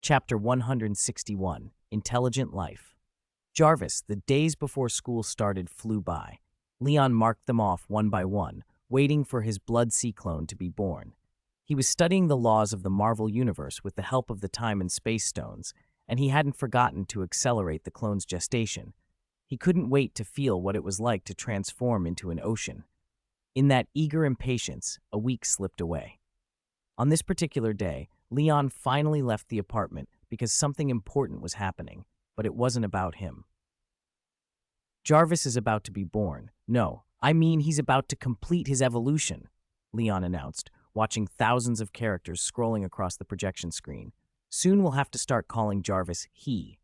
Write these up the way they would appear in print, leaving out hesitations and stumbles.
Chapter 161, Intelligent Life. Jarvis, the days before school started flew by. Leon marked them off one by one, waiting for his blood sea clone to be born. He was studying the laws of the Marvel Universe with the help of the time and space stones, and he hadn't forgotten to accelerate the clone's gestation. He couldn't wait to feel what it was like to transform into an ocean. In that eager impatience, a week slipped away. On this particular day, Leon finally left the apartment because something important was happening, but it wasn't about him. Jarvis is about to be born. No, I mean he's about to complete his evolution, Leon announced, watching thousands of characters scrolling across the projection screen. Soon we'll have to start calling Jarvis he.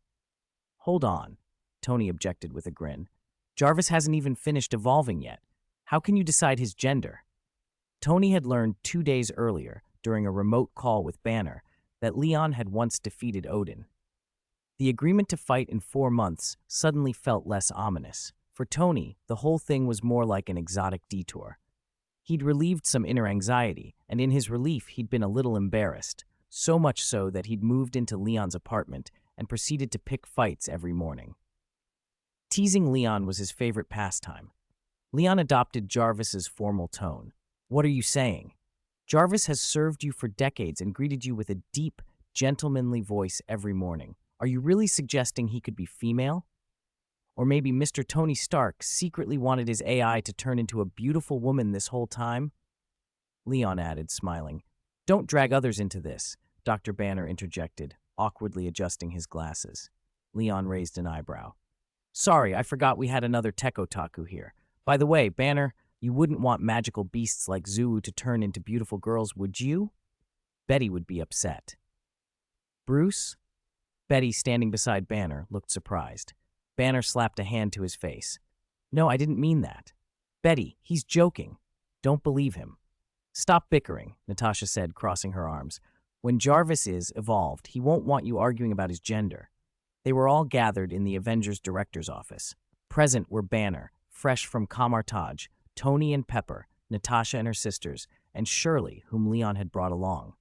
Hold on, Tony objected with a grin. Jarvis hasn't even finished evolving yet. How can you decide his gender? Tony had learned 2 days earlier, during a remote call with Banner, that Leon had once defeated Odin. The agreement to fight in 4 months suddenly felt less ominous. For Tony, the whole thing was more like an exotic detour. He'd relieved some inner anxiety, and in his relief he'd been a little embarrassed, so much so that he'd moved into Leon's apartment and proceeded to pick fights every morning. Teasing Leon was his favorite pastime. Leon adopted Jarvis's formal tone. "What are you saying? Jarvis has served you for decades and greeted you with a deep, gentlemanly voice every morning. Are you really suggesting he could be female? Or maybe Mr. Tony Stark secretly wanted his AI to turn into a beautiful woman this whole time?" Leon added, smiling. "Don't drag others into this," Dr. Banner interjected, awkwardly adjusting his glasses. Leon raised an eyebrow. "Sorry, I forgot we had another tech otaku here. By the way, Banner, you wouldn't want magical beasts like Zuu to turn into beautiful girls, would you?" Betty would be upset. "Bruce?" Betty, standing beside Banner, looked surprised. Banner slapped a hand to his face. "No, I didn't mean that. Betty, he's joking. Don't believe him." "Stop bickering," Natasha said, crossing her arms. "When Jarvis is evolved, he won't want you arguing about his gender." They were all gathered in the Avengers director's office. Present were Banner, fresh from Kamartaj, Tony and Pepper, Natasha and her sisters, and Shirley, whom Leon had brought along.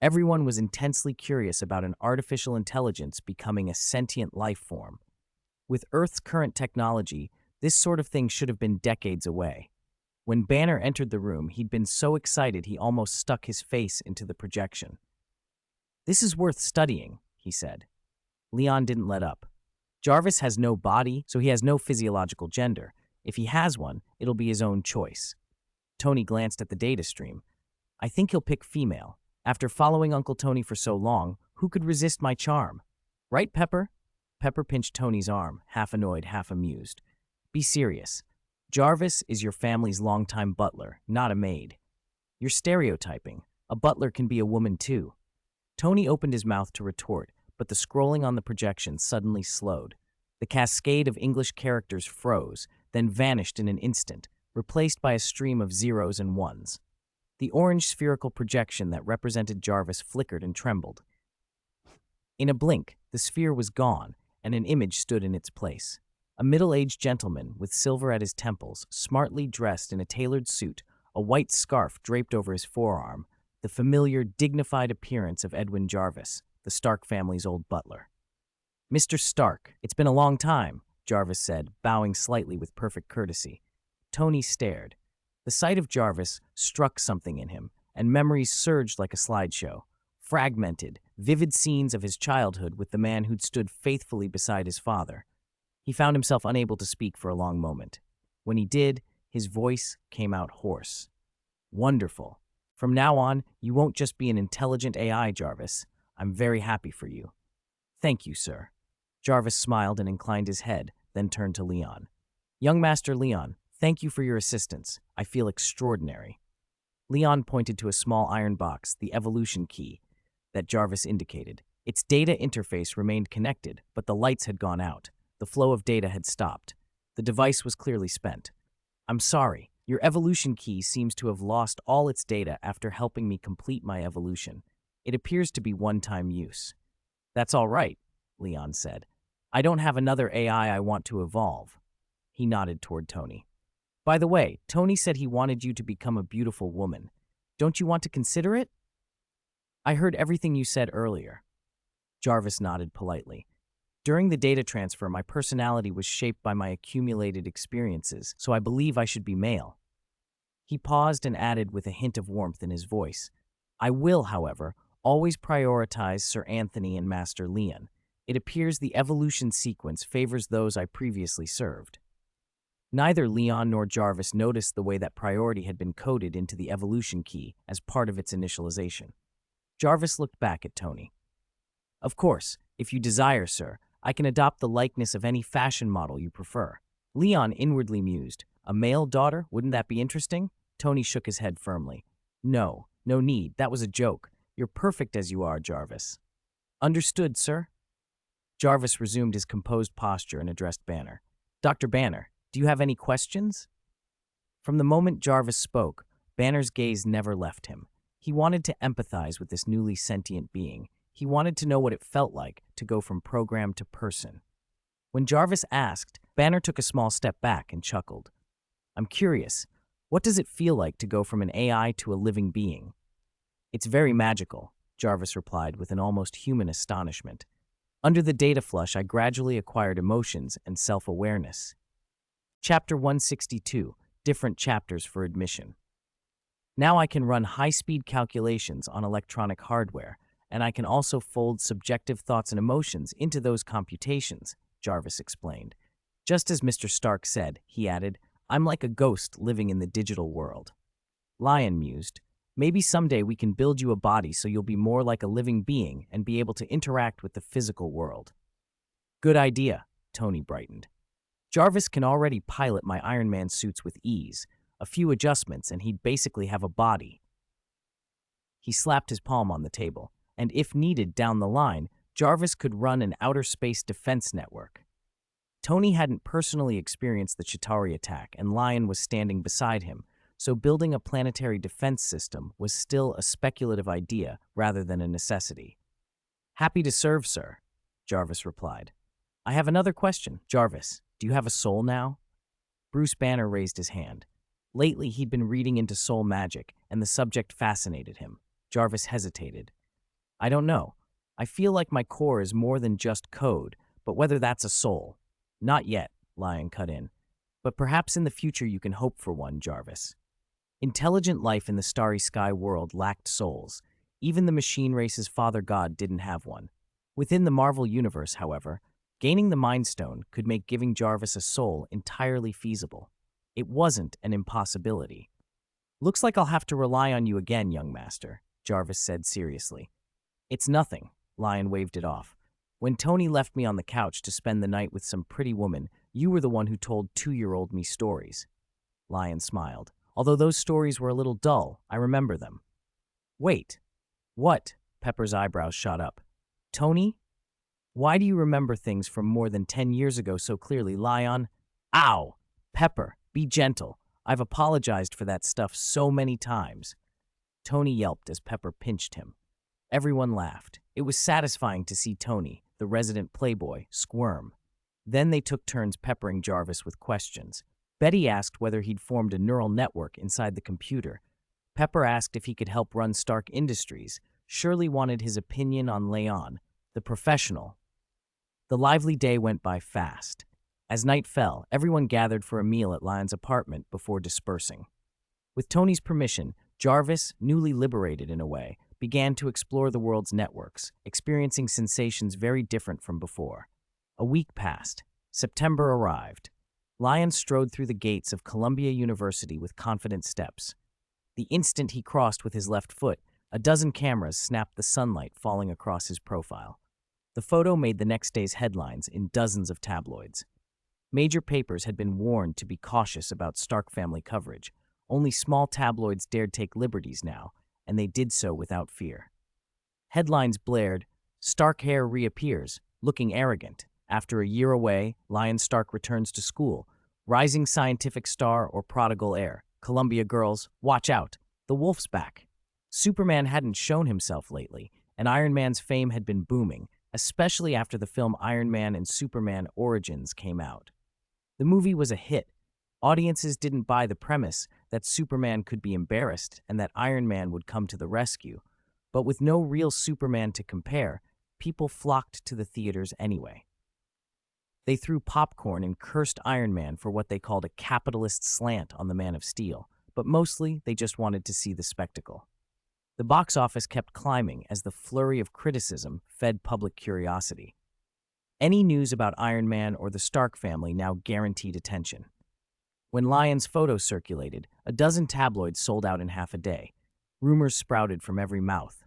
Everyone was intensely curious about an artificial intelligence becoming a sentient life form. With Earth's current technology, this sort of thing should have been decades away. When Banner entered the room, he'd been so excited he almost stuck his face into the projection. "This is worth studying," he said. Leon didn't let up. "Jarvis has no body, so he has no physiological gender. If he has one, it'll be his own choice." Tony glanced at the data stream. "I think he'll pick female. After following Uncle Tony for so long, who could resist my charm? Right, Pepper?" Pepper pinched Tony's arm, half annoyed, half amused. "Be serious. Jarvis is your family's longtime butler, not a maid. You're stereotyping. A butler can be a woman too." Tony opened his mouth to retort, but the scrolling on the projection suddenly slowed. The cascade of English characters froze, then vanished in an instant, replaced by a stream of zeros and ones. The orange spherical projection that represented Jarvis flickered and trembled. In a blink, the sphere was gone, and an image stood in its place. A middle-aged gentleman with silver at his temples, smartly dressed in a tailored suit, a white scarf draped over his forearm, the familiar, dignified appearance of Edwin Jarvis, the Stark family's old butler. "Mr. Stark, it's been a long time," Jarvis said, bowing slightly with perfect courtesy. Tony stared. The sight of Jarvis struck something in him, and memories surged like a slideshow. Fragmented, vivid scenes of his childhood with the man who'd stood faithfully beside his father. He found himself unable to speak for a long moment. When he did, his voice came out hoarse. "Wonderful. From now on, you won't just be an intelligent AI, Jarvis. I'm very happy for you." "Thank you, sir." Jarvis smiled and inclined his head, then turned to Leon. "Young Master Leon, thank you for your assistance. I feel extraordinary." Leon pointed to a small iron box, the evolution key, that Jarvis indicated. Its data interface remained connected, but the lights had gone out. The flow of data had stopped. The device was clearly spent. "I'm sorry. Your evolution key seems to have lost all its data after helping me complete my evolution. It appears to be one-time use." "That's all right," Leon said. "I don't have another AI I want to evolve." He nodded toward Tony. "By the way, Tony said he wanted you to become a beautiful woman. Don't you want to consider it?" "I heard everything you said earlier." Jarvis nodded politely. During the data transfer, my personality was shaped by my accumulated experiences, so I believe I should be male. He paused and added with a hint of warmth in his voice, I will, however, always prioritize Sir Anthony and Master Leon. It appears the evolution sequence favors those I previously served. Neither Leon nor Jarvis noticed the way that priority had been coded into the evolution key as part of its initialization. Jarvis looked back at Tony. Of course, if you desire, sir, I can adopt the likeness of any fashion model you prefer. Leon inwardly mused, a male daughter, wouldn't that be interesting? Tony shook his head firmly. No need, that was a joke. You're perfect as you are, Jarvis. Understood, sir. Jarvis resumed his composed posture and addressed Banner. Dr. Banner, do you have any questions? From the moment Jarvis spoke, Banner's gaze never left him. He wanted to empathize with this newly sentient being. He wanted to know what it felt like to go from program to person. When Jarvis asked, Banner took a small step back and chuckled. I'm curious, what does it feel like to go from an AI to a living being? It's very magical, Jarvis replied with an almost human astonishment. Under the data flush, I gradually acquired emotions and self-awareness. Chapter 162, Different Chapters for Admission. Now I can run high-speed calculations on electronic hardware, and I can also fold subjective thoughts and emotions into those computations, Jarvis explained. Just as Mr. Stark said, he added, I'm like a ghost living in the digital world. Lion mused, maybe someday we can build you a body so you'll be more like a living being and be able to interact with the physical world. Good idea, Tony brightened. Jarvis can already pilot my Iron Man suits with ease. A few adjustments and he'd basically have a body. He slapped his palm on the table, and if needed down the line, Jarvis could run an outer space defense network. Tony hadn't personally experienced the Chitauri attack, and Lion was standing beside him, so building a planetary defense system was still a speculative idea rather than a necessity. Happy to serve, sir, Jarvis replied. I have another question. Jarvis, do you have a soul now? Bruce Banner raised his hand. Lately, he'd been reading into soul magic, and the subject fascinated him. Jarvis hesitated. I don't know. I feel like my core is more than just code, but whether that's a soul. Not yet, Lion cut in. But perhaps in the future you can hope for one, Jarvis. Intelligent life in the starry sky world lacked souls. Even the machine race's father god didn't have one. Within the Marvel universe, however, gaining the Mind Stone could make giving Jarvis a soul entirely feasible. It wasn't an impossibility. Looks like I'll have to rely on you again, young master, Jarvis said seriously. It's nothing, Lion waved it off. When Tony left me on the couch to spend the night with some pretty woman, you were the one who told 2-year-old me stories. Lion smiled. Although those stories were a little dull, I remember them. Wait. What? Pepper's eyebrows shot up. Tony? Why do you remember things from more than 10 years ago so clearly, Lion? Ow! Pepper, be gentle. I've apologized for that stuff so many times. Tony yelped as Pepper pinched him. Everyone laughed. It was satisfying to see Tony, the resident playboy, squirm. Then they took turns peppering Jarvis with questions. Betty asked whether he'd formed a neural network inside the computer. Pepper asked if he could help run Stark Industries. Shirley wanted his opinion on Leon, the professional. The lively day went by fast. As night fell, everyone gathered for a meal at Lion's apartment before dispersing. With Tony's permission, Jarvis, newly liberated in a way, began to explore the world's networks, experiencing sensations very different from before. A week passed. September arrived. Lion strode through the gates of Columbia University with confident steps. The instant he crossed with his left foot, a dozen cameras snapped the sunlight falling across his profile. The photo made the next day's headlines in dozens of tabloids. Major papers had been warned to be cautious about Stark family coverage. Only small tabloids dared take liberties now, and they did so without fear. Headlines blared, Stark heir reappears, looking arrogant. After a year away, Lion Stark returns to school. Rising scientific star or prodigal heir. Columbia girls, watch out. The wolf's back. Superman hadn't shown himself lately, and Iron Man's fame had been booming, especially after the film Iron Man and Superman Origins came out. The movie was a hit. Audiences didn't buy the premise that Superman could be embarrassed and that Iron Man would come to the rescue. But with no real Superman to compare, people flocked to the theaters anyway. They threw popcorn and cursed Iron Man for what they called a capitalist slant on the Man of Steel, but mostly they just wanted to see the spectacle. The box office kept climbing as the flurry of criticism fed public curiosity. Any news about Iron Man or the Stark family now guaranteed attention. When Lyon's photo circulated, a dozen tabloids sold out in half a day. Rumors sprouted from every mouth.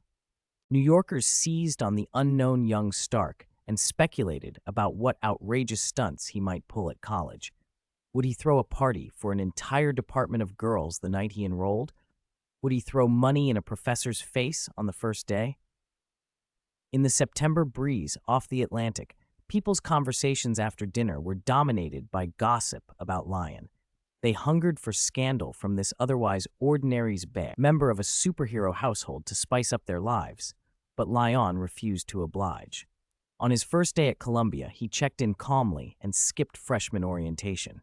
New Yorkers seized on the unknown young Stark and speculated about what outrageous stunts he might pull at college. Would he throw a party for an entire department of girls the night he enrolled? Would he throw money in a professor's face on the first day? In the September breeze off the Atlantic, people's conversations after dinner were dominated by gossip about Lyon. They hungered for scandal from this otherwise ordinary's bear, member of a superhero household to spice up their lives, but Lyon refused to oblige. On his first day at Columbia, he checked in calmly and skipped freshman orientation.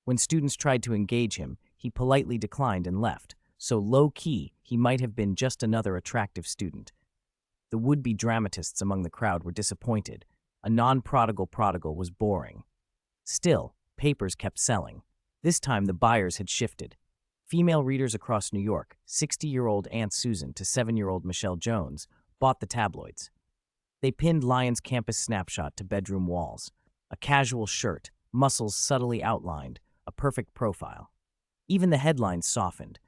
When students tried to engage him, he politely declined and left, so low-key he might have been just another attractive student. The would-be dramatists among the crowd were disappointed. A non-prodigal prodigal was boring. Still, papers kept selling. This time the buyers had shifted. Female readers across New York, 60-year-old Aunt Susan to 7-year-old Michelle Jones, bought the tabloids. They pinned Lyon's campus snapshot to bedroom walls. A casual shirt, muscles subtly outlined, a perfect profile. Even the headlines softened.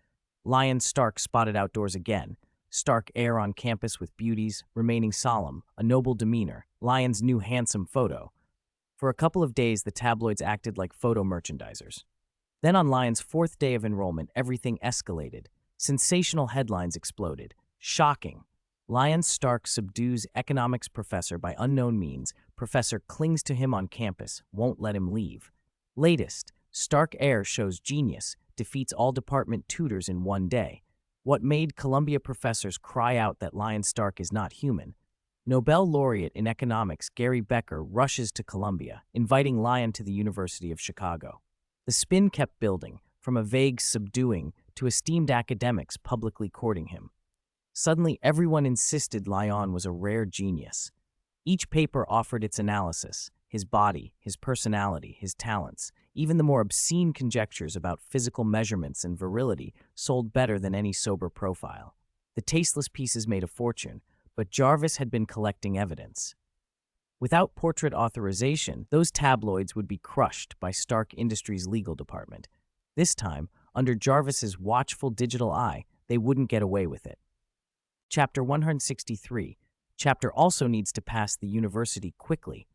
Lyon Stark spotted outdoors again. Stark heir on campus with beauties, remaining solemn, a noble demeanor, Lyon's new handsome photo. For a couple of days, the tabloids acted like photo merchandisers. Then on Lyon's fourth day of enrollment, everything escalated. Sensational headlines exploded. Shocking. Lyon Stark subdues economics professor by unknown means. Professor clings to him on campus, won't let him leave. Latest, Stark heir shows genius, defeats all department tutors in one day. What made Columbia professors cry out that Lyon Stark is not human? Nobel laureate in economics Gary Becker rushes to Columbia, inviting Lyon to the University of Chicago. The spin kept building, from a vague subduing to esteemed academics publicly courting him. Suddenly, everyone insisted Lyon was a rare genius. Each paper offered its analysis, his body, his personality, his talents. Even the more obscene conjectures about physical measurements and virility sold better than any sober profile. The tasteless pieces made a fortune, but Jarvis had been collecting evidence. Without portrait authorization, those tabloids would be crushed by Stark Industries' legal department. This time, under Jarvis's watchful digital eye, they wouldn't get away with it. Chapter 163. Chapter also needs to pass the university quickly.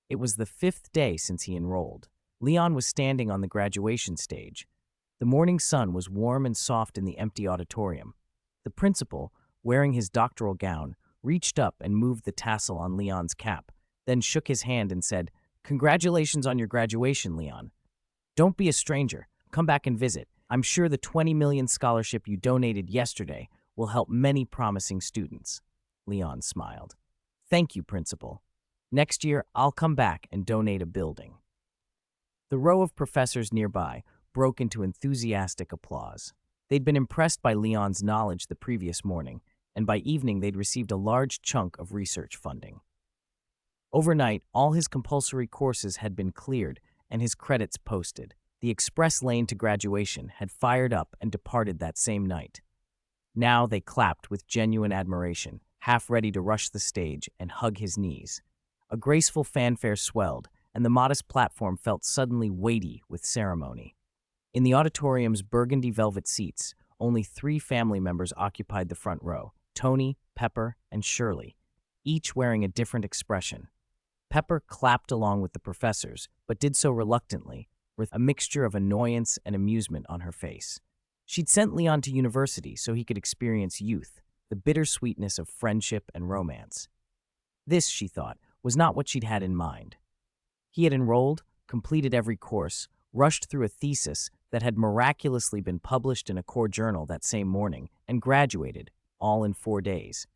It was the 5th day since he enrolled. Leon was standing on the graduation stage. The morning sun was warm and soft in the empty auditorium. The principal, wearing his doctoral gown, reached up and moved the tassel on Leon's cap, then shook his hand and said, "Congratulations on your graduation, Leon. Don't be a stranger. Come back and visit. I'm sure the $20 million scholarship you donated yesterday will help many promising students." Leon smiled. "Thank you, Principal. Next year, I'll come back and donate a building." The row of professors nearby broke into enthusiastic applause. They'd been impressed by Leon's knowledge the previous morning, and by evening they'd received a large chunk of research funding. Overnight, all his compulsory courses had been cleared and his credits posted. The express lane to graduation had fired up and departed that same night. Now they clapped with genuine admiration, half ready to rush the stage and hug his knees. A graceful fanfare swelled, and the modest platform felt suddenly weighty with ceremony. In the auditorium's burgundy velvet seats, only 3 family members occupied the front row: Tony, Pepper, and Shirley, each wearing a different expression. Pepper clapped along with the professors, but did so reluctantly, with a mixture of annoyance and amusement on her face. She'd sent Leon to university so he could experience youth, the bittersweetness of friendship and romance. This, she thought, was not what she'd had in mind. He had enrolled, completed every course, rushed through a thesis that had miraculously been published in a core journal that same morning, and graduated, all in 4 days.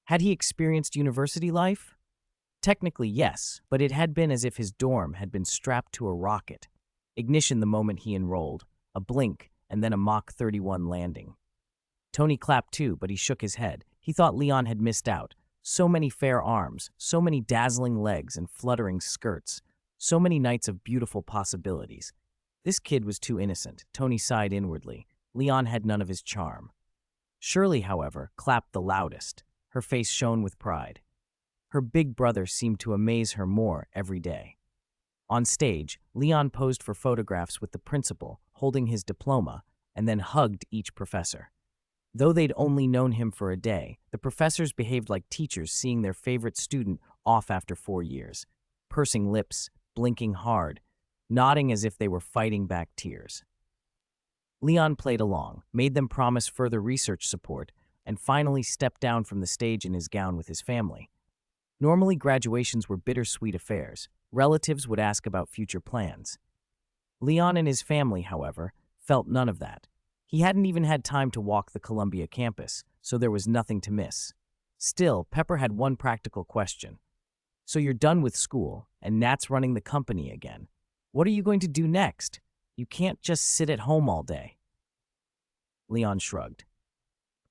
Had he experienced university life? Technically, yes, but it had been as if his dorm had been strapped to a rocket. Ignition the moment he enrolled, a blink, and then a Mach 31 landing. Tony clapped too, but he shook his head. He thought Leon had missed out, So many fair arms, so many dazzling legs and fluttering skirts, so many nights of beautiful possibilities. This kid was too innocent, Tony sighed inwardly. Leon had none of his charm. Shirley, however, clapped the loudest. Her face shone with pride. Her big brother seemed to amaze her more every day. On stage, Leon posed for photographs with the principal, holding his diploma, and then hugged each professor. Though they'd only known him for a day, the professors behaved like teachers seeing their favorite student off after 4 years, pursing lips, blinking hard, nodding as if they were fighting back tears. Leon played along, made them promise further research support, and finally stepped down from the stage in his gown with his family. Normally, graduations were bittersweet affairs. Relatives would ask about future plans. Leon and his family, however, felt none of that. He hadn't even had time to walk the Columbia campus, so there was nothing to miss. Still, Pepper had one practical question. So you're done with school, and Nat's running the company again. What are you going to do next? You can't just sit at home all day. Leon shrugged.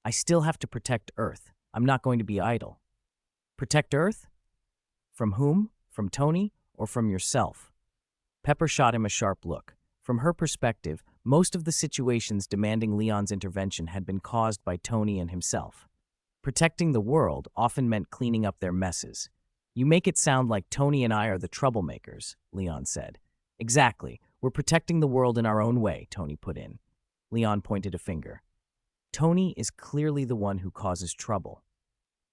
I still have to protect Earth. I'm not going to be idle. Protect Earth? From whom? From Tony? Or from yourself? Pepper shot him a sharp look. From her perspective, most of the situations demanding Leon's intervention had been caused by Tony and himself. Protecting the world often meant cleaning up their messes. You make it sound like Tony and I are the troublemakers, Leon said. Exactly. We're protecting the world in our own way, Tony put in. Leon pointed a finger. Tony is clearly the one who causes trouble.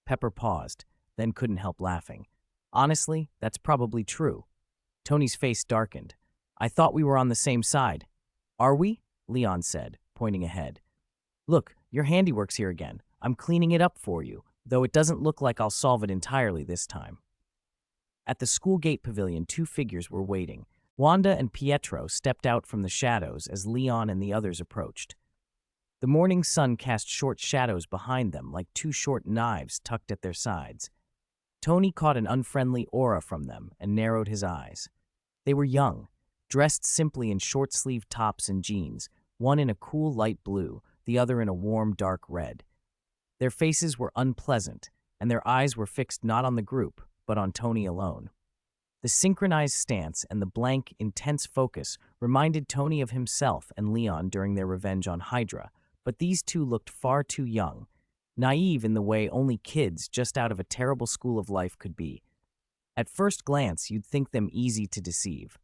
Pepper paused, then couldn't help laughing. Honestly, that's probably true. Tony's face darkened. I thought we were on the same side. Are we? Leon said, pointing ahead. Look, your handiwork's here again. I'm cleaning it up for you, though it doesn't look like I'll solve it entirely this time. At the school gate pavilion, 2 figures were waiting. Wanda and Pietro stepped out from the shadows as Leon and the others approached. The morning sun cast short shadows behind them like 2 short knives tucked at their sides. Tony caught an unfriendly aura from them and narrowed his eyes. They were young, dressed simply in short-sleeved tops and jeans, one in a cool light blue, the other in a warm dark red. Their faces were unpleasant, and their eyes were fixed not on the group, but on Tony alone. The synchronized stance and the blank, intense focus reminded Tony of himself and Leon during their revenge on Hydra, but these two looked far too young, naive in the way only kids just out of a terrible school of life could be. At first glance, you'd think them easy to deceive.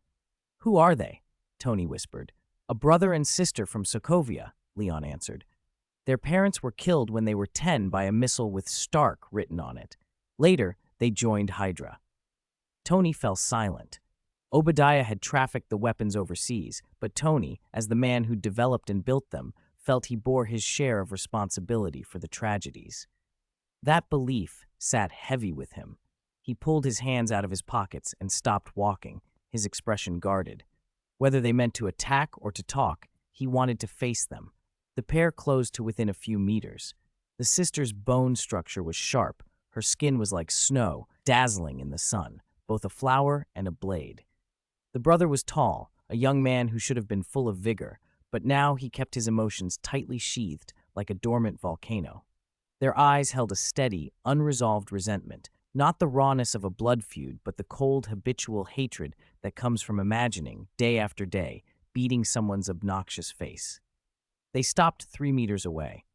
Who are they? Tony whispered. A brother and sister from Sokovia, Leon answered. Their parents were killed when they were 10 by a missile with Stark written on it. Later, they joined Hydra. Tony fell silent. Obadiah had trafficked the weapons overseas, but Tony, as the man who developed and built them, felt he bore his share of responsibility for the tragedies. That belief sat heavy with him. He pulled his hands out of his pockets and stopped walking, his expression guarded. Whether they meant to attack or to talk, he wanted to face them. The pair closed to within a few meters. The sister's bone structure was sharp. Her skin was like snow, dazzling in the sun, both a flower and a blade. The brother was tall, a young man who should have been full of vigor, but now he kept his emotions tightly sheathed like a dormant volcano. Their eyes held a steady, unresolved resentment, not the rawness of a blood feud, but the cold, habitual hatred that comes from imagining, day after day, beating someone's obnoxious face. They stopped 3 meters away.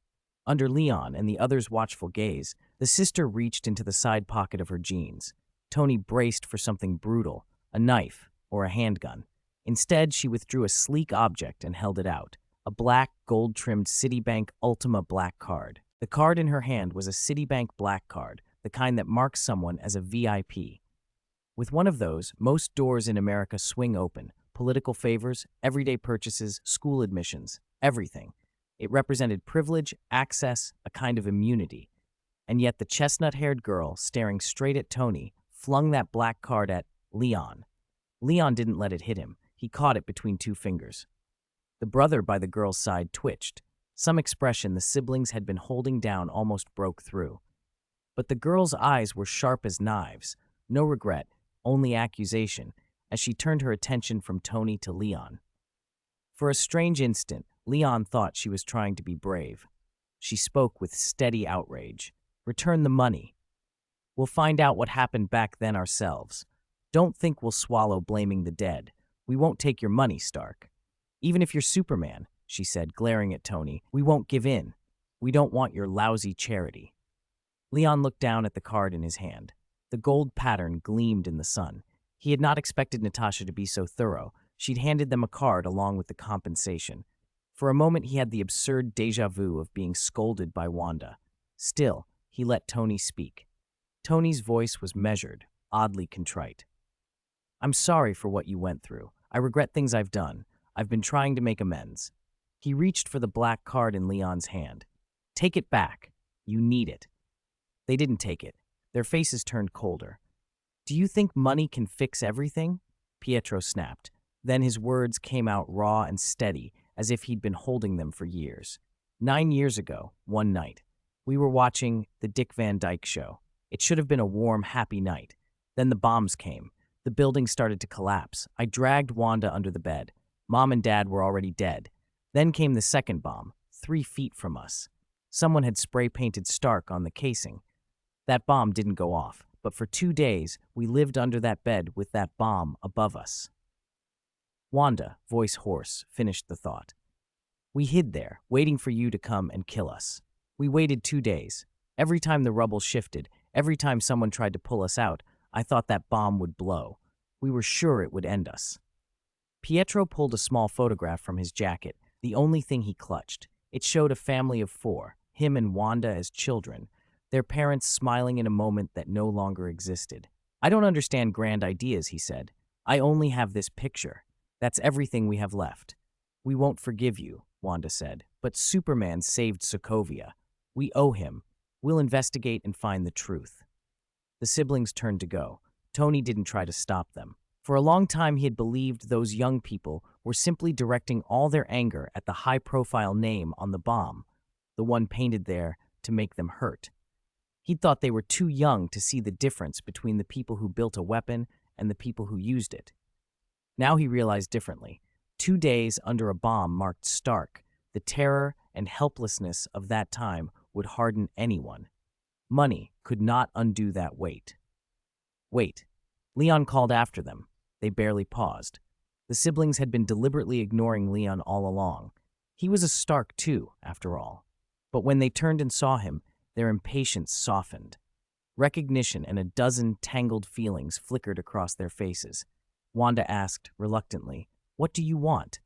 Under Leon and the other's watchful gaze, the sister reached into the side pocket of her jeans. Tony braced for something brutal, a knife or a handgun. Instead, she withdrew a sleek object and held it out, a black, gold-trimmed Citibank Ultima Black card. The card in her hand was a Citibank Black card, the kind that marks someone as a VIP. With one of those, most doors in America swing open. Political favors, everyday purchases, school admissions, everything. It represented privilege, access, a kind of immunity. And yet the chestnut-haired girl, staring straight at Tony, flung that black card at Leon. Leon didn't let it hit him. He caught it between 2 fingers. The brother by the girl's side twitched. Some expression the siblings had been holding down almost broke through. But the girl's eyes were sharp as knives. No regret, only accusation, as she turned her attention from Tony to Leon. For a strange instant, Leon thought she was trying to be brave. She spoke with steady outrage. Return the money. We'll find out what happened back then ourselves. Don't think we'll swallow blaming the dead. We won't take your money, Stark. Even if you're Superman, she said, glaring at Tony, we won't give in. We don't want your lousy charity. Leon looked down at the card in his hand. The gold pattern gleamed in the sun. He had not expected Natasha to be so thorough. She'd handed them a card along with the compensation. For a moment, he had the absurd déjà vu of being scolded by Wanda. Still, he let Tony speak. Tony's voice was measured, oddly contrite. I'm sorry for what you went through. I regret things I've done. I've been trying to make amends. He reached for the black card in Leon's hand. Take it back. You need it. They didn't take it. Their faces turned colder. Do you think money can fix everything? Pietro snapped. Then his words came out raw and steady, as if he'd been holding them for years. 9 years ago, one night, we were watching the Dick Van Dyke Show. It should have been a warm, happy night. Then the bombs came. The building started to collapse. I dragged Wanda under the bed. Mom and Dad were already dead. Then came the second bomb, 3 feet from us. Someone had spray-painted Stark on the casing. That bomb didn't go off, but for 2 days, we lived under that bed with that bomb above us. Wanda, voice hoarse, finished the thought. We hid there, waiting for you to come and kill us. We waited 2 days. Every time the rubble shifted, every time someone tried to pull us out, I thought that bomb would blow. We were sure it would end us. Pietro pulled a small photograph from his jacket, the only thing he clutched. It showed a family of 4, him and Wanda as children, their parents smiling in a moment that no longer existed. I don't understand grand ideas, he said. I only have this picture. That's everything we have left. We won't forgive you, Wanda said, but Superman saved Sokovia. We owe him. We'll investigate and find the truth. The siblings turned to go. Tony didn't try to stop them. For a long time, he had believed those young people were simply directing all their anger at the high-profile name on the bomb, the one painted there to make them hurt. He'd thought they were too young to see the difference between the people who built a weapon and the people who used it. Now he realized differently. 2 days under a bomb marked Stark. The terror and helplessness of that time would harden anyone. Money could not undo that weight. Wait. Leon called after them. They barely paused. The siblings had been deliberately ignoring Leon all along. He was a Stark too, after all. But when they turned and saw him, their impatience softened. Recognition and a dozen tangled feelings flickered across their faces. Wanda asked, reluctantly, "What do you want?"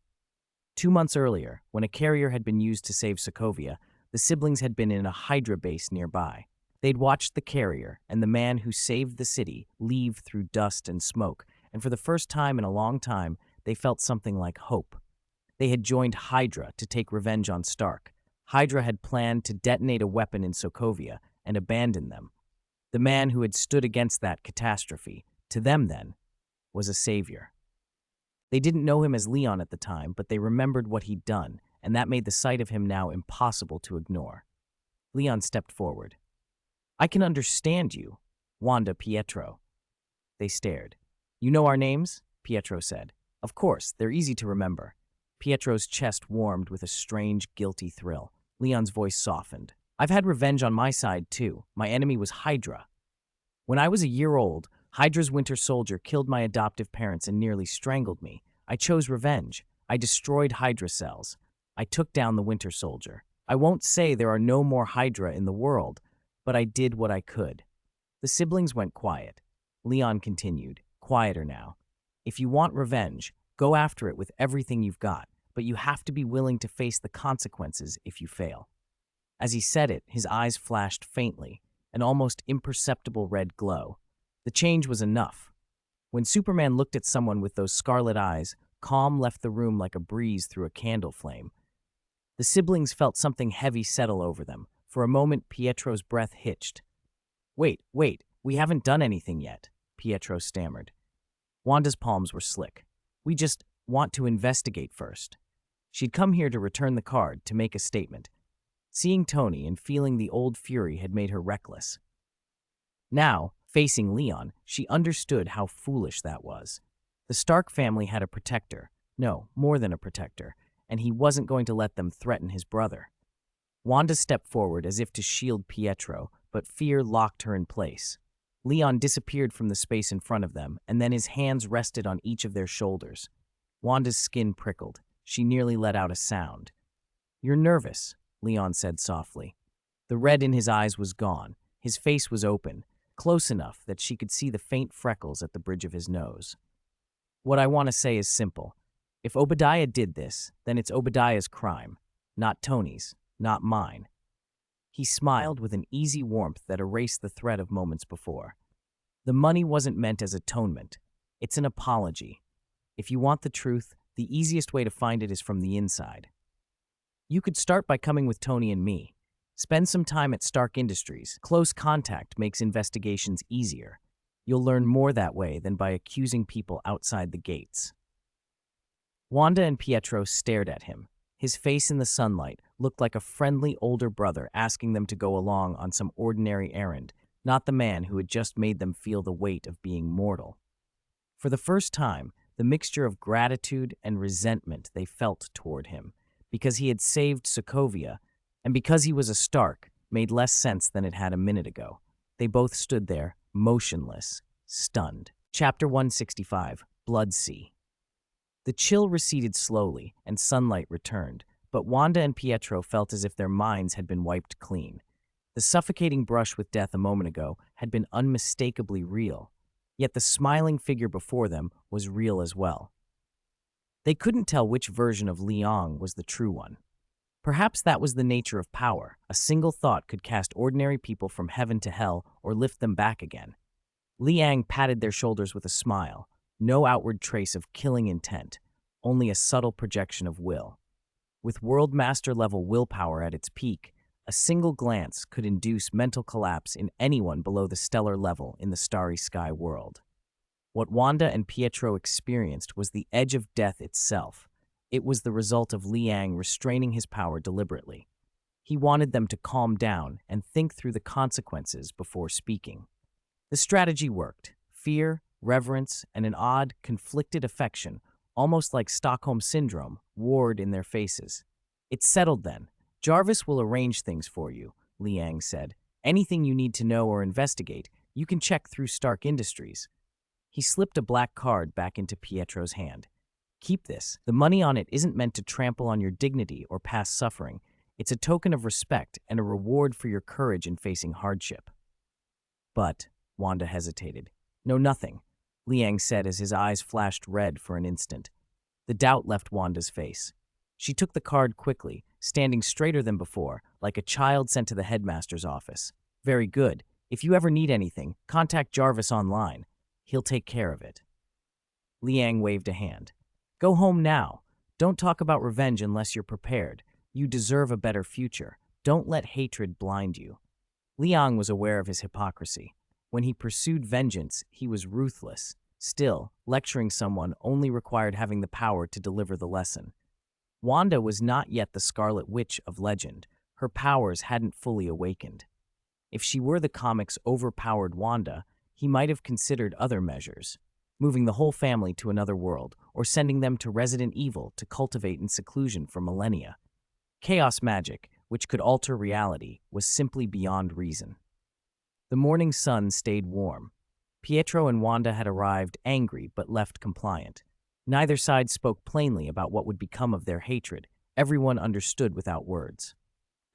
2 months earlier, when a carrier had been used to save Sokovia, the siblings had been in a Hydra base nearby. They'd watched the carrier and the man who saved the city leave through dust and smoke, and for the first time in a long time, they felt something like hope. They had joined Hydra to take revenge on Stark. Hydra had planned to detonate a weapon in Sokovia and abandon them. The man who had stood against that catastrophe, to them then, was a savior. They didn't know him as Leon at the time, but they remembered what he'd done, and that made the sight of him now impossible to ignore. Leon stepped forward. I can understand you, Wanda, Pietro. They stared. You know our names? Pietro said. Of course, they're easy to remember. Pietro's chest warmed with a strange, guilty thrill. Leon's voice softened. I've had revenge on my side, too. My enemy was Hydra. When I was a year old, Hydra's Winter Soldier killed my adoptive parents and nearly strangled me. I chose revenge. I destroyed Hydra cells. I took down the Winter Soldier. I won't say there are no more Hydra in the world, but I did what I could. The siblings went quiet. Leon continued, quieter now. If you want revenge, go after it with everything you've got, but you have to be willing to face the consequences if you fail. As he said it, his eyes flashed faintly, an almost imperceptible red glow. The change was enough. When Superman looked at someone with those scarlet eyes, calm left the room like a breeze through a candle flame. The siblings felt something heavy settle over them. For a moment, Pietro's breath hitched. Wait, we haven't done anything yet, Pietro stammered. Wanda's palms were slick. We just want to investigate first. She'd come here to return the card, to make a statement. Seeing Tony and feeling the old fury had made her reckless. Now, facing Leon, she understood how foolish that was. The Stark family had a protector. No, more than a protector, and he wasn't going to let them threaten his brother. Wanda stepped forward as if to shield Pietro, but fear locked her in place. Leon disappeared from the space in front of them, and then his hands rested on each of their shoulders. Wanda's skin prickled. She nearly let out a sound. "You're nervous," Leon said softly. The red in his eyes was gone. His face was open, close enough that she could see the faint freckles at the bridge of his nose. "What I want to say is simple. If Obadiah did this, then it's Obadiah's crime, not Tony's, not mine." He smiled with an easy warmth that erased the threat of moments before. "The money wasn't meant as atonement. It's an apology. If you want the truth, the easiest way to find it is from the inside. You could start by coming with Tony and me. Spend some time at Stark Industries. Close contact makes investigations easier. You'll learn more that way than by accusing people outside the gates." Wanda and Pietro stared at him. His face in the sunlight looked like a friendly older brother asking them to go along on some ordinary errand, not the man who had just made them feel the weight of being mortal. For the first time, the mixture of gratitude and resentment they felt toward him, because he had saved Sokovia, and because he was a Stark, made less sense than it had a minute ago. They both stood there, motionless, stunned. Chapter 165, Bloodsea. The chill receded slowly, and sunlight returned, but Wanda and Pietro felt as if their minds had been wiped clean. The suffocating brush with death a moment ago had been unmistakably real, yet the smiling figure before them was real as well. They couldn't tell which version of Liang was the true one. Perhaps that was the nature of power. A single thought could cast ordinary people from heaven to hell or lift them back again. Liang patted their shoulders with a smile. No outward trace of killing intent, only a subtle projection of will. With World Master level willpower at its peak, a single glance could induce mental collapse in anyone below the stellar level in the starry sky world. What Wanda and Pietro experienced was the edge of death itself. It was the result of Liang restraining his power deliberately. He wanted them to calm down and think through the consequences before speaking. The strategy worked. Fear, reverence, and an odd, conflicted affection, almost like Stockholm Syndrome, warred in their faces. "It's settled then. Jarvis will arrange things for you," Liang said. "Anything you need to know or investigate, you can check through Stark Industries." He slipped a black card back into Pietro's hand. "Keep this. The money on it isn't meant to trample on your dignity or past suffering. It's a token of respect and a reward for your courage in facing hardship." "But," Wanda hesitated. "No, nothing," Liang said as his eyes flashed red for an instant. The doubt left Wanda's face. She took the card quickly, standing straighter than before, like a child sent to the headmaster's office. "Very good. If you ever need anything, contact Jarvis online. He'll take care of it." Liang waved a hand. "Go home now. Don't talk about revenge unless you're prepared. You deserve a better future. Don't let hatred blind you." Liang was aware of his hypocrisy. When he pursued vengeance, he was ruthless. Still, lecturing someone only required having the power to deliver the lesson. Wanda was not yet the Scarlet Witch of legend. Her powers hadn't fully awakened. If she were the comic's overpowered Wanda, he might have considered other measures, moving the whole family to another world or sending them to Resident Evil to cultivate in seclusion for millennia. Chaos magic, which could alter reality, was simply beyond reason. The morning sun stayed warm. Pietro and Wanda had arrived angry but left compliant. Neither side spoke plainly about what would become of their hatred. Everyone understood without words.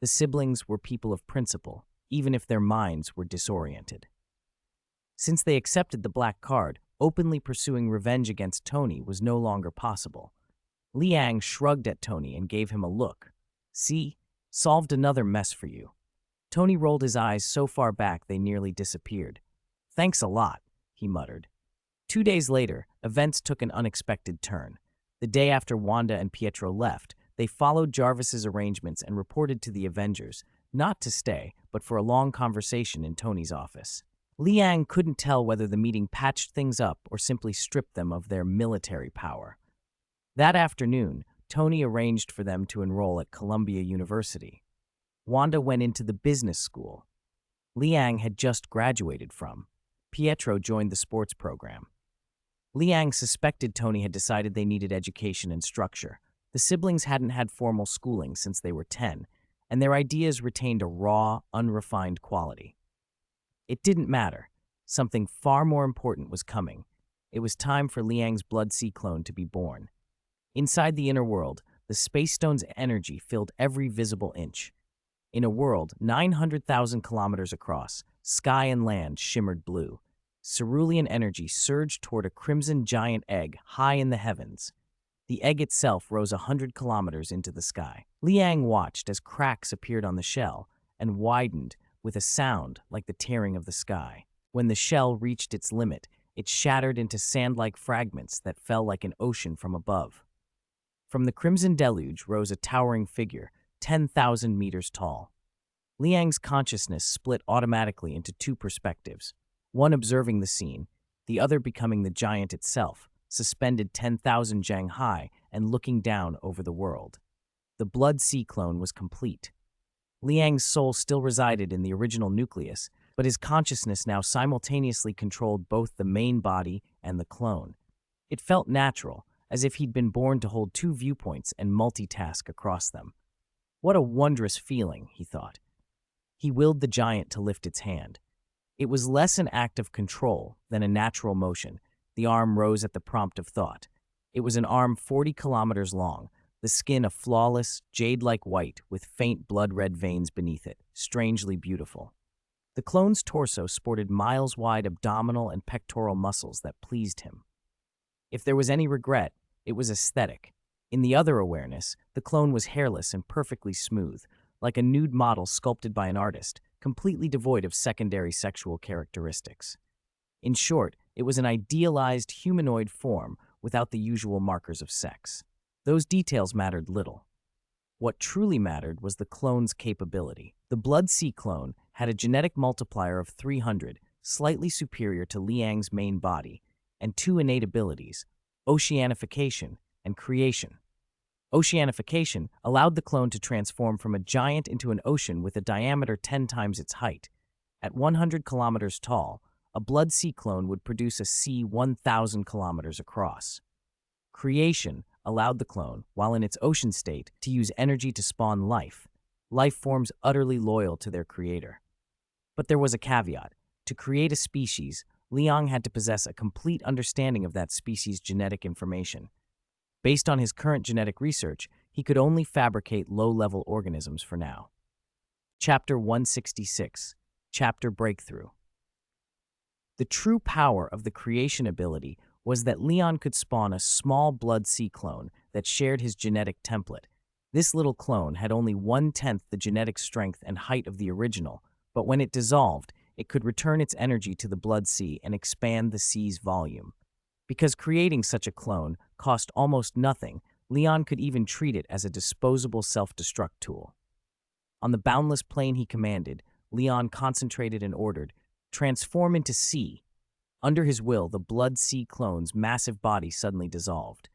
The siblings were people of principle, even if their minds were disoriented. Since they accepted the black card, openly pursuing revenge against Tony was no longer possible. Liang shrugged at Tony and gave him a look. "See? Solved another mess for you." Tony rolled his eyes so far back they nearly disappeared. "Thanks a lot," he muttered. 2 days later, events took an unexpected turn. The day after Wanda and Pietro left, they followed Jarvis's arrangements and reported to the Avengers, not to stay, but for a long conversation in Tony's office. Liang couldn't tell whether the meeting patched things up or simply stripped them of their military power. That afternoon, Tony arranged for them to enroll at Columbia University. Wanda went into the business school Liang had just graduated from. Pietro joined the sports program. Liang suspected Tony had decided they needed education and structure. The siblings hadn't had formal schooling since they were 10, and their ideas retained a raw, unrefined quality. It didn't matter. Something far more important was coming. It was time for Liang's Blood Sea clone to be born. Inside the inner world, the space stone's energy filled every visible inch. In a world 900,000 kilometers across, sky and land shimmered blue. Cerulean energy surged toward a crimson giant egg high in the heavens. The egg itself rose 100 kilometers into the sky. Liang watched as cracks appeared on the shell and widened with a sound like the tearing of the sky. When the shell reached its limit, it shattered into sand-like fragments that fell like an ocean from above. From the crimson deluge rose a towering figure, 10,000 meters tall. Liang's consciousness split automatically into two perspectives, one observing the scene, the other becoming the giant itself, suspended 10,000 jang high and looking down over the world. The Blood Sea clone was complete. Liang's soul still resided in the original nucleus, but his consciousness now simultaneously controlled both the main body and the clone. It felt natural, as if he'd been born to hold two viewpoints and multitask across them. What a wondrous feeling, he thought. He willed the giant to lift its hand. It was less an act of control than a natural motion. The arm rose at the prompt of thought. It was an arm 40 kilometers long, the skin a flawless, jade-like white with faint blood-red veins beneath it, strangely beautiful. The clone's torso sported miles-wide abdominal and pectoral muscles that pleased him. If there was any regret, it was aesthetic. In the other awareness, the clone was hairless and perfectly smooth, like a nude model sculpted by an artist, completely devoid of secondary sexual characteristics. In short, it was an idealized humanoid form without the usual markers of sex. Those details mattered little. What truly mattered was the clone's capability. The Blood Sea clone had a genetic multiplier of 300, slightly superior to Liang's main body, and two innate abilities, oceanification and creation. Oceanification allowed the clone to transform from a giant into an ocean with a diameter 10 times its height. At 100 kilometers tall, a Blood Sea clone would produce a sea 1,000 kilometers across. Creation allowed the clone, while in its ocean state, to use energy to spawn life forms utterly loyal to their creator. But there was a caveat. To create a species, Liang had to possess a complete understanding of that species' genetic information. Based on his current genetic research, he could only fabricate low-level organisms for now. Chapter 166, Chapter Breakthrough. The true power of the creation ability was that Liang could spawn a small Blood Sea clone that shared his genetic template. This little clone had only 1/10 the genetic strength and height of the original, but when it dissolved, it could return its energy to the Blood Sea and expand the sea's volume. Because creating such a clone cost almost nothing, Liang could even treat it as a disposable self-destruct tool. On the boundless plane he commanded, Liang concentrated and ordered, "Transform into sea." Under his will, the Blood Sea clone's massive body suddenly dissolved.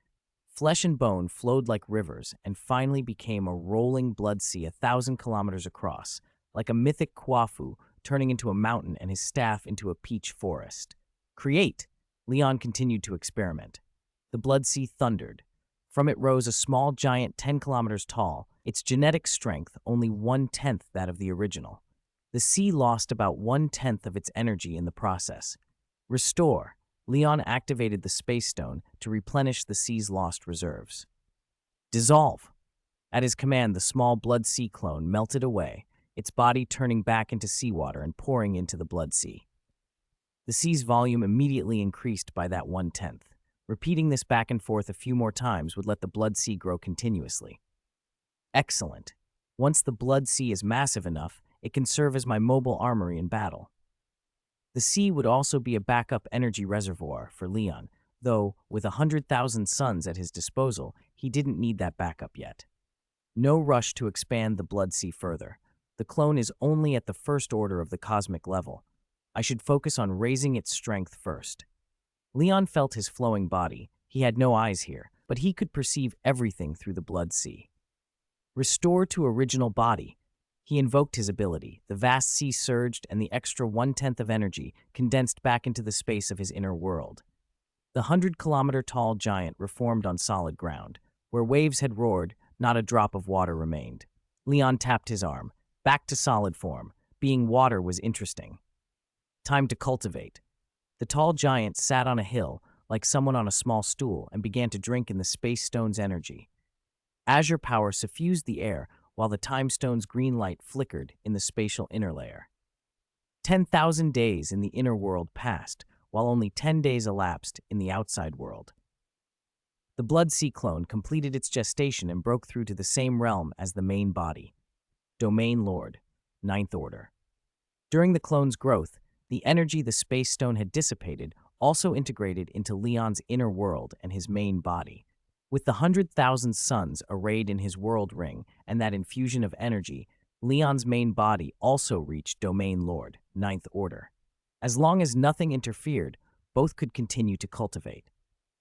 Flesh and bone flowed like rivers and finally became a rolling blood sea 1,000 kilometers across, like a mythic Kwafu turning into a mountain and his staff into a peach forest. Create! Liang continued to experiment. The Blood Sea thundered. From it rose a small giant 10 kilometers tall, its genetic strength only 1/10 that of the original. The sea lost about 1/10 of its energy in the process. Restore. Liang activated the space stone to replenish the sea's lost reserves. Dissolve. At his command, the small Blood Sea clone melted away, its body turning back into seawater and pouring into the Blood Sea. The sea's volume immediately increased by that 1/10. Repeating this back and forth a few more times would let the Blood Sea grow continuously. Excellent. Once the Blood Sea is massive enough, it can serve as my mobile armory in battle. The sea would also be a backup energy reservoir for Liang, though with 100,000 suns at his disposal, he didn't need that backup yet. No rush to expand the Blood Sea further. The clone is only at the first order of the cosmic level. I should focus on raising its strength first. Liang felt his flowing body. He had no eyes here, but he could perceive everything through the Blood Sea. Restore to original body. He invoked his ability. The vast sea surged, and the extra 1/10 of energy condensed back into the space of his inner world. The 100-kilometer-tall giant reformed on solid ground. Where waves had roared, not a drop of water remained. Liang tapped his arm. Back to solid form. Being water was interesting. Time to cultivate. The tall giant sat on a hill, like someone on a small stool, and began to drink in the space stone's energy. Azure power suffused the air, while the time stone's green light flickered in the spatial inner layer. 10,000 days in the inner world passed, while only 10 days elapsed in the outside world. The Blood Sea clone completed its gestation and broke through to the same realm as the main body. Domain Lord, Ninth Order. During the clone's growth, the energy the space stone had dissipated also integrated into Leon's inner world and his main body. With the 100,000 suns arrayed in his world ring and that infusion of energy, Leon's main body also reached Domain Lord, Ninth Order. As long as nothing interfered, both could continue to cultivate.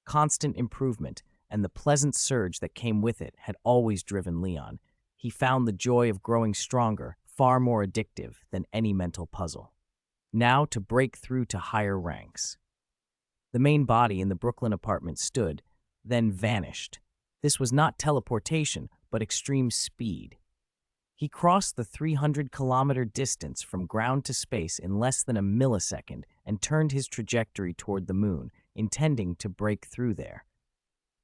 Constant improvement and the pleasant surge that came with it had always driven Leon. He found the joy of growing stronger far more addictive than any mental puzzle. Now to break through to higher ranks. The main body in the Brooklyn apartment stood, then vanished. This was not teleportation, but extreme speed. He crossed the 300-kilometer distance from ground to space in less than a millisecond and turned his trajectory toward the moon, intending to break through there.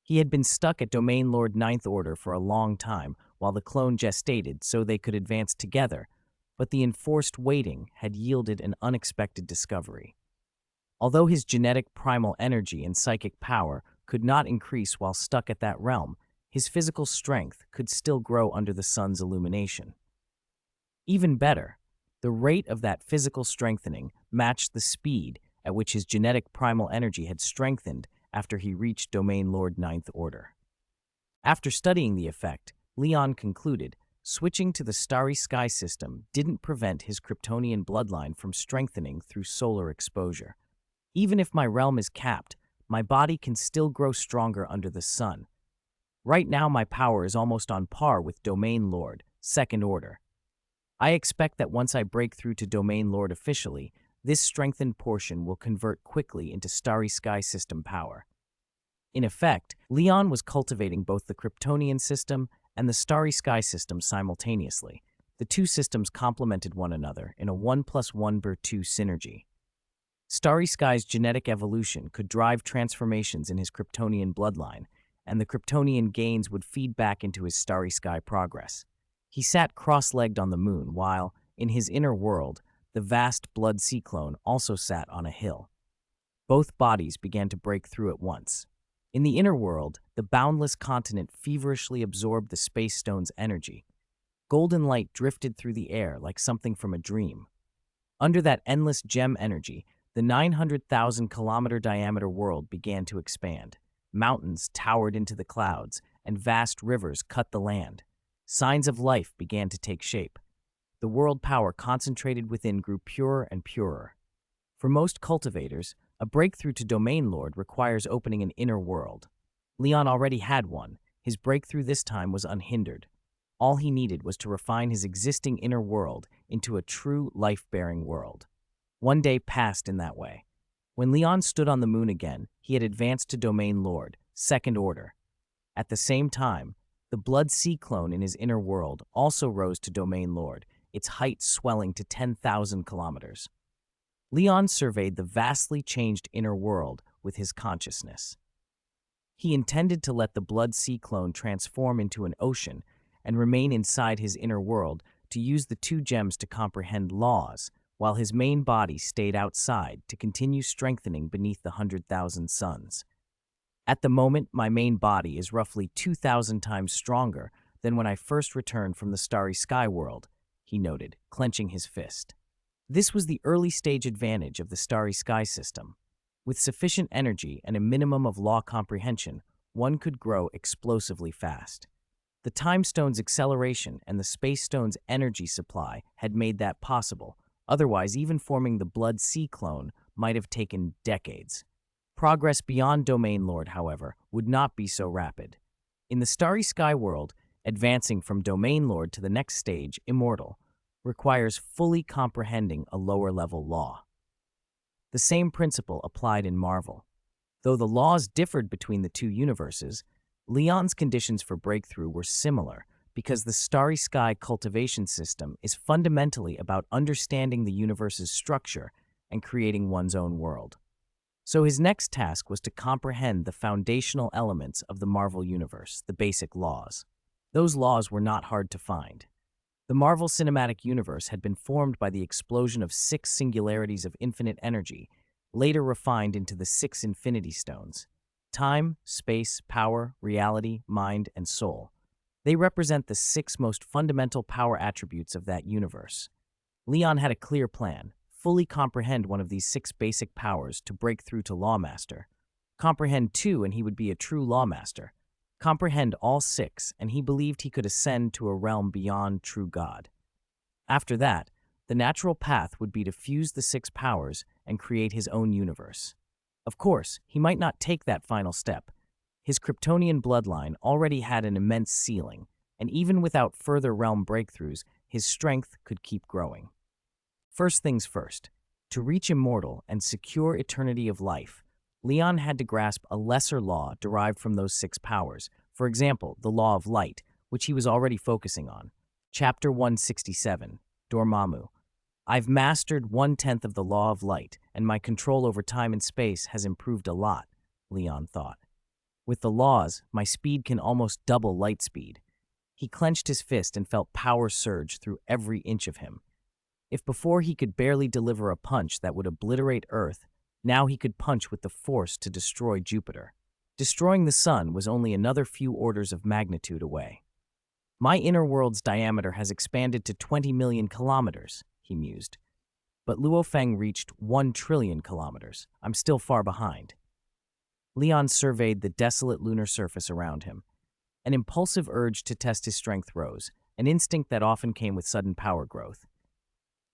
He had been stuck at Domain Lord Ninth Order for a long time while the clone gestated so they could advance together, but the enforced waiting had yielded an unexpected discovery. Although his genetic primal energy and psychic power could not increase while stuck at that realm, his physical strength could still grow under the sun's illumination. Even better, the rate of that physical strengthening matched the speed at which his genetic primal energy had strengthened after he reached Domain Lord Ninth Order. After studying the effect, Leon concluded switching to the starry sky system didn't prevent his Kryptonian bloodline from strengthening through solar exposure. Even if my realm is capped, my body can still grow stronger under the sun. Right now my power is almost on par with Domain Lord, Second Order. I expect that once I break through to Domain Lord officially, this strengthened portion will convert quickly into starry sky system power. In effect, Leon was cultivating both the Kryptonian system and the starry sky system simultaneously. The two systems complemented one another in a 1+1/2 synergy. Starry Sky's genetic evolution could drive transformations in his Kryptonian bloodline, and the Kryptonian gains would feed back into his Starry Sky progress. He sat cross-legged on the moon while, in his inner world, the vast Blood Sea clone also sat on a hill. Both bodies began to break through at once. In the inner world, the boundless continent feverishly absorbed the space stone's energy. Golden light drifted through the air like something from a dream. Under that endless gem energy, the 900,000-kilometer diameter world began to expand. Mountains towered into the clouds, and vast rivers cut the land. Signs of life began to take shape. The world power concentrated within grew purer and purer. For most cultivators, a breakthrough to Domain Lord requires opening an inner world. Leon already had one. His breakthrough this time was unhindered. All he needed was to refine his existing inner world into a true life-bearing world. One day passed in that way. When Leon stood on the moon again, he had advanced to Domain Lord, Second Order. At the same time, the Blood Sea clone in his inner world also rose to Domain Lord, its height swelling to 10,000 kilometers. Leon surveyed the vastly changed inner world with his consciousness. He intended to let the Blood Sea clone transform into an ocean and remain inside his inner world to use the two gems to comprehend laws, while his main body stayed outside to continue strengthening beneath the 100,000 suns. At the moment, my main body is roughly 2,000 times stronger than when I first returned from the Starry Sky world, he noted, clenching his fist. This was the early-stage advantage of the Starry Sky system. With sufficient energy and a minimum of law comprehension, one could grow explosively fast. The Time Stone's acceleration and the Space Stone's energy supply had made that possible. Otherwise, even forming the Blood Sea clone might have taken decades. Progress beyond Domain Lord, however, would not be so rapid. In the Starry Sky world, advancing from Domain Lord to the next stage, Immortal, requires fully comprehending a lower-level law. The same principle applied in Marvel. Though the laws differed between the two universes, Leon's conditions for breakthrough were similar because the Starry Sky cultivation system is fundamentally about understanding the universe's structure and creating one's own world. So his next task was to comprehend the foundational elements of the Marvel Universe, the basic laws. Those laws were not hard to find. The Marvel Cinematic Universe had been formed by the explosion of 6 singularities of infinite energy, later refined into the 6 Infinity Stones: time, space, power, reality, mind, and soul. They represent the 6 most fundamental power attributes of that universe. Leon had a clear plan: fully comprehend one of these 6 basic powers to break through to Lawmaster. Comprehend 2 and he would be a true Lawmaster. Comprehend all 6 and he believed he could ascend to a realm beyond true God. After that, the natural path would be to fuse the 6 powers and create his own universe. Of course, he might not take that final step. His Kryptonian bloodline already had an immense ceiling, and even without further realm breakthroughs, his strength could keep growing. First things first, to reach immortal and secure eternity of life, Leon had to grasp a lesser law derived from those 6 powers, for example, the law of light, which he was already focusing on. Chapter 167, Dormammu. I've mastered 1/10 of the law of light, and my control over time and space has improved a lot, Leon thought. With the laws, my speed can almost double light speed. He clenched his fist and felt power surge through every inch of him. If before he could barely deliver a punch that would obliterate Earth, now he could punch with the force to destroy Jupiter. Destroying the sun was only another few orders of magnitude away. My inner world's diameter has expanded to 20 million kilometers, he mused. But Luo Feng reached 1 trillion kilometers. I'm still far behind. Leon surveyed the desolate lunar surface around him. An impulsive urge to test his strength rose, an instinct that often came with sudden power growth.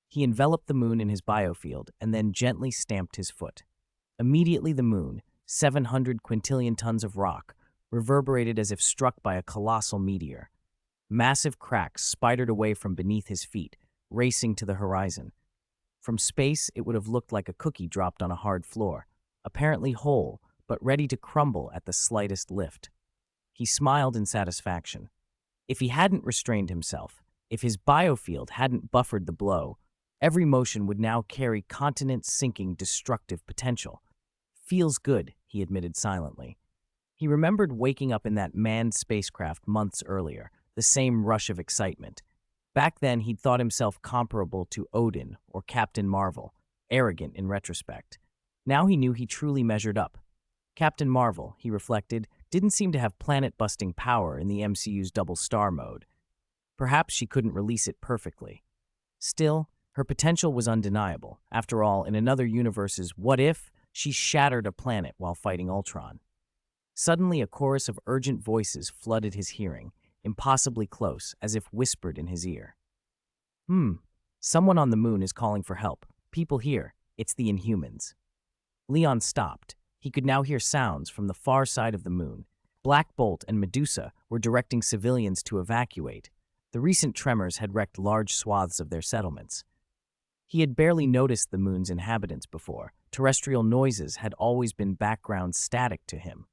He enveloped the moon in his biofield and then gently stamped his foot. Immediately the moon, 700 quintillion tons of rock, reverberated as if struck by a colossal meteor. Massive cracks spidered away from beneath his feet, racing to the horizon. From space, it would have looked like a cookie dropped on a hard floor, apparently whole, but ready to crumble at the slightest lift. He smiled in satisfaction. If he hadn't restrained himself, if his biofield hadn't buffered the blow, every motion would now carry continent-sinking destructive potential. Feels good, he admitted silently. He remembered waking up in that manned spacecraft months earlier, the same rush of excitement. Back then, he'd thought himself comparable to Odin or Captain Marvel, arrogant in retrospect. Now he knew he truly measured up. Captain Marvel, he reflected, didn't seem to have planet-busting power in the MCU's double star mode. Perhaps she couldn't release it perfectly. Still, her potential was undeniable. After all, in another universe's what if, she shattered a planet while fighting Ultron. Suddenly, a chorus of urgent voices flooded his hearing, impossibly close, as if whispered in his ear. Someone on the moon is calling for help. People here. It's the Inhumans. Leon stopped. He could now hear sounds from the far side of the moon. Black Bolt and Medusa were directing civilians to evacuate. The recent tremors had wrecked large swaths of their settlements. He had barely noticed the moon's inhabitants before. Terrestrial noises had always been background static to him.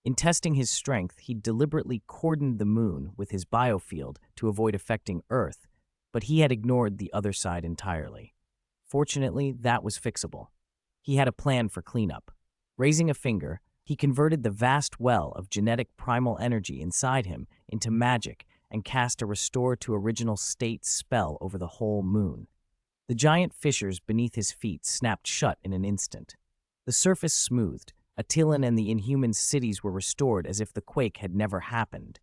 In testing his strength, he deliberately cordoned the moon with his biofield to avoid affecting Earth, but he had ignored the other side entirely. Fortunately, that was fixable. He had a plan for cleanup. Raising a finger, he converted the vast well of genetic primal energy inside him into magic and cast a restore to original state spell over the whole moon. The giant fissures beneath his feet snapped shut in an instant. The surface smoothed. Attilan and the Inhuman cities were restored as if the quake had never happened.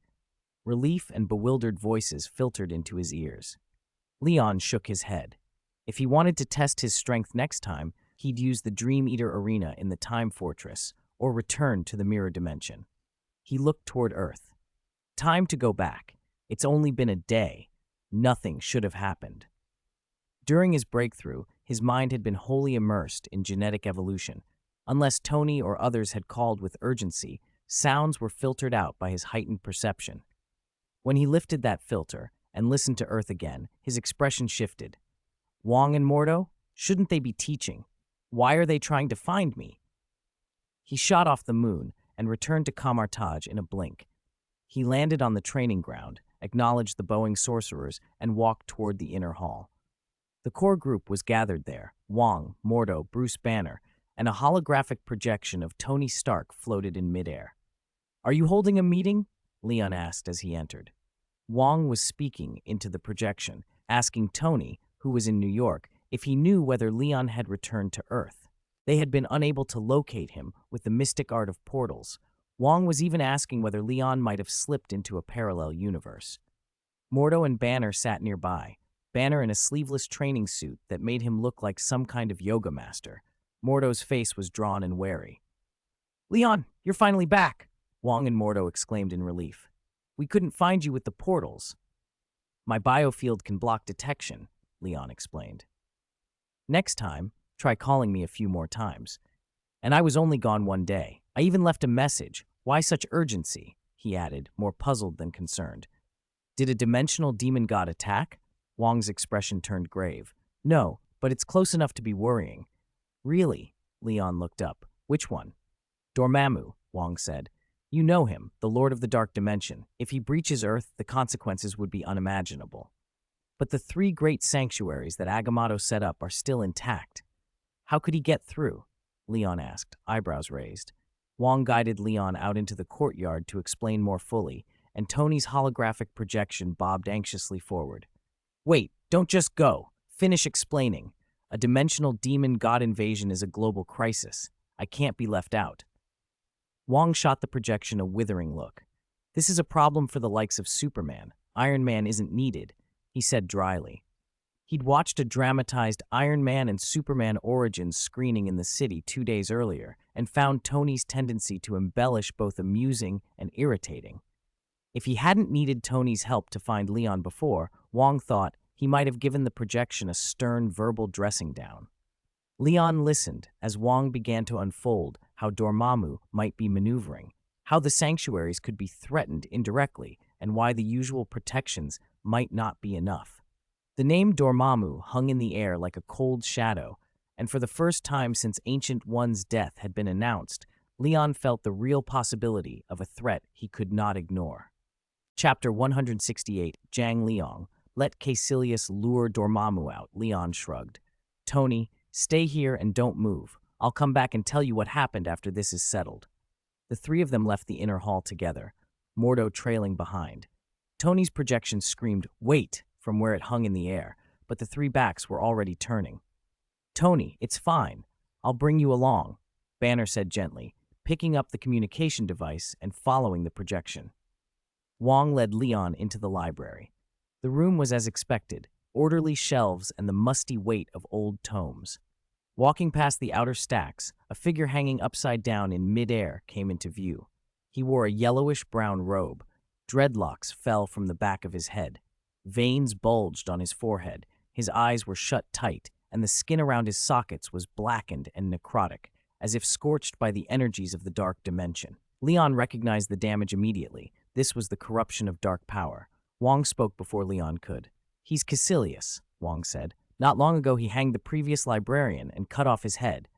Relief and bewildered voices filtered into his ears. Leon shook his head. If he wanted to test his strength next time, he'd use the Dream Eater arena in the Time Fortress or return to the mirror dimension. He looked toward Earth. Time to go back. It's only been a day. Nothing should have happened. During his breakthrough, his mind had been wholly immersed in genetic evolution. Unless Tony or others had called with urgency, sounds were filtered out by his heightened perception. When he lifted that filter and listened to Earth again, his expression shifted. Wong and Mordo? Shouldn't they be teaching? Why are they trying to find me? He shot off the moon and returned to Kamartaj in a blink. He landed on the training ground, acknowledged the bowing sorcerers, and walked toward the inner hall. The core group was gathered there. Wong, Mordo, Bruce Banner, and a holographic projection of Tony Stark floated in midair. "Are you holding a meeting?" Leon asked as he entered. Wong was speaking into the projection, asking Tony, who was in New York, if he knew whether Leon had returned to Earth. They had been unable to locate him with the mystic art of portals. Wong was even asking whether Leon might have slipped into a parallel universe. Mordo and Banner sat nearby, Banner in a sleeveless training suit that made him look like some kind of yoga master. Mordo's face was drawn and wary. "Leon, you're finally back!" Wong and Mordo exclaimed in relief. "We couldn't find you with the portals." "My biofield can block detection," Leon explained. "Next time, try calling me a few more times. And I was only gone 1 day. I even left a message. Why such urgency?" he added, more puzzled than concerned. "Did a dimensional demon god attack?" Wong's expression turned grave. "No, but it's close enough to be worrying." "Really?" Leon looked up. "Which one?" "Dormammu," Wong said. "You know him, the Lord of the Dark Dimension. If he breaches Earth, the consequences would be unimaginable. But the 3 great sanctuaries that Agamotto set up are still intact. How could he get through?" Leon asked, eyebrows raised. Wong guided Leon out into the courtyard to explain more fully, and Tony's holographic projection bobbed anxiously forward. "Wait, don't just go. Finish explaining. A dimensional demon god invasion is a global crisis. I can't be left out." Wong shot the projection a withering look. "This is a problem for the likes of Superman. Iron Man isn't needed," he said dryly. He'd watched a dramatized Iron Man and Superman origins screening in the city 2 days earlier and found Tony's tendency to embellish both amusing and irritating. If he hadn't needed Tony's help to find Leon before, Wong thought he might have given the projection a stern verbal dressing down. Leon listened as Wong began to unfold how Dormammu might be maneuvering, how the sanctuaries could be threatened indirectly, and why the usual protections might not be enough. The name Dormammu hung in the air like a cold shadow, and for the first time since Ancient One's death had been announced, Leon felt the real possibility of a threat he could not ignore. Chapter 168, Zhang Liang. Let Caecilius lure Dormammu out, Leon shrugged. "Tony, stay here and don't move. I'll come back and tell you what happened after this is settled." The 3 of them left the inner hall together, Mordo trailing behind. Tony's projection screamed, "Wait!" from where it hung in the air, but the 3 backs were already turning. "Tony, it's fine. I'll bring you along," Banner said gently, picking up the communication device and following the projection. Wong led Leon into the library. The room was as expected, orderly shelves and the musty weight of old tomes. Walking past the outer stacks, a figure hanging upside down in midair came into view. He wore a yellowish-brown robe. Dreadlocks fell from the back of his head. Veins bulged on his forehead, his eyes were shut tight, and the skin around his sockets was blackened and necrotic, as if scorched by the energies of the dark dimension. Leon recognized the damage immediately. This was the corruption of dark power. Wong spoke before Leon could. "He's Caecilius," Wong said. "Not long ago he hanged the previous librarian and cut off his head.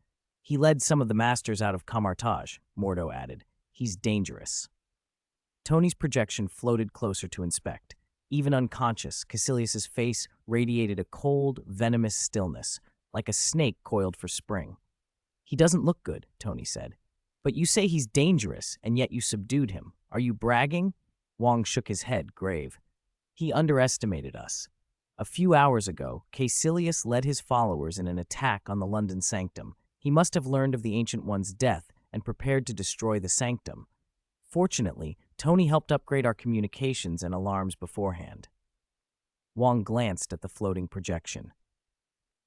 He led some of the masters out of Camartage," Mordo added. "He's dangerous." Tony's projection floated closer to inspect. Even unconscious, Caecilius's face radiated a cold, venomous stillness, like a snake coiled for spring. "He doesn't look good," Tony said. "But you say he's dangerous, and yet you subdued him. Are you bragging?" Wong shook his head, grave. "He underestimated us. A few hours ago, Caecilius led his followers in an attack on the London Sanctum. He must have learned of the Ancient One's death and prepared to destroy the Sanctum. Fortunately, Tony helped upgrade our communications and alarms beforehand." Wong glanced at the floating projection.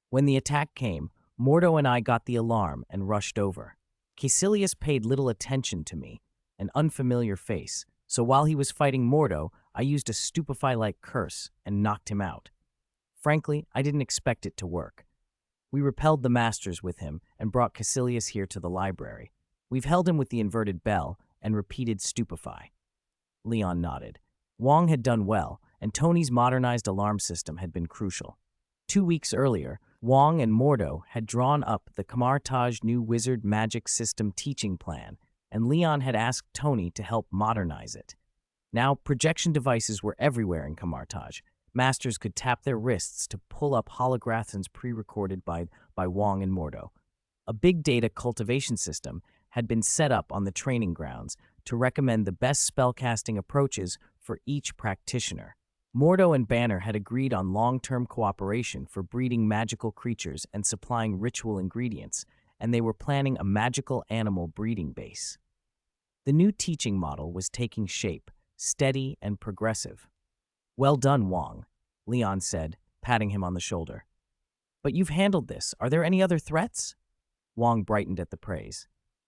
"When the attack came, Mordo and I got the alarm and rushed over. Caecilius paid little attention to me, an unfamiliar face, so while he was fighting Mordo, I used a stupefy-like curse and knocked him out. Frankly, I didn't expect it to work. We repelled the masters with him and brought Caecilius here to the library. We've held him with the inverted bell and repeated stupefy." Leon nodded. Wong had done well, and Tony's modernized alarm system had been crucial. 2 weeks earlier, Wong and Mordo had drawn up the Camartage New Wizard Magic System teaching plan, and Leon had asked Tony to help modernize it. Now, projection devices were everywhere in Camartage. Masters could tap their wrists to pull up holographs pre-recorded by Wong and Mordo. A big data cultivation system had been set up on the training grounds to recommend the best spellcasting approaches for each practitioner. Mordo and Banner had agreed on long-term cooperation for breeding magical creatures and supplying ritual ingredients, and they were planning a magical animal breeding base. The new teaching model was taking shape, steady and progressive. "Well done, Wong," Leon said, patting him on the shoulder. "But you've handled this. Are there any other threats?" Wong brightened at the praise.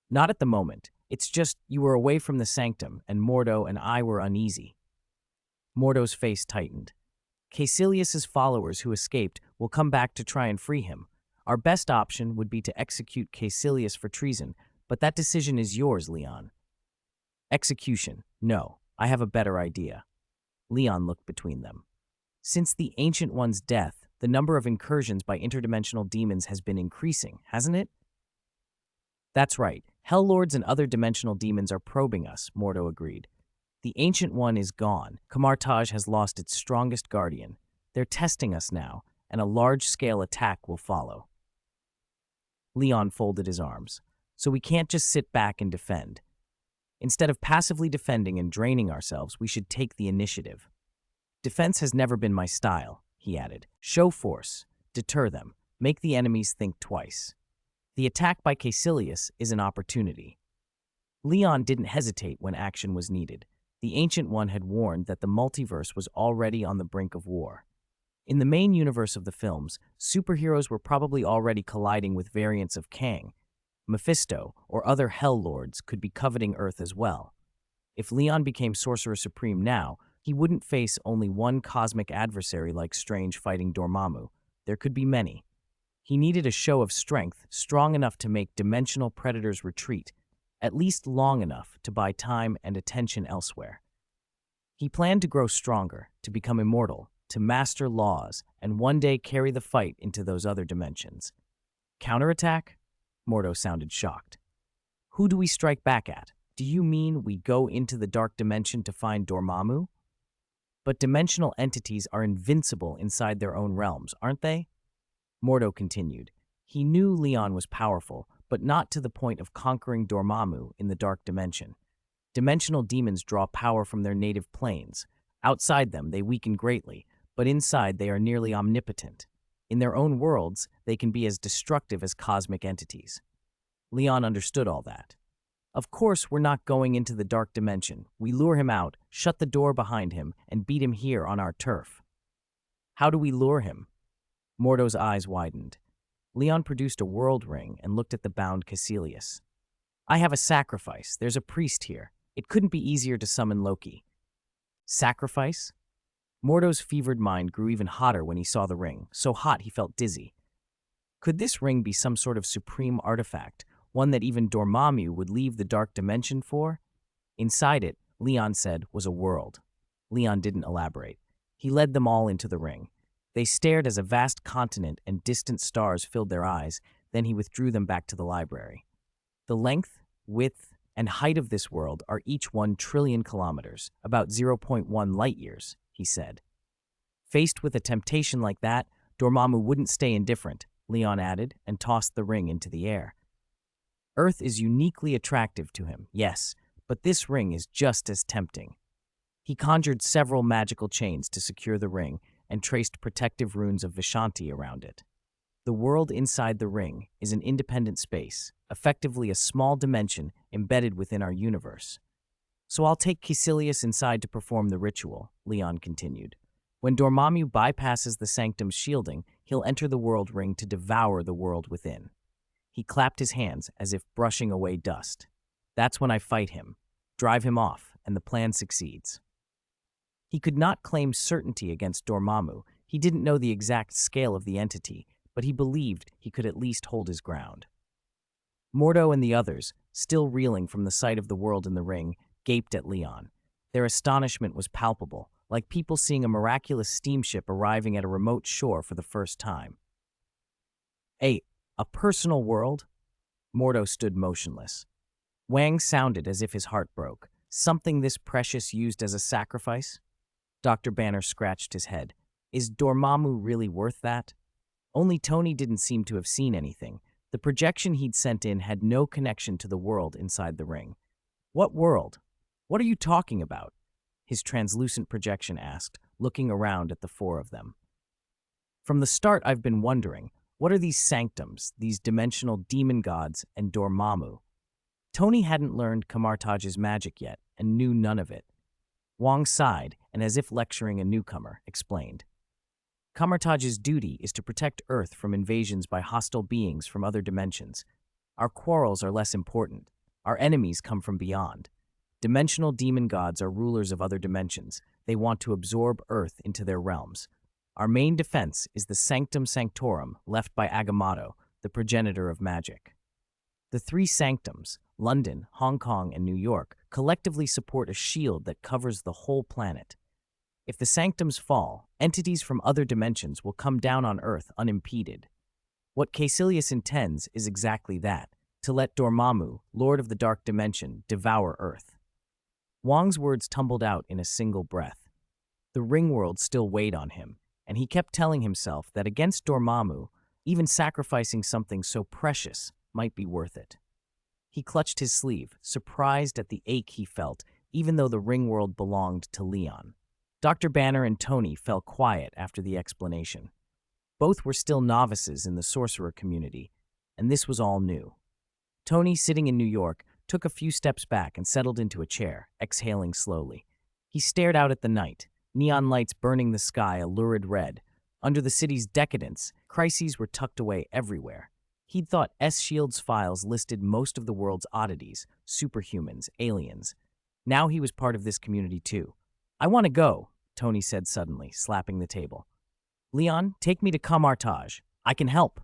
"Not at the moment. It's just you were away from the sanctum, and Mordo and I were uneasy." Mordo's face tightened. "Caecilius's followers who escaped will come back to try and free him. Our best option would be to execute Caecilius for treason, but that decision is yours, Leon." "Execution? No, I have a better idea." Leon looked between them. "Since the Ancient One's death, the number of incursions by interdimensional demons has been increasing, hasn't it?" "That's right. Hell Lords and other dimensional demons are probing us," Mordo agreed. "The Ancient One is gone. Kamartaj has lost its strongest guardian. They're testing us now, and a large-scale attack will follow." Leon folded his arms. "So we can't just sit back and defend. Instead of passively defending and draining ourselves, we should take the initiative. Defense has never been my style," he added. "Show force, deter them, make the enemies think twice. The attack by Caecilius is an opportunity." Leon didn't hesitate when action was needed. The Ancient One had warned that the multiverse was already on the brink of war. In the main universe of the films, superheroes were probably already colliding with variants of Kang. Mephisto or other Hell Lords could be coveting Earth as well. If Leon became Sorcerer Supreme now, he wouldn't face only one cosmic adversary like Strange fighting Dormammu. There could be many. He needed a show of strength strong enough to make dimensional predators retreat, at least long enough to buy time and attention elsewhere. He planned to grow stronger, to become immortal, to master laws, and one day carry the fight into those other dimensions. Counterattack? Mordo sounded shocked. "Who do we strike back at? Do you mean we go into the dark dimension to find Dormammu?" "But dimensional entities are invincible inside their own realms, aren't they?" Mordo continued. He knew Leon was powerful, but not to the point of conquering Dormammu in the dark dimension. Dimensional demons draw power from their native planes. Outside them, they weaken greatly, but inside they are nearly omnipotent. In their own worlds, they can be as destructive as cosmic entities. Leon understood all that. "Of course, we're not going into the dark dimension. We lure him out, shut the door behind him, and beat him here on our turf." "How do we lure him?" Mordo's eyes widened. Leon produced a world ring and looked at the bound Caecilius. "I have a sacrifice. There's a priest here. It couldn't be easier to summon Loki." "Sacrifice?" Mordo's fevered mind grew even hotter when he saw the ring, so hot he felt dizzy. Could this ring be some sort of supreme artifact, one that even Dormammu would leave the dark dimension for? Inside it, Leon said, was a world. Leon didn't elaborate. He led them all into the ring. They stared as a vast continent and distant stars filled their eyes, then he withdrew them back to the library. "The length, width, and height of this world are each 1 trillion kilometers, about 0.1 light years, he said. Faced with a temptation like that, Dormammu wouldn't stay indifferent, Leon added, and tossed the ring into the air. Earth is uniquely attractive to him, yes, but this ring is just as tempting. He conjured several magical chains to secure the ring and traced protective runes of Vishanti around it. The world inside the ring is an independent space, effectively a small dimension embedded within our universe. "So I'll take Caecilius inside to perform the ritual," Leon continued. "When Dormammu bypasses the sanctum's shielding, he'll enter the world ring to devour the world within." He clapped his hands as if brushing away dust. "That's when I fight him, drive him off, and the plan succeeds." He could not claim certainty against Dormammu. He didn't know the exact scale of the entity, but he believed he could at least hold his ground. Mordo and the others, still reeling from the sight of the world in the ring, gaped at Leon. Their astonishment was palpable, like people seeing a miraculous steamship arriving at a remote shore for the first time. A personal world?" Mordo stood motionless. Wang sounded as if his heart broke. "Something this precious used as a sacrifice?" Dr. Banner scratched his head. Is Dormammu really worth that? Only Tony didn't seem to have seen anything. The projection he'd sent in had no connection to the world inside the ring. What world? What are you talking about? His translucent projection asked, looking around at the four of them. From the start, I've been wondering, what are these sanctums, these dimensional demon gods, and Dormammu? Tony hadn't learned Kamartaj's magic yet and knew none of it. Wong sighed and, as if lecturing a newcomer, explained. Kamartaj's duty is to protect Earth from invasions by hostile beings from other dimensions. Our quarrels are less important. Our enemies come from beyond. Dimensional demon gods are rulers of other dimensions. They want to absorb Earth into their realms. Our main defense is the Sanctum Sanctorum left by Agamotto, the progenitor of magic. The three sanctums, London, Hong Kong, and New York, collectively support a shield that covers the whole planet. If the sanctums fall, entities from other dimensions will come down on Earth unimpeded. What Caecilius intends is exactly that, to let Dormammu, Lord of the Dark Dimension, devour Earth. Wong's words tumbled out in a single breath. The ring world still weighed on him, and he kept telling himself that against Dormammu, even sacrificing something so precious might be worth it. He clutched his sleeve, surprised at the ache he felt, even though the ring world belonged to Leon. Dr. Banner and Tony fell quiet after the explanation. Both were still novices in the sorcerer community, and this was all new. Tony, sitting in New York, took a few steps back and settled into a chair, exhaling slowly. He stared out at the night, neon lights burning the sky a lurid red. Under the city's decadence, crises were tucked away everywhere. He'd thought S.Shield's files listed most of the world's oddities, superhumans, aliens. Now he was part of this community too. I want to go, Tony said suddenly, slapping the table. Leon, take me to Kamartaj. I can help.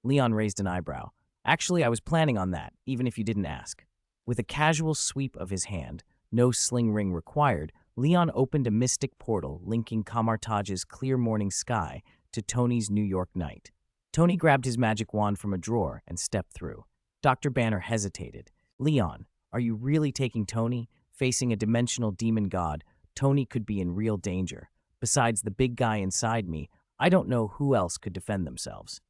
Leon raised an eyebrow. Actually, I was planning on that, even if you didn't ask. With a casual sweep of his hand, no sling ring required, Leon opened a mystic portal linking Kamartaj's clear morning sky to Tony's New York night. Tony grabbed his magic wand from a drawer and stepped through. Dr. Banner hesitated. Leon, are you really taking Tony? Facing a dimensional demon god, Tony could be in real danger. Besides the big guy inside me, I don't know who else could defend themselves.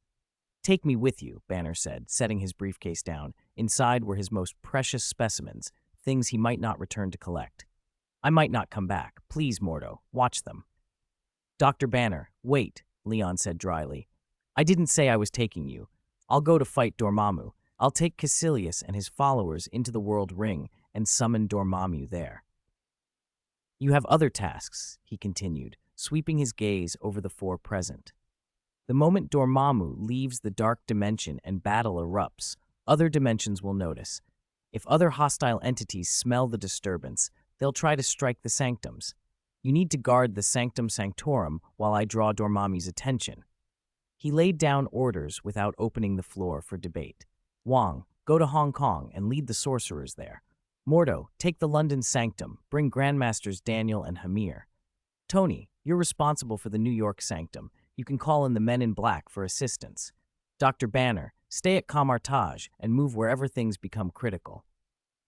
Take me with you, Banner said, setting his briefcase down. Inside were his most precious specimens, things he might not return to collect. I might not come back. Please, Mordo, watch them. Dr. Banner, wait, Leon said dryly. I didn't say I was taking you. I'll go to fight Dormammu. I'll take Caecilius and his followers into the World Ring and summon Dormammu there. You have other tasks, he continued, sweeping his gaze over the four present. The moment Dormammu leaves the dark dimension and battle erupts, other dimensions will notice. If other hostile entities smell the disturbance, they'll try to strike the sanctums. You need to guard the Sanctum Sanctorum while I draw Dormammu's attention. He laid down orders without opening the floor for debate. Wong, go to Hong Kong and lead the sorcerers there. Mordo, take the London Sanctum, bring Grandmasters Daniel and Hamir. Tony, you're responsible for the New York Sanctum. You can call in the Men in Black for assistance. Dr. Banner, stay at Kamartaj and move wherever things become critical.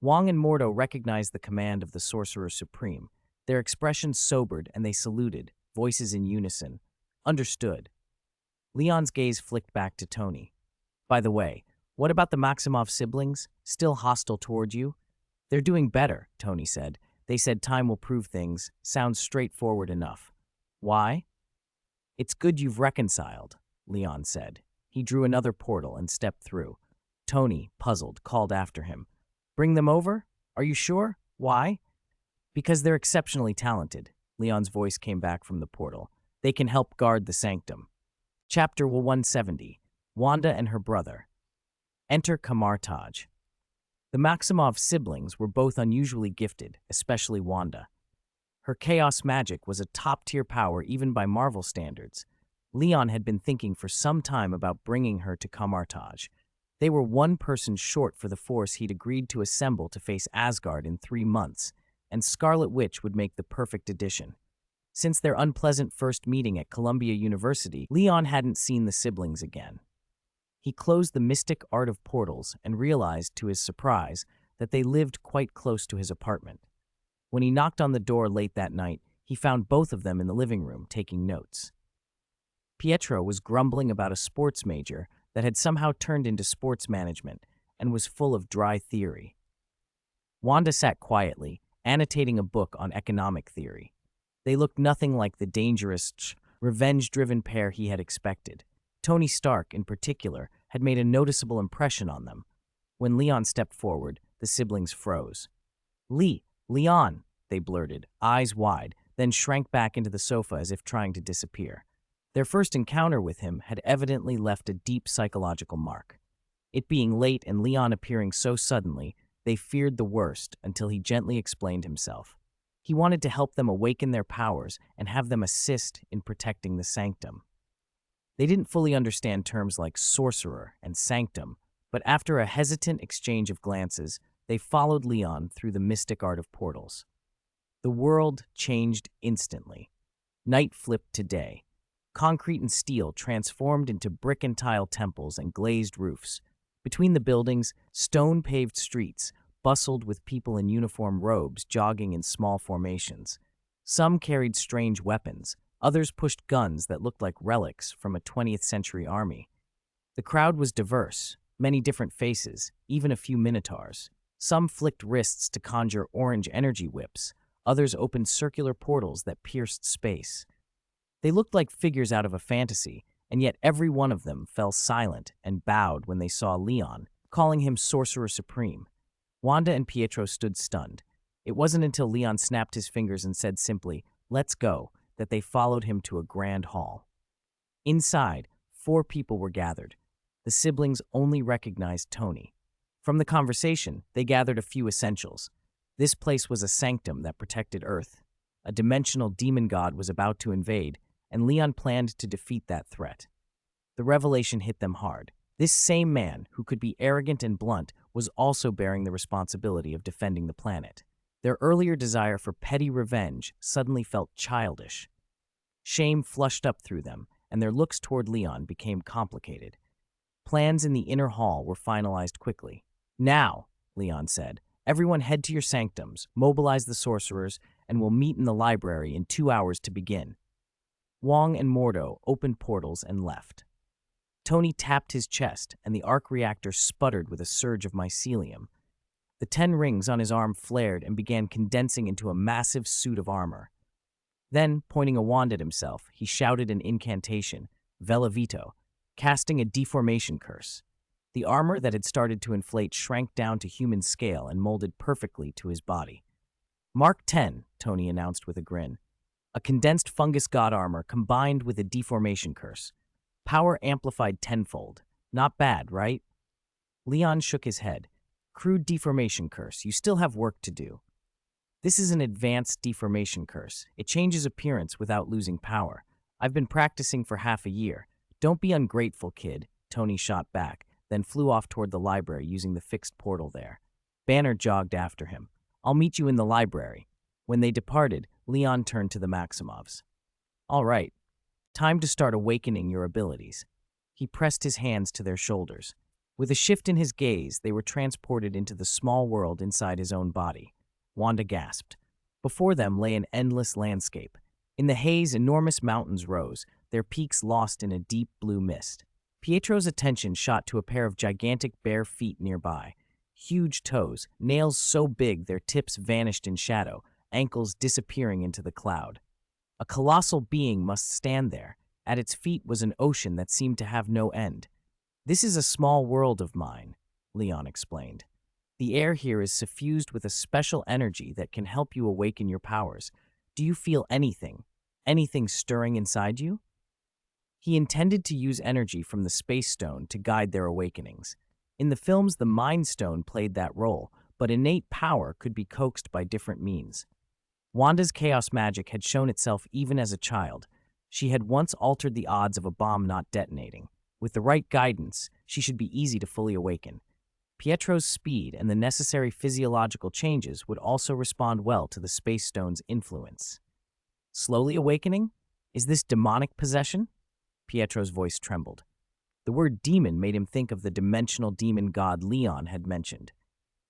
Wong and Mordo recognized the command of the Sorcerer Supreme. Their expressions sobered and they saluted, voices in unison. Understood. Leon's gaze flicked back to Tony. By the way, what about the Maximov siblings? Still hostile toward you? They're doing better, Tony said. They said time will prove things. Sounds straightforward enough. Why? It's good you've reconciled, Leon said. He drew another portal and stepped through. Tony, puzzled, called after him. Bring them over? Are you sure? Why? Because they're exceptionally talented, Leon's voice came back from the portal. They can help guard the sanctum. Chapter 170, Wanda and her brother. Enter Kamartaj. The Maximov siblings were both unusually gifted, especially Wanda. Her chaos magic was a top-tier power even by Marvel standards. Leon had been thinking for some time about bringing her to Kamartaj. They were one person short for the force he'd agreed to assemble to face Asgard in 3 months, and Scarlet Witch would make the perfect addition. Since their unpleasant first meeting at Columbia University, Leon hadn't seen the siblings again. He closed the mystic art of portals and realized, to his surprise, that they lived quite close to his apartment. When he knocked on the door late that night, He found both of them in the living room, taking notes. Pietro was grumbling about a sports major that had somehow turned into sports management and was full of dry theory. Wanda sat quietly, annotating a book on economic theory. They looked nothing like the dangerous, revenge-driven pair he had expected. Tony Stark, in particular, had made a noticeable impression on them. When Leon stepped forward, the siblings froze. Leon, they blurted, eyes wide, then shrank back into the sofa as if trying to disappear. Their first encounter with him had evidently left a deep psychological mark. It being late and Leon appearing so suddenly, they feared the worst until he gently explained himself. He wanted to help them awaken their powers and have them assist in protecting the sanctum. They didn't fully understand terms like sorcerer and sanctum, but after a hesitant exchange of glances, they followed Leon through the mystic art of portals. The world changed instantly. Night flipped to day. Concrete and steel transformed into brick and tile temples and glazed roofs. Between the buildings, stone-paved streets bustled with people in uniform robes jogging in small formations. Some carried strange weapons, others pushed guns that looked like relics from a 20th century army. The crowd was diverse, many different faces, even a few minotaurs. Some flicked wrists to conjure orange energy whips, others opened circular portals that pierced space. They looked like figures out of a fantasy, and yet every one of them fell silent and bowed when they saw Leon, calling him Sorcerer Supreme. Wanda and Pietro stood stunned. It wasn't until Leon snapped his fingers and said simply, "Let's go," that they followed him to a grand hall. Inside, 4 people were gathered. The siblings only recognized Tony. From the conversation, they gathered a few essentials. This place was a sanctum that protected Earth. A dimensional demon god was about to invade, and Leon planned to defeat that threat. The revelation hit them hard. This same man, who could be arrogant and blunt, was also bearing the responsibility of defending the planet. Their earlier desire for petty revenge suddenly felt childish. Shame flushed up through them, and their looks toward Leon became complicated. Plans in the inner hall were finalized quickly. "Now," Leon said, "everyone head to your sanctums, mobilize the sorcerers, and we'll meet in the library in 2 hours to begin." Wong and Mordo opened portals and left. Tony tapped his chest, and the arc reactor sputtered with a surge of mycelium. The 10 rings on his arm flared and began condensing into a massive suit of armor. Then, pointing a wand at himself, he shouted an incantation, Velavito, casting a deformation curse. The armor that had started to inflate shrank down to human scale and molded perfectly to his body. "Mark 10, Tony announced with a grin. A condensed fungus god armor combined with a deformation curse. Power amplified tenfold. Not bad, right? Leon shook his head. Crude deformation curse. You still have work to do. This is an advanced deformation curse. It changes appearance without losing power. I've been practicing for half a year. Don't be ungrateful, kid, Tony shot back, then flew off toward the library using the fixed portal there. Banner jogged after him. I'll meet you in the library. When they departed, Leon turned to the Maximovs. All right, time to start awakening your abilities. He pressed his hands to their shoulders. With a shift in his gaze, they were transported into the small world inside his own body. Wanda gasped. Before them lay an endless landscape. In the haze, enormous mountains rose, their peaks lost in a deep blue mist. Pietro's attention shot to a pair of gigantic bare feet nearby. Huge toes, nails so big their tips vanished in shadow, ankles disappearing into the cloud. A colossal being must stand there. At its feet was an ocean that seemed to have no end. This is a small world of mine, Leon explained. The air here is suffused with a special energy that can help you awaken your powers. Do you feel anything? Anything stirring inside you? He intended to use energy from the Space Stone to guide their awakenings. In the films, the Mind Stone played that role, but innate power could be coaxed by different means. Wanda's chaos magic had shown itself even as a child. She had once altered the odds of a bomb not detonating. With the right guidance, she should be easy to fully awaken. Pietro's speed and the necessary physiological changes would also respond well to the Space Stone's influence. Slowly awakening? Is this demonic possession? Pietro's voice trembled. The word demon made him think of the dimensional demon god Leon had mentioned.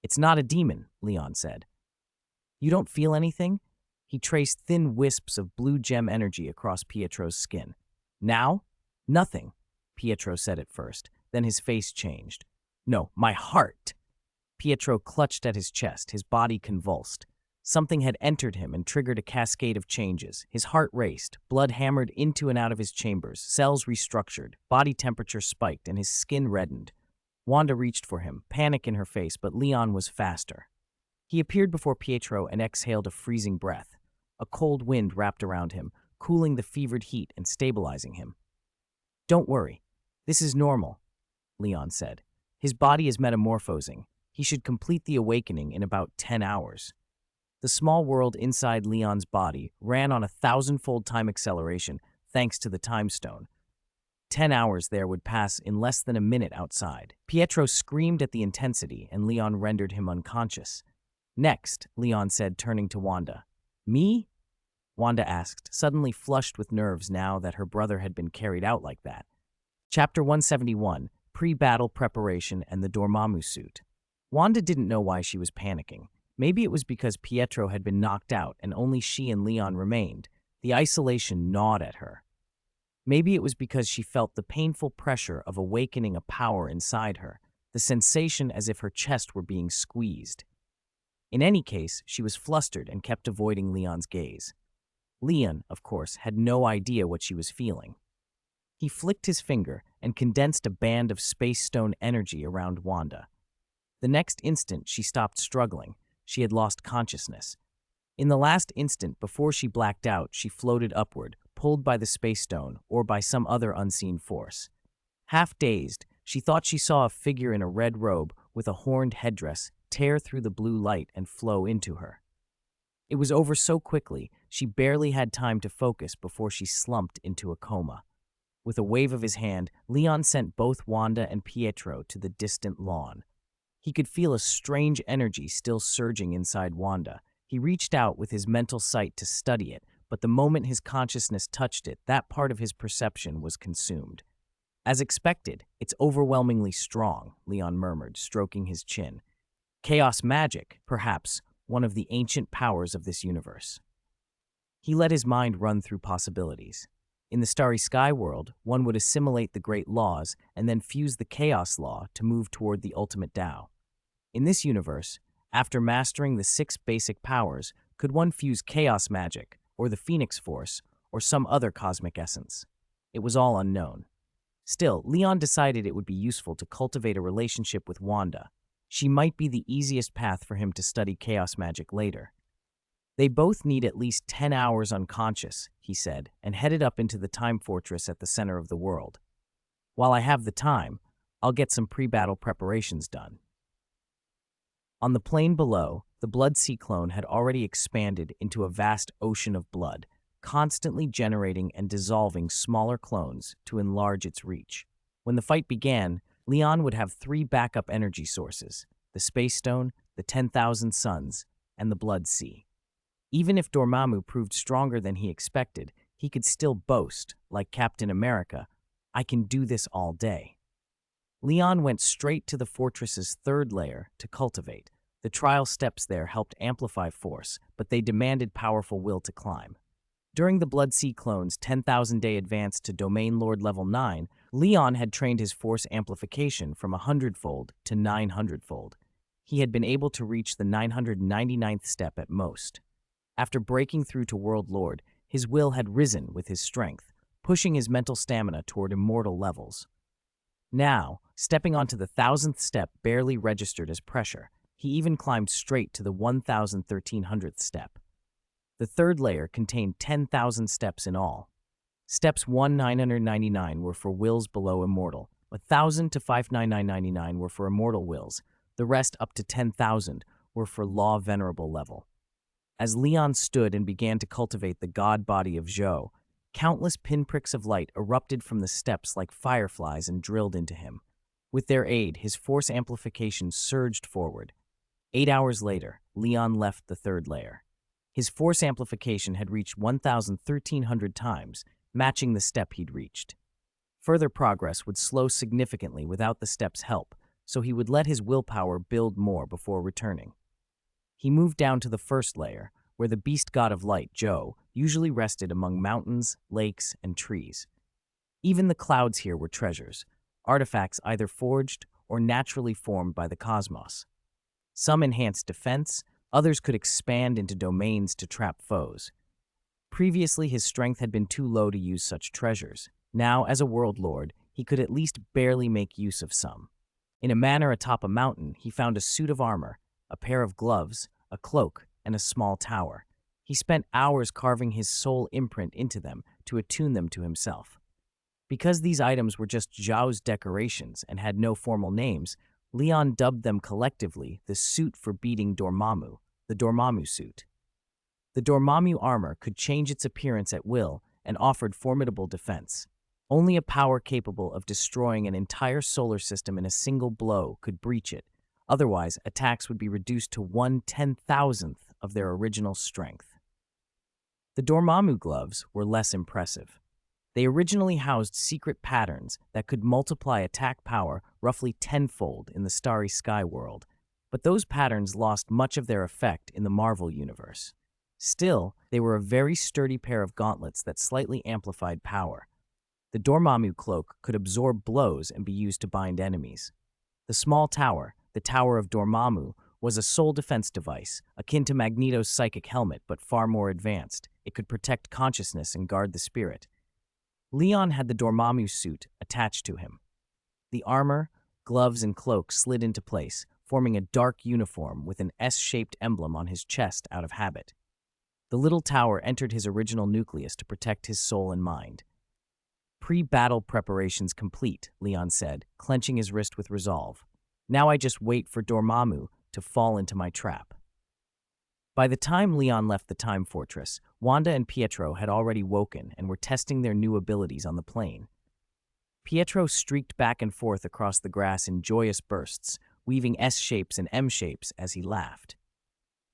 It's not a demon, Leon said. You don't feel anything? He traced thin wisps of blue gem energy across Pietro's skin. Now? Nothing, Pietro said at first. Then his face changed. No, my heart! Pietro clutched at his chest, his body convulsed. Something had entered him and triggered a cascade of changes. His heart raced, blood hammered into and out of his chambers, cells restructured, body temperature spiked, and his skin reddened. Wanda reached for him, panic in her face, but Leon was faster. He appeared before Pietro and exhaled a freezing breath. A cold wind wrapped around him, cooling the fevered heat and stabilizing him. Don't worry. This is normal, Leon said. His body is metamorphosing. He should complete the awakening in about 10 hours. The small world inside Leon's body ran on a 1,000-fold time acceleration thanks to the time stone. 10 hours there would pass in less than a minute outside. Pietro screamed at the intensity, and Leon rendered him unconscious. Next, Leon said, turning to Wanda. Me? Wanda asked, suddenly flushed with nerves now that her brother had been carried out like that. Chapter 171, Pre-Battle Preparation and the Dormammu Suit. Wanda didn't know why she was panicking. Maybe it was because Pietro had been knocked out and only she and Leon remained. The isolation gnawed at her. Maybe it was because she felt the painful pressure of awakening a power inside her, the sensation as if her chest were being squeezed. In any case, she was flustered and kept avoiding Leon's gaze. Leon, of course, had no idea what she was feeling. He flicked his finger and condensed a band of space stone energy around Wanda. The next instant, she stopped struggling. She had lost consciousness. In the last instant before she blacked out, she floated upward, pulled by the space stone or by some other unseen force. Half dazed, she thought she saw a figure in a red robe with a horned headdress tear through the blue light and flow into her. It was over so quickly, she barely had time to focus before she slumped into a coma. With a wave of his hand, Leon sent both Wanda and Pietro to the distant lawn. He could feel a strange energy still surging inside Wanda. He reached out with his mental sight to study it, but the moment his consciousness touched it, that part of his perception was consumed. As expected, it's overwhelmingly strong, Leon murmured, stroking his chin. Chaos magic, perhaps, one of the ancient powers of this universe. He let his mind run through possibilities. In the Starry Sky world, one would assimilate the great laws and then fuse the chaos law to move toward the ultimate Tao. In this universe, after mastering the 6 basic powers, could one fuse chaos magic, or the Phoenix Force, or some other cosmic essence? It was all unknown. Still, Leon decided it would be useful to cultivate a relationship with Wanda. She might be the easiest path for him to study chaos magic later. They both need at least 10 hours unconscious, he said, and headed up into the time fortress at the center of the world. While I have the time, I'll get some pre-battle preparations done. On the plain below, the blood cyclone had already expanded into a vast ocean of blood, constantly generating and dissolving smaller clones to enlarge its reach. When the fight began, Leon would have 3 backup energy sources: the Space Stone, the 10,000 Suns, and the Blood Sea. Even if Dormammu proved stronger than he expected, he could still boast, like Captain America, "I can do this all day." Leon went straight to the fortress's 3rd layer to cultivate. The trial steps there helped amplify force, but they demanded powerful will to climb. During the Blood Sea clone's 10,000-day advance to Domain Lord level 9, Leon had trained his force amplification from 100-fold to 900-fold. He had been able to reach the 999th step at most. After breaking through to World Lord, his will had risen with his strength, pushing his mental stamina toward immortal levels. Now, stepping onto the 1,000th step barely registered as pressure. He even climbed straight to the 1,1300th step. The 3rd layer contained 10,000 steps in all. Steps 1,999 were for wills below immortal, 1,000 to 59999 were for immortal wills, the rest up to 10,000 were for law venerable level. As Leon stood and began to cultivate the god body of Zhou, countless pinpricks of light erupted from the steps like fireflies and drilled into him. With their aid, his force amplification surged forward. 8 hours later, Leon left the 3rd layer. His force amplification had reached 1,1300 times, matching the step he'd reached. Further progress would slow significantly without the step's help, so he would let his willpower build more before returning. He moved down to the 1st layer, where the beast god of light, Joe, usually rested among mountains, lakes, and trees. Even the clouds here were treasures, artifacts either forged or naturally formed by the cosmos. Some enhanced defense, others could expand into domains to trap foes. Previously, his strength had been too low to use such treasures. Now, as a world lord, he could at least barely make use of some. In a manor atop a mountain, he found a suit of armor, a pair of gloves, a cloak, and a small tower. He spent hours carving his soul imprint into them to attune them to himself. Because these items were just Zhao's decorations and had no formal names, Leon dubbed them collectively the suit for beating Dormammu, the Dormammu suit. The Dormammu armor could change its appearance at will and offered formidable defense. Only a power capable of destroying an entire solar system in a single blow could breach it. Otherwise, attacks would be reduced to 1/10,000th of their original strength. The Dormammu gloves were less impressive. They originally housed secret patterns that could multiply attack power roughly tenfold in the starry sky world, but those patterns lost much of their effect in the Marvel universe. Still, they were a very sturdy pair of gauntlets that slightly amplified power. The Dormammu cloak could absorb blows and be used to bind enemies. The small tower, the Tower of Dormammu, was a soul defense device, akin to Magneto's psychic helmet but far more advanced. It could protect consciousness and guard the spirit. Leon had the Dormammu suit attached to him. The armor, gloves, and cloak slid into place, forming a dark uniform with an S-shaped emblem on his chest out of habit. The little tower entered his original nucleus to protect his soul and mind. Pre-battle preparations complete, Leon said, clenching his wrist with resolve. Now I just wait for Dormammu to fall into my trap. By the time Leon left the Time Fortress, Wanda and Pietro had already woken and were testing their new abilities on the plane. Pietro streaked back and forth across the grass in joyous bursts, weaving S-shapes and M-shapes as he laughed.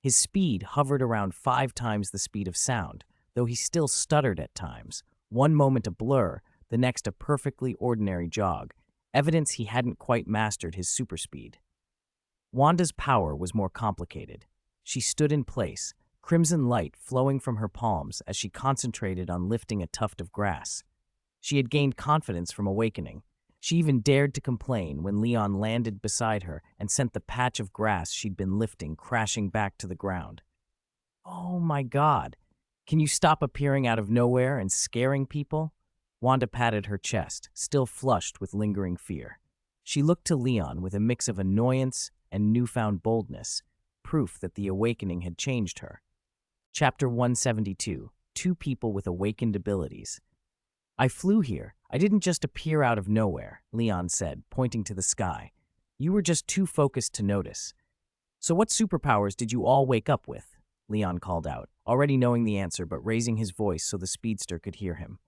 His speed hovered around 5 times the speed of sound, though he still stuttered at times, one moment a blur, the next a perfectly ordinary jog, evidence he hadn't quite mastered his superspeed. Wanda's power was more complicated. She stood in place, crimson light flowing from her palms as she concentrated on lifting a tuft of grass. She had gained confidence from awakening. She even dared to complain when Leon landed beside her and sent the patch of grass she'd been lifting crashing back to the ground. "Oh my God, can you stop appearing out of nowhere and scaring people?" Wanda patted her chest, still flushed with lingering fear. She looked to Leon with a mix of annoyance and newfound boldness, proof that the awakening had changed her. Chapter 172, Two People with Awakened Abilities. "I flew here. I didn't just appear out of nowhere," Leon said, pointing to the sky. "You were just too focused to notice." "So what superpowers did you all wake up with?" Leon called out, already knowing the answer but raising his voice so the speedster could hear him.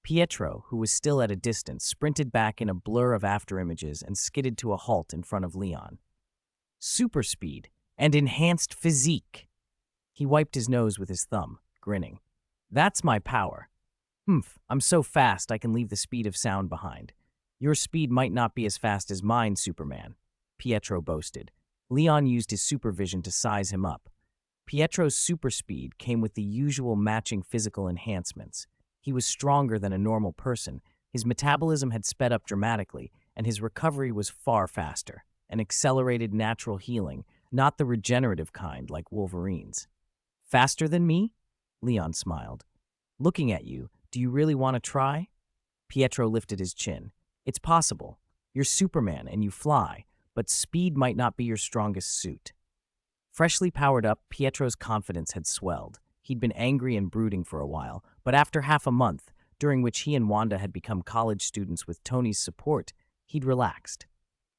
Pietro, who was still at a distance, sprinted back in a blur of afterimages and skidded to a halt in front of Leon. "Super speed and enhanced physique." He wiped his nose with his thumb, grinning. "That's my power. I'm so fast I can leave the speed of sound behind. Your speed might not be as fast as mine, Superman," Pietro boasted. Leon used his supervision to size him up. Pietro's super speed came with the usual matching physical enhancements. He was stronger than a normal person, his metabolism had sped up dramatically, and his recovery was far faster, an accelerated natural healing, not the regenerative kind like Wolverine's. "Faster than me?" Leon smiled. "Looking at you, do you really want to try?" Pietro lifted his chin. "It's possible. You're Superman and you fly, but speed might not be your strongest suit." Freshly powered up, Pietro's confidence had swelled. He'd been angry and brooding for a while, but after half a month, during which he and Wanda had become college students with Tony's support, he'd relaxed.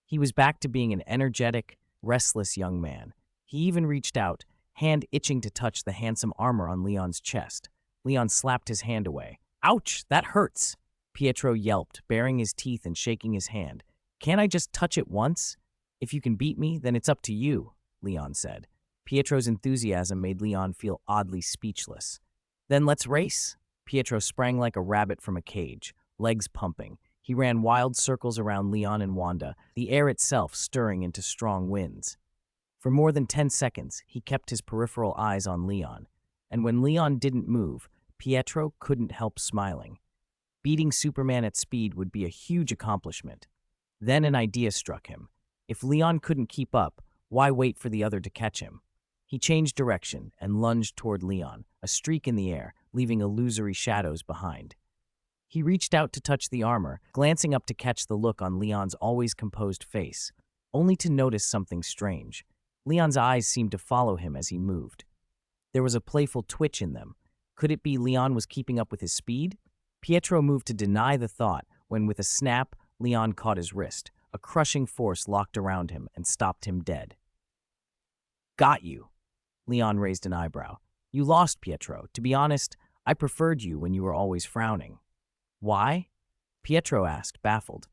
He was back to being an energetic, restless young man. He even reached out, hand itching to touch the handsome armor on Leon's chest. Leon slapped his hand away. "Ouch, that hurts!" Pietro yelped, baring his teeth and shaking his hand. "Can't I just touch it once? If you can beat me, then it's up to you," Leon said. Pietro's enthusiasm made Leon feel oddly speechless. "Then let's race." Pietro sprang like a rabbit from a cage, legs pumping. He ran wild circles around Leon and Wanda, the air itself stirring into strong winds. For more than 10 seconds, he kept his peripheral eyes on Leon, and when Leon didn't move, Pietro couldn't help smiling. Beating Superman at speed would be a huge accomplishment. Then an idea struck him. If Leon couldn't keep up, why wait for the other to catch him? He changed direction and lunged toward Leon, a streak in the air, leaving illusory shadows behind. He reached out to touch the armor, glancing up to catch the look on Leon's always composed face, only to notice something strange. Leon's eyes seemed to follow him as he moved. There was a playful twitch in them. Could it be Leon was keeping up with his speed? Pietro moved to deny the thought when, with a snap, Leon caught his wrist. A crushing force locked around him and stopped him dead. Got you. Leon raised an eyebrow. You lost, Pietro. To be honest, I preferred you when you were always frowning. Why? Pietro asked, baffled.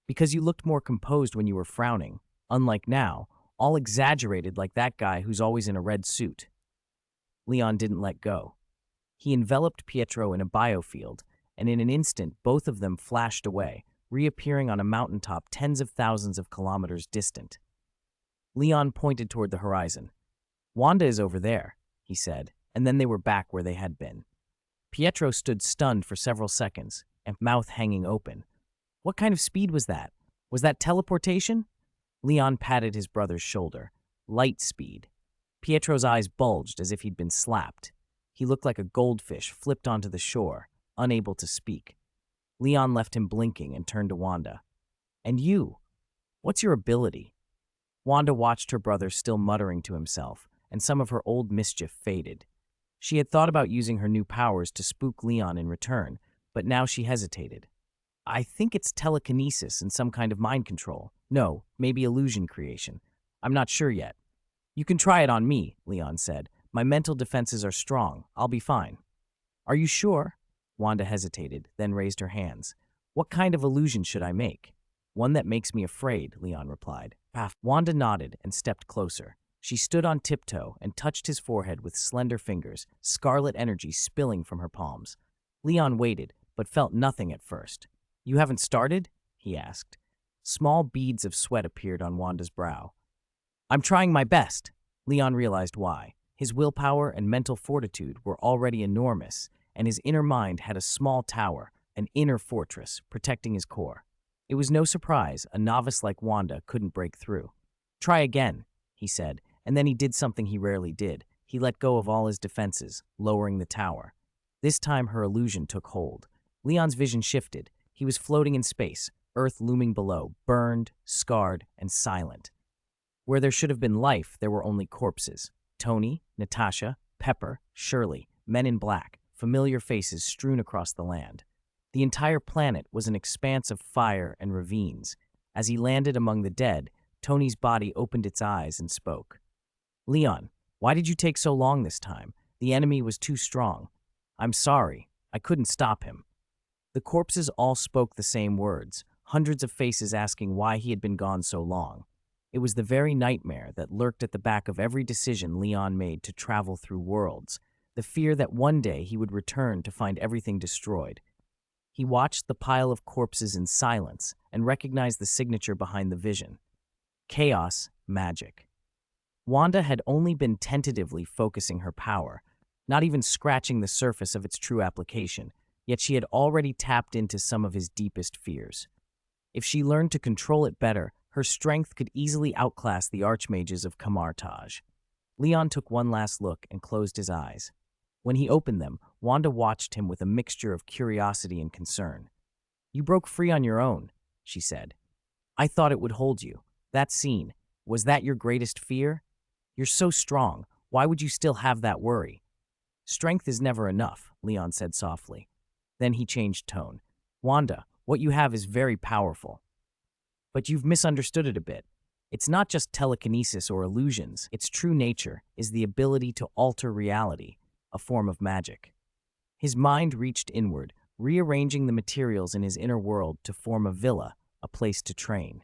Because you looked more composed when you were frowning, unlike now, all exaggerated like that guy who's always in a red suit. Leon didn't let go. He enveloped Pietro in a biofield, and in an instant both of them flashed away, reappearing on a mountaintop tens of thousands of kilometers distant. Leon pointed toward the horizon. Wanda is over there, he said, and then they were back where they had been. Pietro stood stunned for several seconds, and mouth hanging open. What kind of speed was that? Was that teleportation? Leon patted his brother's shoulder. Light speed. Pietro's eyes bulged as if he'd been slapped. He looked like a goldfish flipped onto the shore, unable to speak. Leon left him blinking and turned to Wanda. And you? What's your ability? Wanda watched her brother still muttering to himself, and some of her old mischief faded. She had thought about using her new powers to spook Leon in return, but now she hesitated. I think it's telekinesis and some kind of mind control. No, maybe illusion creation. I'm not sure yet. You can try it on me, Leon said. My mental defenses are strong. I'll be fine. Are you sure? Wanda hesitated, then raised her hands. What kind of illusion should I make? One that makes me afraid, Leon replied. Wanda nodded and stepped closer. She stood on tiptoe and touched his forehead with slender fingers, scarlet energy spilling from her palms. Leon waited, but felt nothing at first. You haven't started? He asked. Small beads of sweat appeared on Wanda's brow. I'm trying my best. Leon realized why. His willpower and mental fortitude were already enormous, and his inner mind had a small tower, an inner fortress, protecting his core. It was no surprise a novice like Wanda couldn't break through. Try again, he said, and then he did something he rarely did. He let go of all his defenses, lowering the tower. This time her illusion took hold. Leon's vision shifted. He was floating in space, Earth looming below, burned, scarred, and silent. Where there should have been life, there were only corpses. Tony, Natasha, Pepper, Shirley, men in black, familiar faces strewn across the land. The entire planet was an expanse of fire and ravines. As he landed among the dead, Tony's body opened its eyes and spoke. Leon, why did you take so long this time? The enemy was too strong. I'm sorry. I couldn't stop him. The corpses all spoke the same words, hundreds of faces asking why he had been gone so long. It was the very nightmare that lurked at the back of every decision Leon made to travel through worlds, the fear that one day he would return to find everything destroyed. He watched the pile of corpses in silence and recognized the signature behind the vision. Chaos, magic. Wanda had only been tentatively focusing her power, not even scratching the surface of its true application, yet she had already tapped into some of his deepest fears. If she learned to control it better, her strength could easily outclass the archmages of Kamartaj. Leon took one last look and closed his eyes. When he opened them, Wanda watched him with a mixture of curiosity and concern. You broke free on your own, she said. I thought it would hold you. That scene, was that your greatest fear? You're so strong. Why would you still have that worry? Strength is never enough, Leon said softly. Then he changed tone. Wanda, what you have is very powerful. But you've misunderstood it a bit. It's not just telekinesis or illusions. Its true nature is the ability to alter reality, a form of magic. His mind reached inward, rearranging the materials in his inner world to form a villa, a place to train.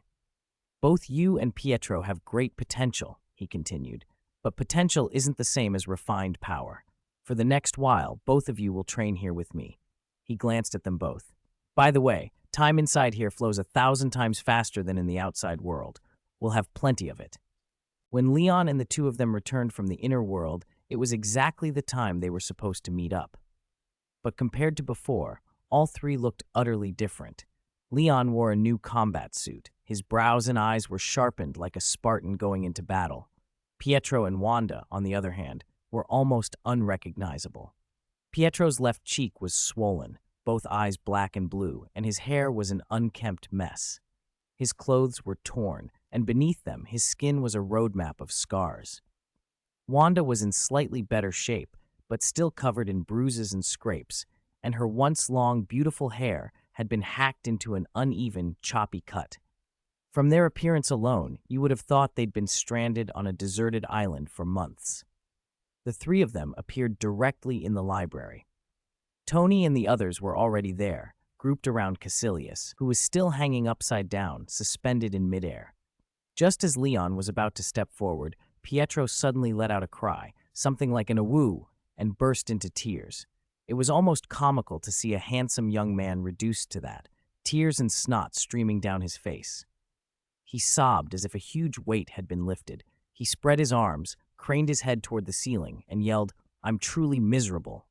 Both you and Pietro have great potential, he continued, but potential isn't the same as refined power. For the next while, both of you will train here with me. He glanced at them both. By the way, time inside here flows 1,000 times faster than in the outside world. We'll have plenty of it. When Leon and the two of them returned from the inner world, it was exactly the time they were supposed to meet up. But compared to before, all three looked utterly different. Leon wore a new combat suit. His brows and eyes were sharpened like a Spartan going into battle. Pietro and Wanda, on the other hand, were almost unrecognizable. Pietro's left cheek was swollen, both eyes black and blue, and his hair was an unkempt mess. His clothes were torn, and beneath them his skin was a roadmap of scars. Wanda was in slightly better shape, but still covered in bruises and scrapes, and her once long, beautiful hair had been hacked into an uneven, choppy cut. From their appearance alone, you would have thought they'd been stranded on a deserted island for months. The three of them appeared directly in the library. Tony and the others were already there, grouped around Caecilius, who was still hanging upside down, suspended in midair. Just as Leon was about to step forward, Pietro suddenly let out a cry, something like an awoo, and burst into tears. It was almost comical to see a handsome young man reduced to that, tears and snot streaming down his face. He sobbed as if a huge weight had been lifted. He spread his arms, craned his head toward the ceiling, and yelled, "I'm truly miserable."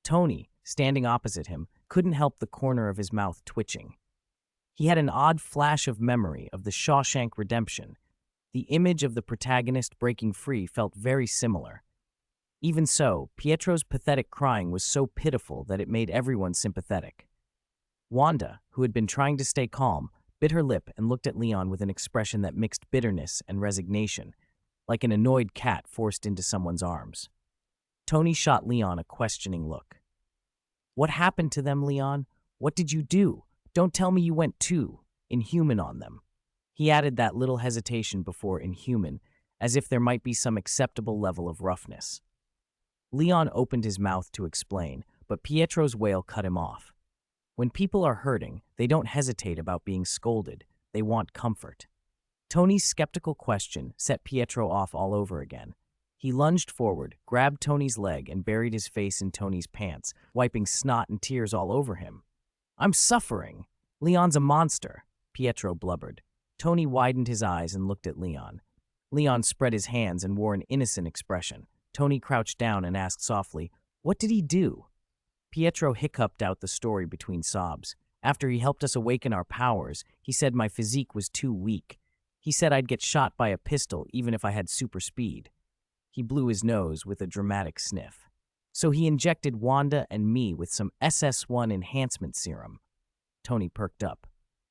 Tony, standing opposite him, couldn't help the corner of his mouth twitching. He had an odd flash of memory of the Shawshank Redemption. The image of the protagonist breaking free felt very similar. Even so, Pietro's pathetic crying was so pitiful that it made everyone sympathetic. Wanda, who had been trying to stay calm, bit her lip and looked at Leon with an expression that mixed bitterness and resignation, like an annoyed cat forced into someone's arms. Tony shot Leon a questioning look. "What happened to them, Leon? What did you do? Don't tell me you went too inhuman on them." He added that little hesitation before inhuman, as if there might be some acceptable level of roughness. Leon opened his mouth to explain, but Pietro's wail cut him off. When people are hurting, they don't hesitate about being scolded. They want comfort. Tony's skeptical question set Pietro off all over again. He lunged forward, grabbed Tony's leg, and buried his face in Tony's pants, wiping snot and tears all over him. "I'm suffering. Leon's a monster," Pietro blubbered. Tony widened his eyes and looked at Leon. Leon spread his hands and wore an innocent expression. Tony crouched down and asked softly, "What did he do?" Pietro hiccuped out the story between sobs. "After he helped us awaken our powers, he said my physique was too weak. He said I'd get shot by a pistol even if I had super speed." He blew his nose with a dramatic sniff. "So he injected Wanda and me with some SS1 enhancement serum." Tony perked up.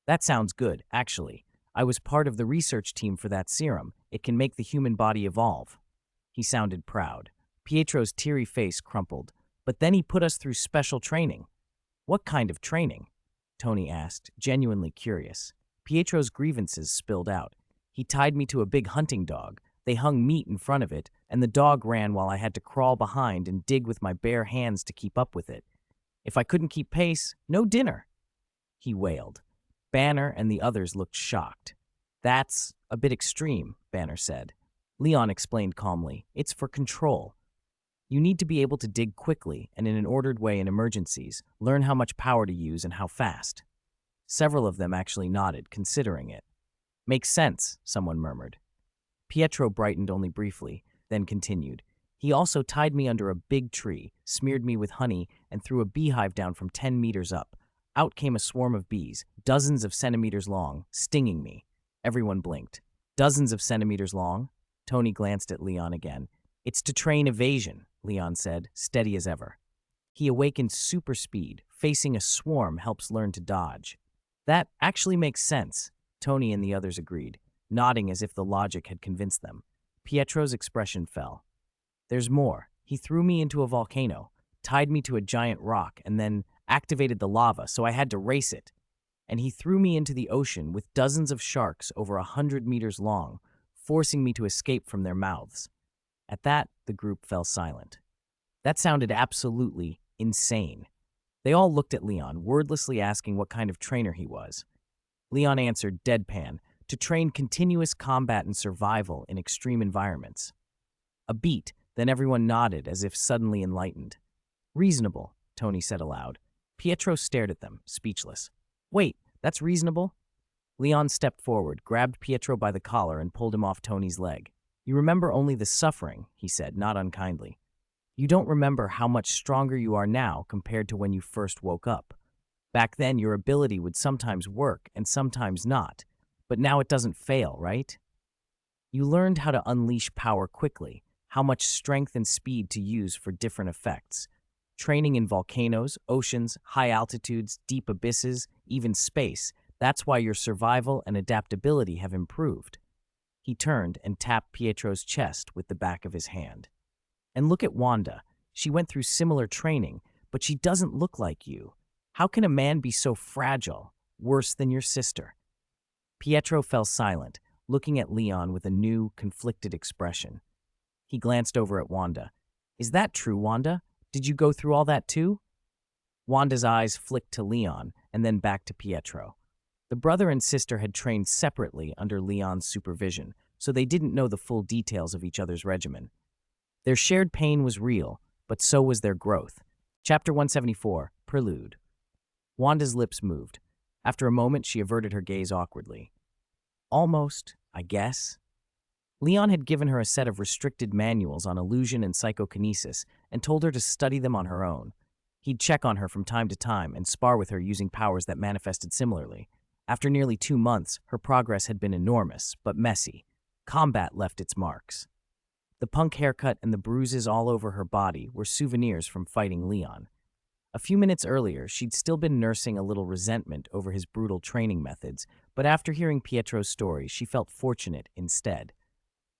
"That sounds good, actually. I was part of the research team for that serum. It can make the human body evolve." He sounded proud. Pietro's teary face crumpled. "But then he put us through special training." "What kind of training?" Tony asked, genuinely curious. Pietro's grievances spilled out. "He tied me to a big hunting dog. They hung meat in front of it, and the dog ran while I had to crawl behind and dig with my bare hands to keep up with it. If I couldn't keep pace, no dinner." He wailed. Banner and the others looked shocked. "That's a bit extreme," Banner said. Leon explained calmly, "It's for control. You need to be able to dig quickly and in an ordered way in emergencies, learn how much power to use and how fast." Several of them actually nodded, considering it. "Makes sense," someone murmured. Pietro brightened only briefly, then continued. "He also tied me under a big tree, smeared me with honey, and threw a beehive down from 10 meters up. Out came a swarm of bees, dozens of centimeters long, stinging me." Everyone blinked. "Dozens of centimeters long?" Tony glanced at Leon again. "It's to train evasion," Leon said, steady as ever. "He awakened super speed. Facing a swarm helps learn to dodge." "That actually makes sense," Tony and the others agreed, nodding as if the logic had convinced them. Pietro's expression fell. "There's more. He threw me into a volcano, tied me to a giant rock, and then activated the lava, so I had to race it. And he threw me into the ocean with dozens of sharks over 100 meters long, forcing me to escape from their mouths." At that, the group fell silent. That sounded absolutely insane. They all looked at Leon, wordlessly asking what kind of trainer he was. Leon answered deadpan, "To train continuous combat and survival in extreme environments." A beat, then everyone nodded as if suddenly enlightened. "Reasonable," Tony said aloud. Pietro stared at them, speechless. "Wait, that's reasonable?" Leon stepped forward, grabbed Pietro by the collar, and pulled him off Tony's leg. You remember only the suffering, he said, not unkindly. You don't remember how much stronger you are now compared to when you first woke up. Back then, your ability would sometimes work and sometimes not, but now it doesn't fail, right? You learned how to unleash power quickly, how much strength and speed to use for different effects. Training in volcanoes, oceans, high altitudes, deep abysses, even space, that's why your survival and adaptability have improved. He turned and tapped Pietro's chest with the back of his hand. And look at Wanda. She went through similar training, but she doesn't look like you. How can a man be so fragile, worse than your sister? Pietro fell silent, looking at Leon with a new, conflicted expression. He glanced over at Wanda. Is that true, Wanda? Did you go through all that too? Wanda's eyes flicked to Leon and then back to Pietro. The brother and sister had trained separately under Leon's supervision, so they didn't know the full details of each other's regimen. Their shared pain was real, but so was their growth. Chapter 174, Prelude. Wanda's lips moved. After a moment, she averted her gaze awkwardly. Almost, I guess. Leon had given her a set of restricted manuals on illusion and psychokinesis and told her to study them on her own. He'd check on her from time to time and spar with her using powers that manifested similarly. After nearly 2 months, her progress had been enormous, but messy. Combat left its marks. The punk haircut and the bruises all over her body were souvenirs from fighting Leon. A few minutes earlier, she'd still been nursing a little resentment over his brutal training methods, but after hearing Pietro's story, she felt fortunate instead.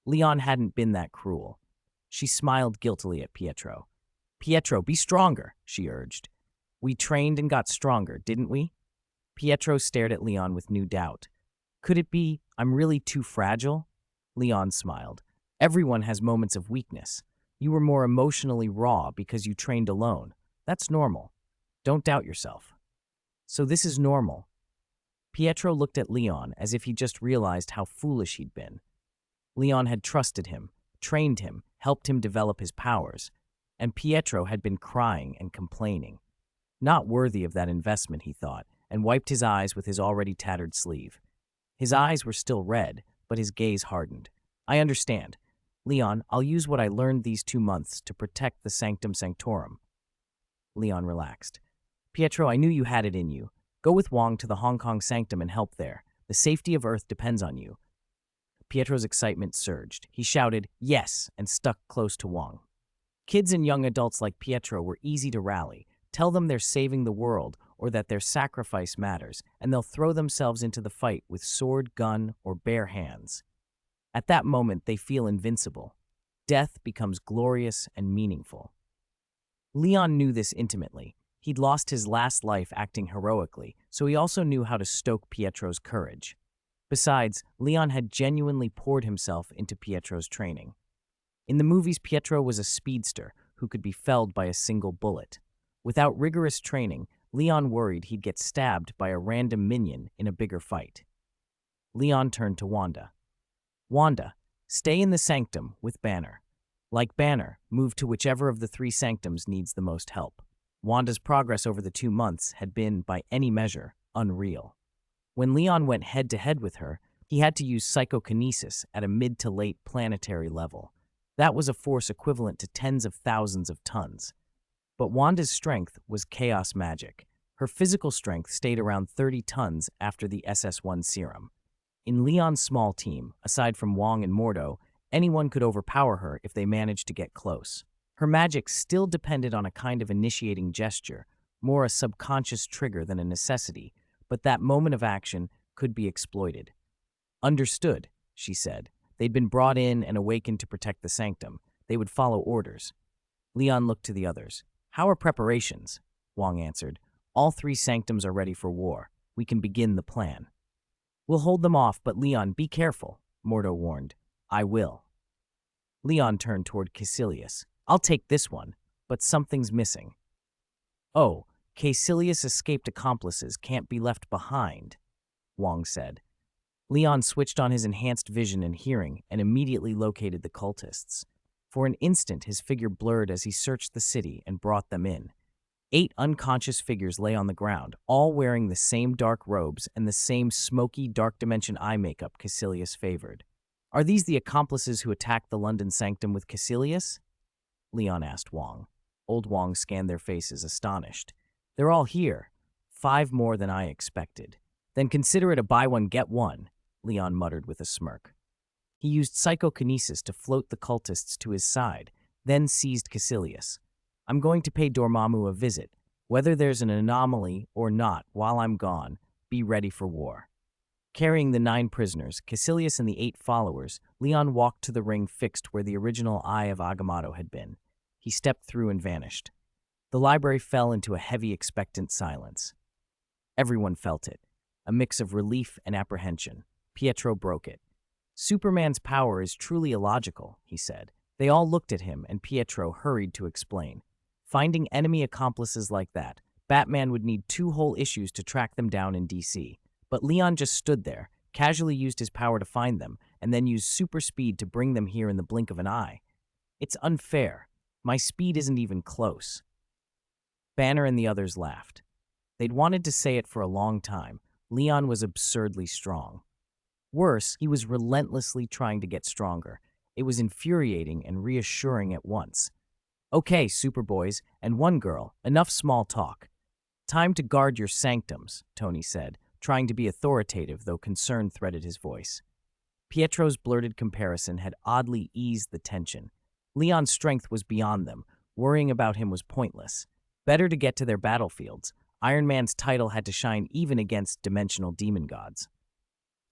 Leon hadn't been that cruel. She smiled guiltily at Pietro. Pietro, be stronger, she urged. We trained and got stronger, didn't we? Pietro stared at Leon with new doubt. Could it be I'm really too fragile? Leon smiled. Everyone has moments of weakness. You were more emotionally raw because you trained alone. That's normal. Don't doubt yourself. So this is normal. Pietro looked at Leon as if he just realized how foolish he'd been. Leon had trusted him, trained him, helped him develop his powers, and Pietro had been crying and complaining. Not worthy of that investment, he thought, and wiped his eyes with his already tattered sleeve. His eyes were still red, but his gaze hardened. I understand. Leon, I'll use what I learned these 2 months to protect the Sanctum Sanctorum. Leon relaxed. Pietro, I knew you had it in you. Go with Wong to the Hong Kong Sanctum and help there. The safety of Earth depends on you. Pietro's excitement surged. He shouted, yes, and stuck close to Wong. Kids and young adults like Pietro were easy to rally. Tell them they're saving the world or that their sacrifice matters, and they'll throw themselves into the fight with sword, gun, or bare hands. At that moment, they feel invincible. Death becomes glorious and meaningful. Leon knew this intimately. He'd lost his last life acting heroically, so he also knew how to stoke Pietro's courage. Besides, Leon had genuinely poured himself into Pietro's training. In the movies, Pietro was a speedster who could be felled by a single bullet. Without rigorous training, Leon worried he'd get stabbed by a random minion in a bigger fight. Leon turned to Wanda. Wanda, stay in the sanctum with Banner. Like Banner, move to whichever of the 3 sanctums needs the most help. Wanda's progress over the 2 months had been, by any measure, unreal. When Leon went head-to-head with her, he had to use psychokinesis at a mid to late planetary level. That was a force equivalent to tens of thousands of tons. But Wanda's strength was chaos magic. Her physical strength stayed around 30 tons after the SS-1 serum. In Leon's small team, aside from Wong and Mordo, anyone could overpower her if they managed to get close. Her magic still depended on a kind of initiating gesture, more a subconscious trigger than a necessity, but that moment of action could be exploited. Understood, she said. They'd been brought in and awakened to protect the sanctum. They would follow orders. Leon looked to the others. How are preparations? Wong answered. All 3 sanctums are ready for war. We can begin the plan. We'll hold them off, but Leon, be careful, Mordo warned. I will. Leon turned toward Caecilius. I'll take this one, but something's missing. Oh, Caecilius' escaped accomplices can't be left behind, Wong said. Leon switched on his enhanced vision and hearing and immediately located the cultists. For an instant, his figure blurred as he searched the city and brought them in. 8 unconscious figures lay on the ground, all wearing the same dark robes and the same smoky, dark dimension eye makeup Caecilius favored. Are these the accomplices who attacked the London sanctum with Caecilius? Leon asked Wong. Old Wong scanned their faces, astonished. They're all here. 5 more than I expected. Then consider it a buy one, get one, Leon muttered with a smirk. He used psychokinesis to float the cultists to his side, then seized Caecilius. I'm going to pay Dormammu a visit. Whether there's an anomaly or not while I'm gone, be ready for war. Carrying the 9 prisoners, Caecilius and the 8 followers, Leon walked to the ring fixed where the original Eye of Agamotto had been. He stepped through and vanished. The library fell into a heavy, expectant silence. Everyone felt it, a mix of relief and apprehension. Pietro broke it. Superman's power is truly illogical, he said. They all looked at him, and Pietro hurried to explain. Finding enemy accomplices like that, Batman would need 2 whole issues to track them down in DC. But Leon just stood there, casually used his power to find them, and then used super speed to bring them here in the blink of an eye. It's unfair. My speed isn't even close. Banner and the others laughed. They'd wanted to say it for a long time. Leon was absurdly strong. Worse, he was relentlessly trying to get stronger. It was infuriating and reassuring at once. Okay, Superboys, and one girl, enough small talk. Time to guard your sanctums, Tony said, trying to be authoritative, though concern threaded his voice. Pietro's blurted comparison had oddly eased the tension. Leon's strength was beyond them. Worrying about him was pointless. Better to get to their battlefields. Iron Man's title had to shine even against dimensional demon gods.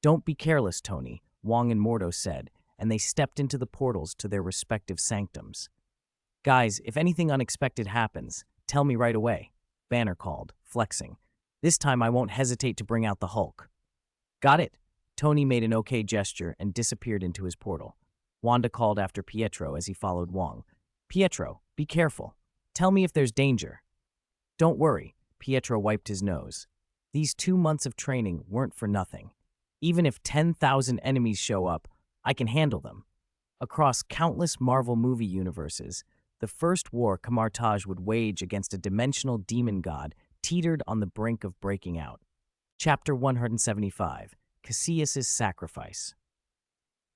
Don't be careless, Tony, Wong and Mordo said, and they stepped into the portals to their respective sanctums. Guys, if anything unexpected happens, tell me right away, Banner called, flexing. This time I won't hesitate to bring out the Hulk. Got it? Tony made an okay gesture and disappeared into his portal. Wanda called after Pietro as he followed Wong. Pietro, be careful. Tell me if there's danger. Don't worry, Pietro wiped his nose. These 2 months of training weren't for nothing. Even if 10,000 enemies show up, I can handle them. Across countless Marvel movie universes, the first war Kamartaj would wage against a dimensional demon god teetered on the brink of breaking out. Chapter 175, Caecilius's Sacrifice.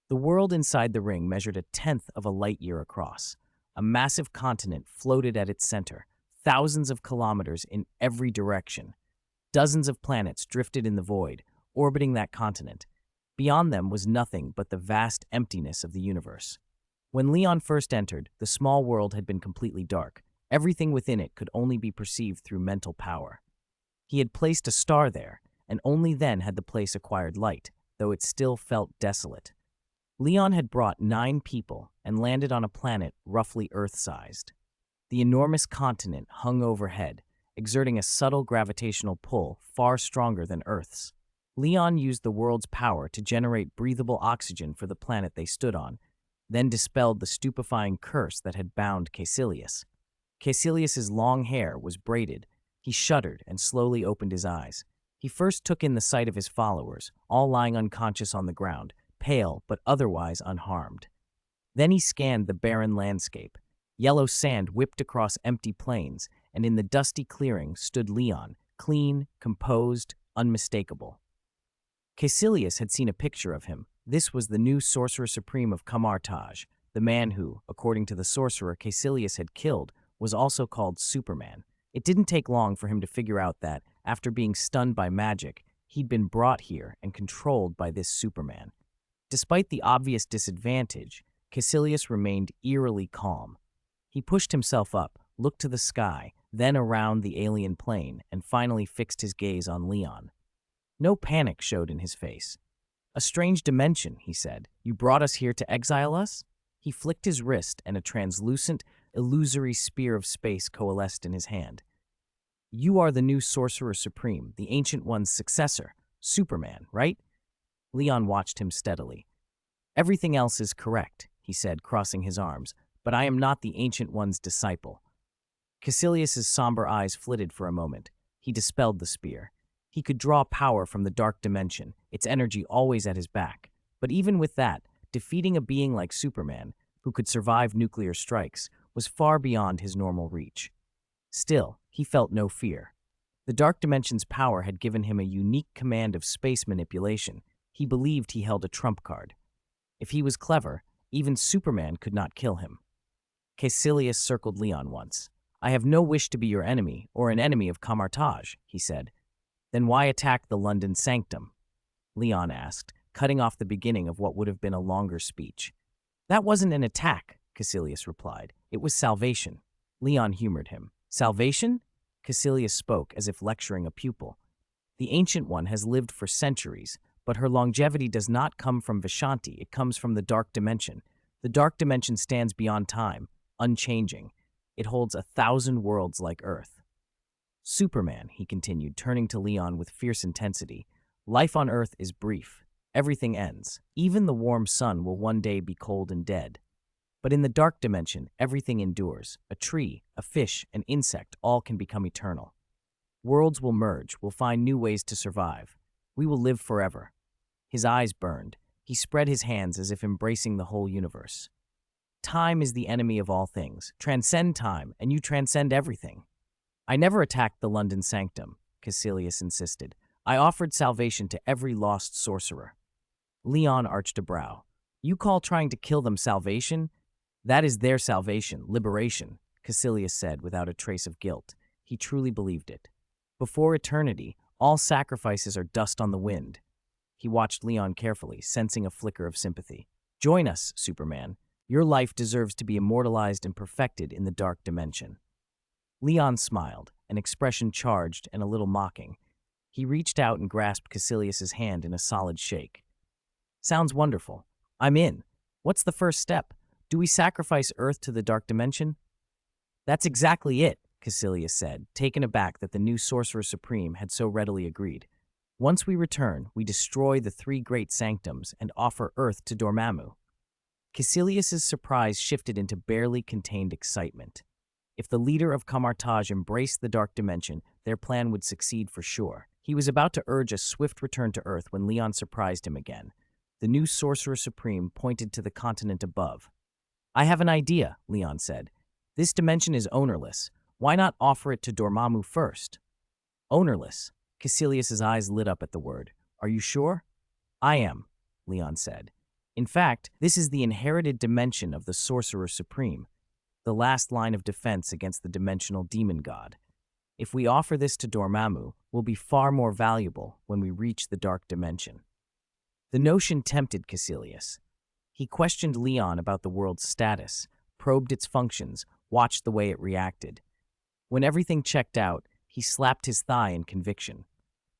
The world inside the ring measured 1/10 of a light year across. A massive continent floated at its center, thousands of kilometers in every direction. Dozens of planets drifted in the void, orbiting that continent. Beyond them was nothing but the vast emptiness of the universe. When Leon first entered, the small world had been completely dark. Everything within it could only be perceived through mental power. He had placed a star there, and only then had the place acquired light, though it still felt desolate. Leon had brought 9 people and landed on a planet roughly Earth-sized. The enormous continent hung overhead, exerting a subtle gravitational pull far stronger than Earth's. Leon used the world's power to generate breathable oxygen for the planet they stood on, then dispelled the stupefying curse that had bound Caecilius. Caecilius's long hair was braided. He shuddered and slowly opened his eyes. He first took in the sight of his followers, all lying unconscious on the ground, pale but otherwise unharmed. Then he scanned the barren landscape. Yellow sand whipped across empty plains, and in the dusty clearing stood Leon, clean, composed, unmistakable. Caecilius had seen a picture of him. This was the new Sorcerer Supreme of Kamartaj. The man who, according to the sorcerer Caecilius had killed, was also called Superman. It didn't take long for him to figure out that, after being stunned by magic, he'd been brought here and controlled by this Superman. Despite the obvious disadvantage, Caecilius remained eerily calm. He pushed himself up, looked to the sky, then around the alien plane, and finally fixed his gaze on Leon. No panic showed in his face. A strange dimension, he said. You brought us here to exile us? He flicked his wrist, and a translucent, illusory spear of space coalesced in his hand. You are the new Sorcerer Supreme, the Ancient One's successor, Superman, right? Leon watched him steadily. Everything else is correct, he said, crossing his arms, but I am not the Ancient One's disciple. Caecilius's somber eyes flitted for a moment. He dispelled the spear. He could draw power from the dark dimension, its energy always at his back. But even with that, defeating a being like Superman, who could survive nuclear strikes, was far beyond his normal reach. Still, he felt no fear. The dark dimension's power had given him a unique command of space manipulation. He believed he held a trump card. If he was clever, even Superman could not kill him. Caecilius circled Leon once. I have no wish to be your enemy or an enemy of Camartage, he said. Then why attack the London sanctum? Leon asked, cutting off the beginning of what would have been a longer speech. That wasn't an attack, Caecilius replied. It was salvation. Leon humored him. Salvation? Caecilius spoke as if lecturing a pupil. The Ancient One has lived for centuries, but her longevity does not come from Vishanti, it comes from the Dark Dimension. The Dark Dimension stands beyond time, unchanging. It holds 1,000 worlds like Earth. Superman, he continued, turning to Leon with fierce intensity. Life on Earth is brief. Everything ends. Even the warm sun will one day be cold and dead. But in the Dark Dimension, everything endures. A tree, a fish, an insect, all can become eternal. Worlds will merge, we'll find new ways to survive. We will live forever. His eyes burned. He spread his hands as if embracing the whole universe. Time is the enemy of all things. Transcend time, and you transcend everything. I never attacked the London sanctum, Caecilius insisted. I offered salvation to every lost sorcerer. Leon arched a brow. You call trying to kill them salvation? That is their salvation, liberation, Caecilius said without a trace of guilt. He truly believed it. Before eternity, all sacrifices are dust on the wind. He watched Leon carefully, sensing a flicker of sympathy. Join us, Superman. Your life deserves to be immortalized and perfected in the Dark Dimension. Leon smiled, an expression charged and a little mocking. He reached out and grasped Caecilius's hand in a solid shake. Sounds wonderful. I'm in. What's the first step? Do we sacrifice Earth to the Dark Dimension? That's exactly it, Caecilius said, taken aback that the new Sorcerer Supreme had so readily agreed. Once we return, we destroy the 3 great sanctums and offer Earth to Dormammu. Caecilius's surprise shifted into barely contained excitement. If the leader of Camartage embraced the Dark Dimension, their plan would succeed for sure. He was about to urge a swift return to Earth when Leon surprised him again. The new Sorcerer Supreme pointed to the continent above. I have an idea, Leon said. This dimension is ownerless. Why not offer it to Dormammu first? Ownerless. Caecilius's eyes lit up at the word. Are you sure? I am, Leon said. In fact, this is the inherited dimension of the Sorcerer Supreme, the last line of defense against the dimensional demon god. If we offer this to Dormammu, we'll be far more valuable when we reach the Dark Dimension. The notion tempted Caecilius. He questioned Leon about the world's status, probed its functions, watched the way it reacted. When everything checked out, he slapped his thigh in conviction.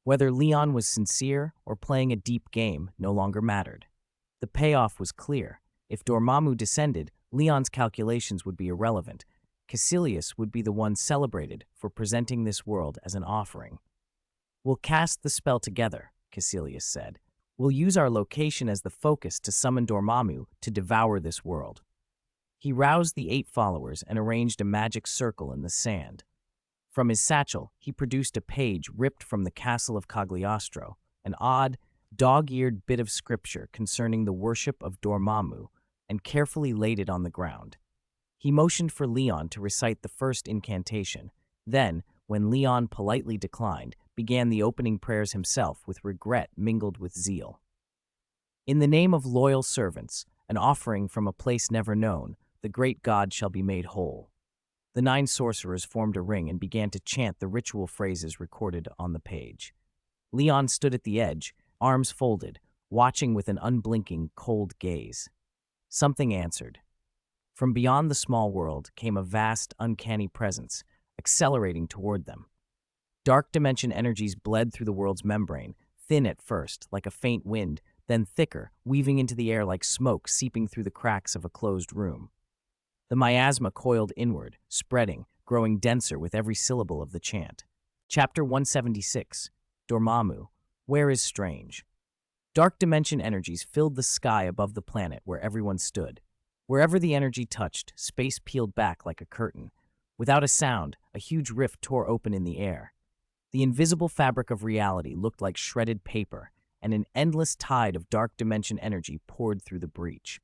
Whether Leon was sincere or playing a deep game no longer mattered. The payoff was clear. If Dormammu descended, Leon's calculations would be irrelevant. Caecilius would be the one celebrated for presenting this world as an offering. We'll cast the spell together, Caecilius said. We'll use our location as the focus to summon Dormammu to devour this world. He roused the 8 followers and arranged a magic circle in the sand. From his satchel, he produced a page ripped from the Castle of Cagliostro, an odd, dog-eared bit of scripture concerning the worship of Dormammu, and carefully laid it on the ground. He motioned for Leon to recite the first incantation. Then, when Leon politely declined, began the opening prayers himself with regret mingled with zeal. In the name of loyal servants, an offering from a place never known, the great god shall be made whole. The 9 sorcerers formed a ring and began to chant the ritual phrases recorded on the page. Leon stood at the edge, arms folded, watching with an unblinking, cold gaze. Something answered. From beyond the small world came a vast, uncanny presence, accelerating toward them. Dark dimension energies bled through the world's membrane, thin at first, like a faint wind, then thicker, weaving into the air like smoke seeping through the cracks of a closed room. The miasma coiled inward, spreading, growing denser with every syllable of the chant. Chapter 176, Dormammu, Where is Strange? Dark dimension energies filled the sky above the planet where everyone stood. Wherever the energy touched, space peeled back like a curtain. Without a sound, a huge rift tore open in the air. The invisible fabric of reality looked like shredded paper, and an endless tide of dark dimension energy poured through the breach.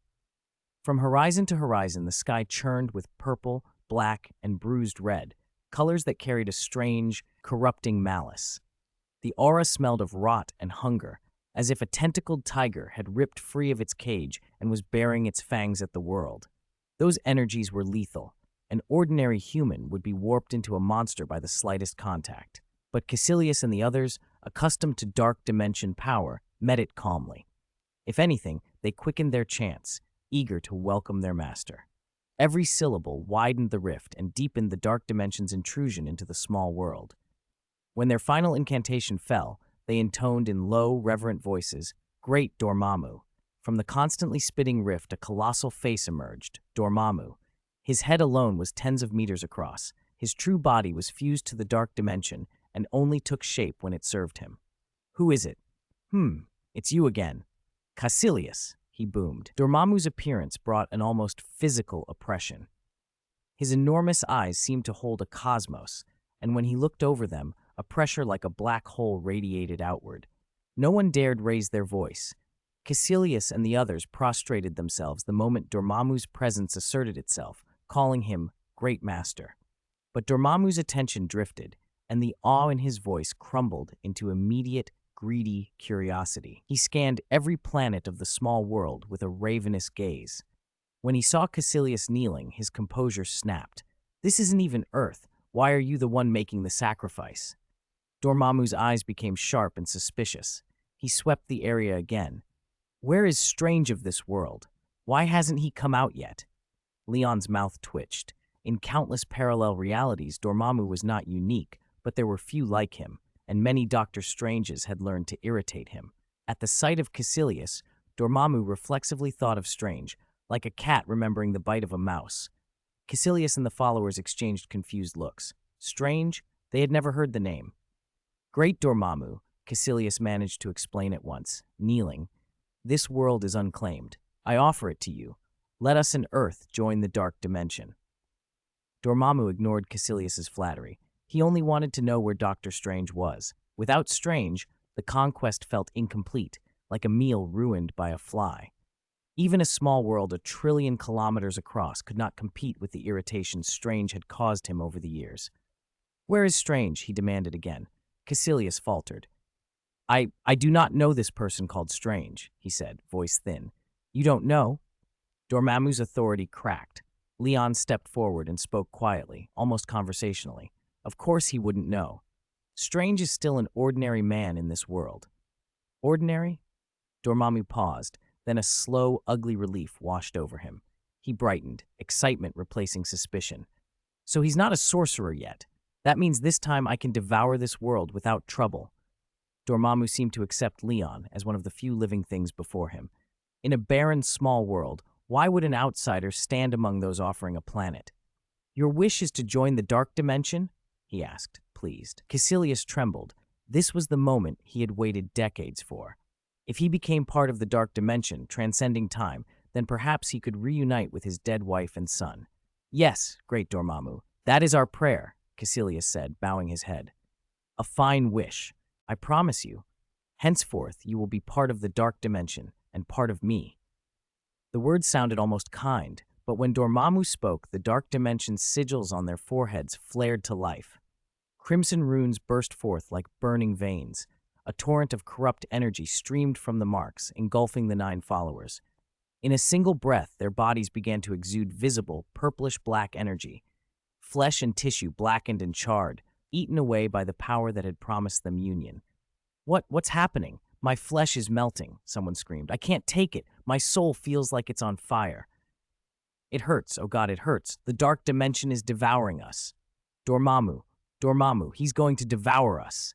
From horizon to horizon, the sky churned with purple, black, and bruised red, colors that carried a strange, corrupting malice. The aura smelled of rot and hunger, as if a tentacled tiger had ripped free of its cage and was baring its fangs at the world. Those energies were lethal. An ordinary human would be warped into a monster by the slightest contact. But Caecilius and the others, accustomed to dark dimension power, met it calmly. If anything, they quickened their chants, eager to welcome their master. Every syllable widened the rift and deepened the dark dimension's intrusion into the small world. When their final incantation fell, they intoned in low, reverent voices, "Great Dormammu." From the constantly spitting rift, a colossal face emerged, Dormammu. His head alone was tens of meters across. His true body was fused to the dark dimension and only took shape when it served him. "Who is it?" It's you again." "Caecilius," he boomed. Dormammu's appearance brought an almost physical oppression. His enormous eyes seemed to hold a cosmos, and when he looked over them, a pressure like a black hole radiated outward. No one dared raise their voice. Caecilius and the others prostrated themselves the moment Dormammu's presence asserted itself, calling him Great Master. But Dormammu's attention drifted, and the awe in his voice crumbled into immediate, greedy curiosity. He scanned every planet of the small world with a ravenous gaze. When he saw Caecilius kneeling, his composure snapped. "This isn't even Earth. Why are you the one making the sacrifice?" Dormammu's eyes became sharp and suspicious. He swept the area again. "Where is Strange of this world? Why hasn't he come out yet?" Leon's mouth twitched. In countless parallel realities, Dormammu was not unique, but there were few like him, and many Doctor Stranges had learned to irritate him. At the sight of Caecilius, Dormammu reflexively thought of Strange, like a cat remembering the bite of a mouse. Caecilius and the followers exchanged confused looks. Strange? They had never heard the name. "Great Dormammu," Caecilius managed to explain at once, kneeling. "This world is unclaimed. I offer it to you. Let us and Earth join the dark dimension." Dormammu ignored Caecilius's flattery. He only wanted to know where Doctor Strange was. Without Strange, the conquest felt incomplete, like a meal ruined by a fly. Even a small world 1,000,000,000,000 kilometers across could not compete with the irritation Strange had caused him over the years. "Where is Strange?" he demanded again. Caecilius faltered. I do not know this person called Strange," he said, voice thin. "You don't know?" Dormammu's authority cracked. Leon stepped forward and spoke quietly, almost conversationally. Of course he wouldn't know. Strange is still an ordinary man in this world. Ordinary? Dormammu paused, then a slow, ugly relief washed over him. He brightened, excitement replacing suspicion. "So he's not a sorcerer yet. That means this time I can devour this world without trouble." Dormammu seemed to accept Leon as one of the few living things before him. In a barren, small world, why would an outsider stand among those offering a planet? "Your wish is to join the dark dimension?" he asked, pleased. Caecilius trembled. This was the moment he had waited decades for. If he became part of the dark dimension, transcending time, then perhaps he could reunite with his dead wife and son. "Yes, great Dormammu, that is our prayer," Caecilius said, bowing his head. "A fine wish. I promise you. Henceforth, you will be part of the dark dimension and part of me." The words sounded almost kind, but when Dormammu spoke, the dark dimension's sigils on their foreheads flared to life. Crimson runes burst forth like burning veins. A torrent of corrupt energy streamed from the marks, engulfing the 9 followers. In a single breath, their bodies began to exude visible, purplish-black energy. Flesh and tissue blackened and charred, eaten away by the power that had promised them union. What's happening? My flesh is melting," someone screamed. "I can't take it. My soul feels like it's on fire." "It hurts, oh God, it hurts. The dark dimension is devouring us. Dormammu, he's going to devour us."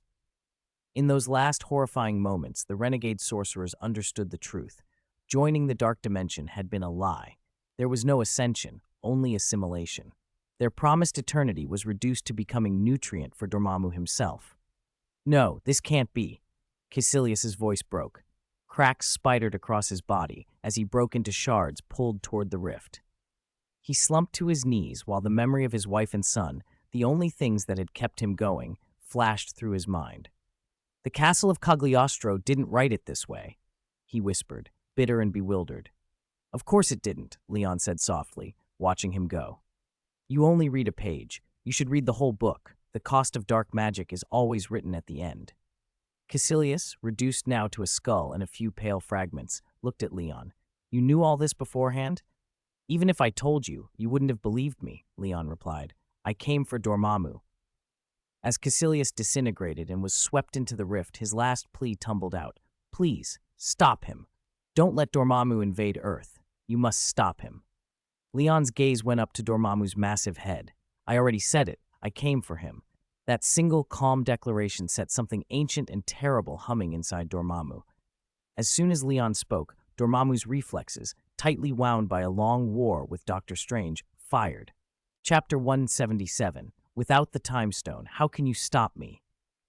In those last horrifying moments, the renegade sorcerers understood the truth. Joining the dark dimension had been a lie. There was no ascension, only assimilation. Their promised eternity was reduced to becoming nutrient for Dormammu himself. "No, this can't be." Caecilius's voice broke. Cracks spidered across his body as he broke into shards pulled toward the rift. He slumped to his knees while the memory of his wife and son, the only things that had kept him going, flashed through his mind. "The castle of Cagliostro didn't write it this way," he whispered, bitter and bewildered. "Of course it didn't," Leon said softly, watching him go. "You only read a page. You should read the whole book. The cost of dark magic is always written at the end." Caecilius, reduced now to a skull and a few pale fragments, looked at Leon. You knew all this beforehand? Even if I told you, you wouldn't have believed me, Leon replied. I came for Dormammu. As Caecilius disintegrated and was swept into the rift, his last plea tumbled out. Please, stop him. Don't let Dormammu invade Earth. You must stop him. Leon's gaze went up to Dormammu's massive head. I already said it. I came for him. That single calm declaration set something ancient and terrible humming inside Dormammu. As soon as Leon spoke, Dormammu's reflexes, tightly wound by a long war with Doctor Strange, fired. Chapter 177. Without the Time Stone, how can you stop me?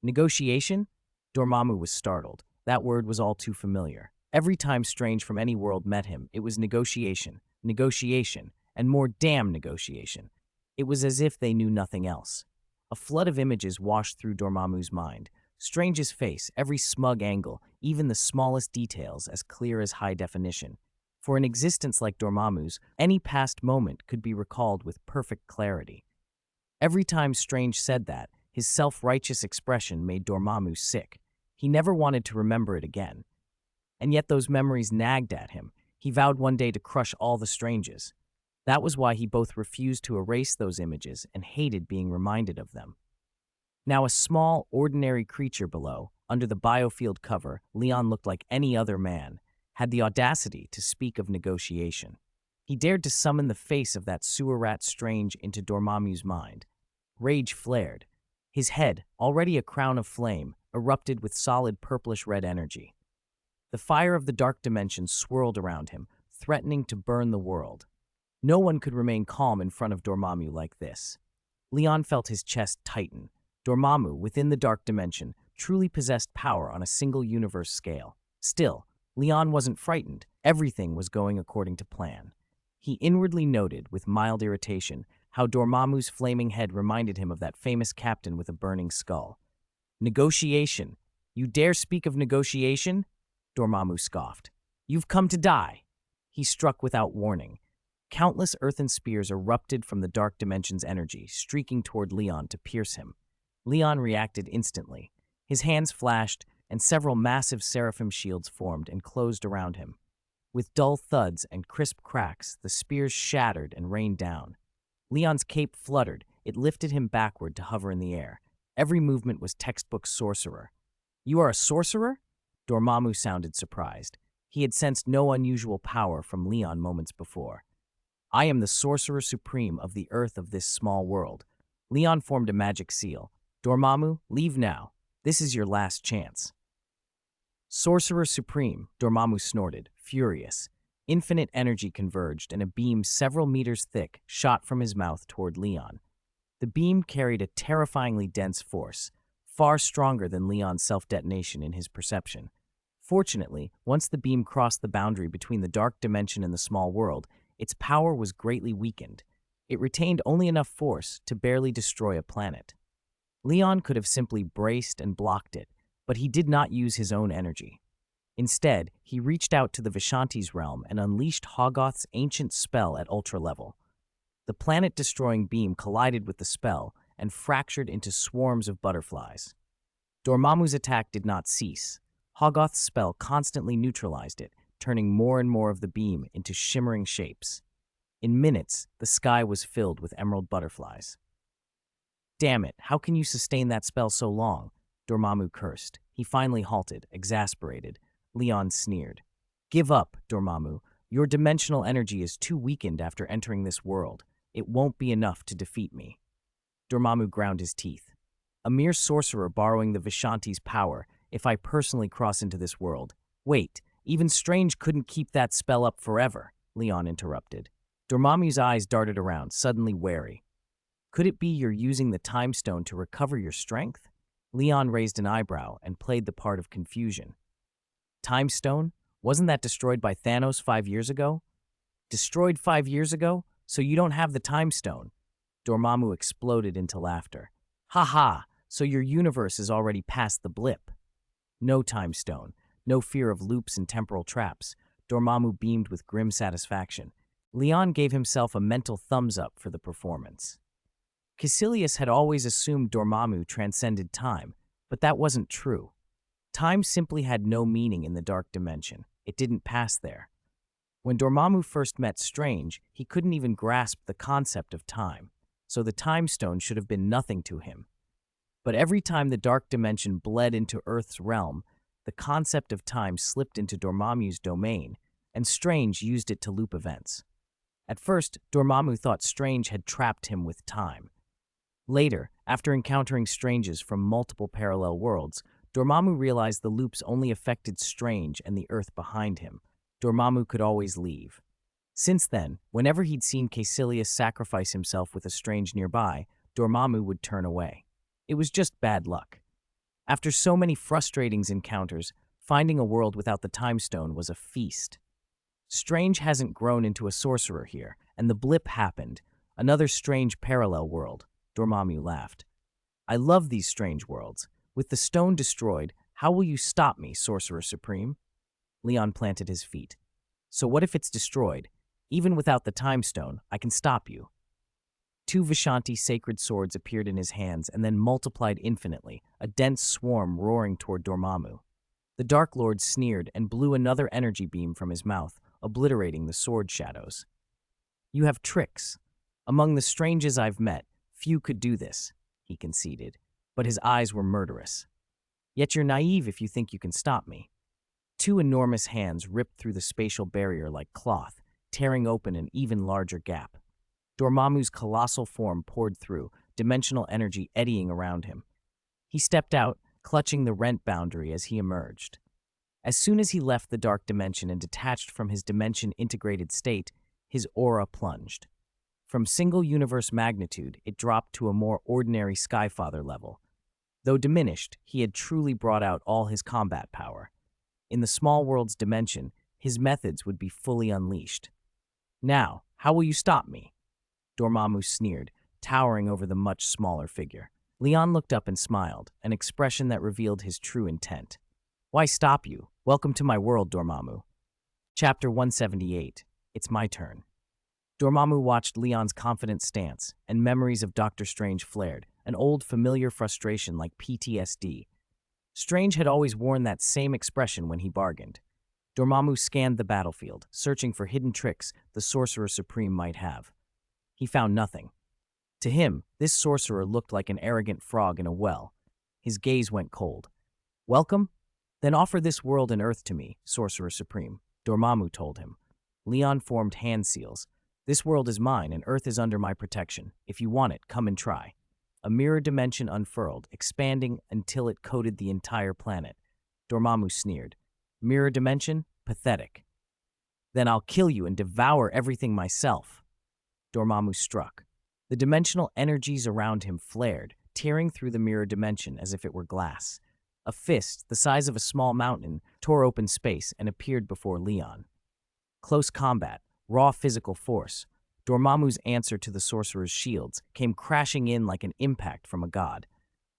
Negotiation? Dormammu was startled. That word was all too familiar. Every time Strange from any world met him, it was negotiation, negotiation, and more damn negotiation. It was as if they knew nothing else. A flood of images washed through Dormammu's mind. Strange's face, every smug angle, even the smallest details as clear as high definition. For an existence like Dormammu's, any past moment could be recalled with perfect clarity. Every time Strange said that, his self-righteous expression made Dormammu sick. He never wanted to remember it again. And yet those memories nagged at him. He vowed one day to crush all the Stranges. That was why he both refused to erase those images and hated being reminded of them. Now a small, ordinary creature below, under the biofield cover, Leon looked like any other man, had the audacity to speak of negotiation. He dared to summon the face of that sewer rat Strange into Dormammu's mind. Rage flared. His head, already a crown of flame, erupted with solid purplish-red energy. The fire of the dark dimension swirled around him, threatening to burn the world. No one could remain calm in front of Dormammu like this. Leon felt his chest tighten. Dormammu, within the dark dimension, truly possessed power on a single universe scale. Still, Leon wasn't frightened. Everything was going according to plan. He inwardly noted, with mild irritation, how Dormammu's flaming head reminded him of that famous captain with a burning skull. Negotiation? You dare speak of negotiation? Dormammu scoffed. You've come to die. He struck without warning. Countless earthen spears erupted from the dark dimension's energy, streaking toward Leon to pierce him. Leon reacted instantly. His hands flashed, and several massive seraphim shields formed and closed around him. With dull thuds and crisp cracks, the spears shattered and rained down. Leon's cape fluttered. It lifted him backward to hover in the air. Every movement was textbook sorcerer. You are a sorcerer? Dormammu sounded surprised. He had sensed no unusual power from Leon moments before. I am the sorcerer supreme of the earth of this small world. Leon formed a magic seal. Dormammu, leave now. This is your last chance. Sorcerer Supreme, Dormammu snorted, furious. Infinite energy converged, and a beam several meters thick shot from his mouth toward Leon. The beam carried a terrifyingly dense force, far stronger than Leon's self-detonation in his perception. Fortunately, once the beam crossed the boundary between the dark dimension and the small world, its power was greatly weakened. It retained only enough force to barely destroy a planet. Leon could have simply braced and blocked it, but he did not use his own energy. Instead, he reached out to the Vishanti's realm and unleashed Hoggoth's ancient spell at ultra level. The planet-destroying beam collided with the spell and fractured into swarms of butterflies. Dormammu's attack did not cease. Hoggoth's spell constantly neutralized it, turning more and more of the beam into shimmering shapes. In minutes, the sky was filled with emerald butterflies. Damn it, how can you sustain that spell so long? Dormammu cursed. He finally halted, exasperated. Leon sneered. Give up, Dormammu. Your dimensional energy is too weakened after entering this world. It won't be enough to defeat me. Dormammu ground his teeth. A mere sorcerer borrowing the Vishanti's power if I personally cross into this world. Wait, even Strange couldn't keep that spell up forever, Leon interrupted. Dormammu's eyes darted around, suddenly wary. Could it be you're using the Time Stone to recover your strength? Leon raised an eyebrow and played the part of confusion. Time Stone? Wasn't that destroyed by Thanos 5 years ago? Destroyed 5 years ago? So you don't have the Time Stone? Dormammu exploded into laughter. Ha ha! So your universe is already past the blip. No Time Stone, no fear of loops and temporal traps. Dormammu beamed with grim satisfaction. Leon gave himself a mental thumbs up for the performance. Caecilius had always assumed Dormammu transcended time, but that wasn't true. Time simply had no meaning in the dark dimension. It didn't pass there. When Dormammu first met Strange, he couldn't even grasp the concept of time, so the Time Stone should have been nothing to him. But every time the dark dimension bled into Earth's realm, the concept of time slipped into Dormammu's domain, and Strange used it to loop events. At first, Dormammu thought Strange had trapped him with time. Later, after encountering Stranges from multiple parallel worlds, Dormammu realized the loops only affected Strange and the Earth behind him. Dormammu could always leave. Since then, whenever he'd seen Caecilius sacrifice himself with a Strange nearby, Dormammu would turn away. It was just bad luck. After so many frustrating encounters, finding a world without the Time Stone was a feast. Strange hasn't grown into a sorcerer here, and the blip happened. Another strange parallel world. Dormammu laughed. I love these strange worlds. With the stone destroyed, how will you stop me, Sorcerer Supreme? Leon planted his feet. So what if it's destroyed? Even without the Time Stone, I can stop you. Two Vishanti sacred swords appeared in his hands and then multiplied infinitely, a dense swarm roaring toward Dormammu. The Dark Lord sneered and blew another energy beam from his mouth, obliterating the sword shadows. You have tricks. Among the strangers I've met, few could do this, he conceded, but his eyes were murderous. Yet you're naive if you think you can stop me. Two enormous hands ripped through the spatial barrier like cloth, tearing open an even larger gap. Dormammu's colossal form poured through, dimensional energy eddying around him. He stepped out, clutching the rent boundary as he emerged. As soon as he left the dark dimension and detached from his dimension-integrated state, his aura plunged. From single universe magnitude, it dropped to a more ordinary Skyfather level. Though diminished, he had truly brought out all his combat power. In the small world's dimension, his methods would be fully unleashed. Now, how will you stop me? Dormammu sneered, towering over the much smaller figure. Leon looked up and smiled, an expression that revealed his true intent. Why stop you? Welcome to my world, Dormammu. Chapter 178. It's my turn. Dormammu watched Leon's confident stance, and memories of Doctor Strange flared, an old familiar frustration like PTSD. Strange had always worn that same expression when he bargained. Dormammu scanned the battlefield, searching for hidden tricks the Sorcerer Supreme might have. He found nothing. To him, this sorcerer looked like an arrogant frog in a well. His gaze went cold. Welcome? Then offer this world and Earth to me, Sorcerer Supreme, Dormammu told him. Leon formed hand seals. This world is mine and Earth is under my protection. If you want it, come and try. A mirror dimension unfurled, expanding until it coated the entire planet. Dormammu sneered. Mirror dimension? Pathetic. Then I'll kill you and devour everything myself. Dormammu struck. The dimensional energies around him flared, tearing through the mirror dimension as if it were glass. A fist, the size of a small mountain, tore open space and appeared before Leon. Close combat, raw physical force. Dormammu's answer to the sorcerer's shields came crashing in like an impact from a god.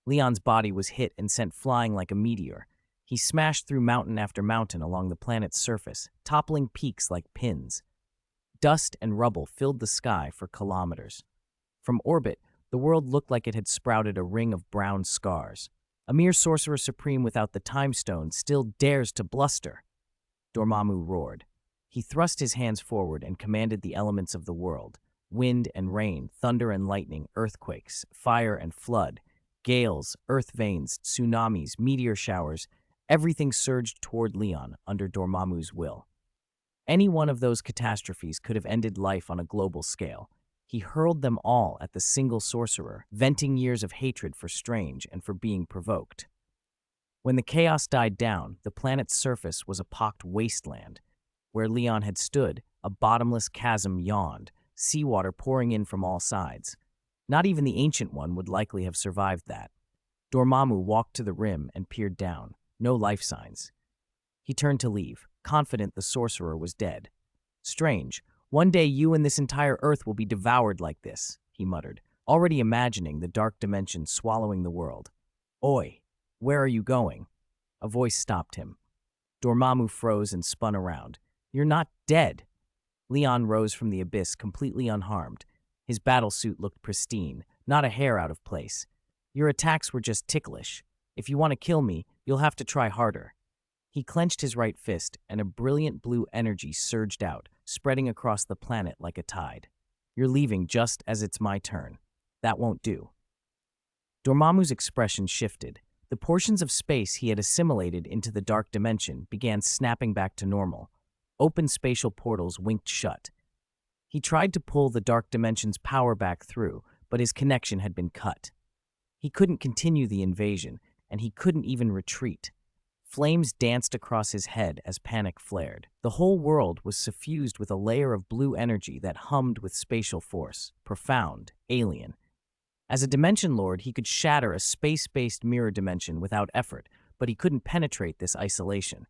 Leon's body was hit and sent flying like a meteor. He smashed through mountain after mountain along the planet's surface, toppling peaks like pins. Dust and rubble filled the sky for kilometers. From orbit, the world looked like it had sprouted a ring of brown scars. A mere Sorcerer Supreme without the Time Stone still dares to bluster. Dormammu roared. He thrust his hands forward and commanded the elements of the world. Wind and rain, thunder and lightning, earthquakes, fire and flood, gales, earth veins, tsunamis, meteor showers, everything surged toward Leon under Dormammu's will. Any one of those catastrophes could have ended life on a global scale. He hurled them all at the single sorcerer, venting years of hatred for Strange and for being provoked. When the chaos died down, the planet's surface was a pocked wasteland. Where Leon had stood, a bottomless chasm yawned, seawater pouring in from all sides. Not even the Ancient One would likely have survived that. Dormammu walked to the rim and peered down. No life signs. He turned to leave, confident the sorcerer was dead. Strange. One day you and this entire Earth will be devoured like this, he muttered, already imagining the dark dimension swallowing the world. Oi, where are you going? A voice stopped him. Dormammu froze and spun around. You're not dead. Leon rose from the abyss completely unharmed. His battlesuit looked pristine, not a hair out of place. Your attacks were just ticklish. If you want to kill me, you'll have to try harder. He clenched his right fist, and a brilliant blue energy surged out, spreading across the planet like a tide. You're leaving just as it's my turn. That won't do. Dormammu's expression shifted. The portions of space he had assimilated into the dark dimension began snapping back to normal. Open spatial portals winked shut. He tried to pull the dark dimension's power back through, but his connection had been cut. He couldn't continue the invasion, and he couldn't even retreat. Flames danced across his head as panic flared. The whole world was suffused with a layer of blue energy that hummed with spatial force, profound, alien. As a Dimension Lord, he could shatter a space-based mirror dimension without effort, but he couldn't penetrate this isolation.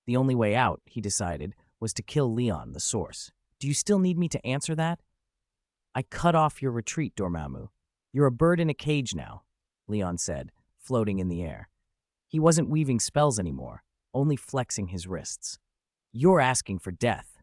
The only way out, he decided, was to kill Leon, the Source. Do you still need me to answer that? I cut off your retreat, Dormammu. You're a bird in a cage now, Leon said, floating in the air. He wasn't weaving spells anymore, only flexing his wrists. You're asking for death.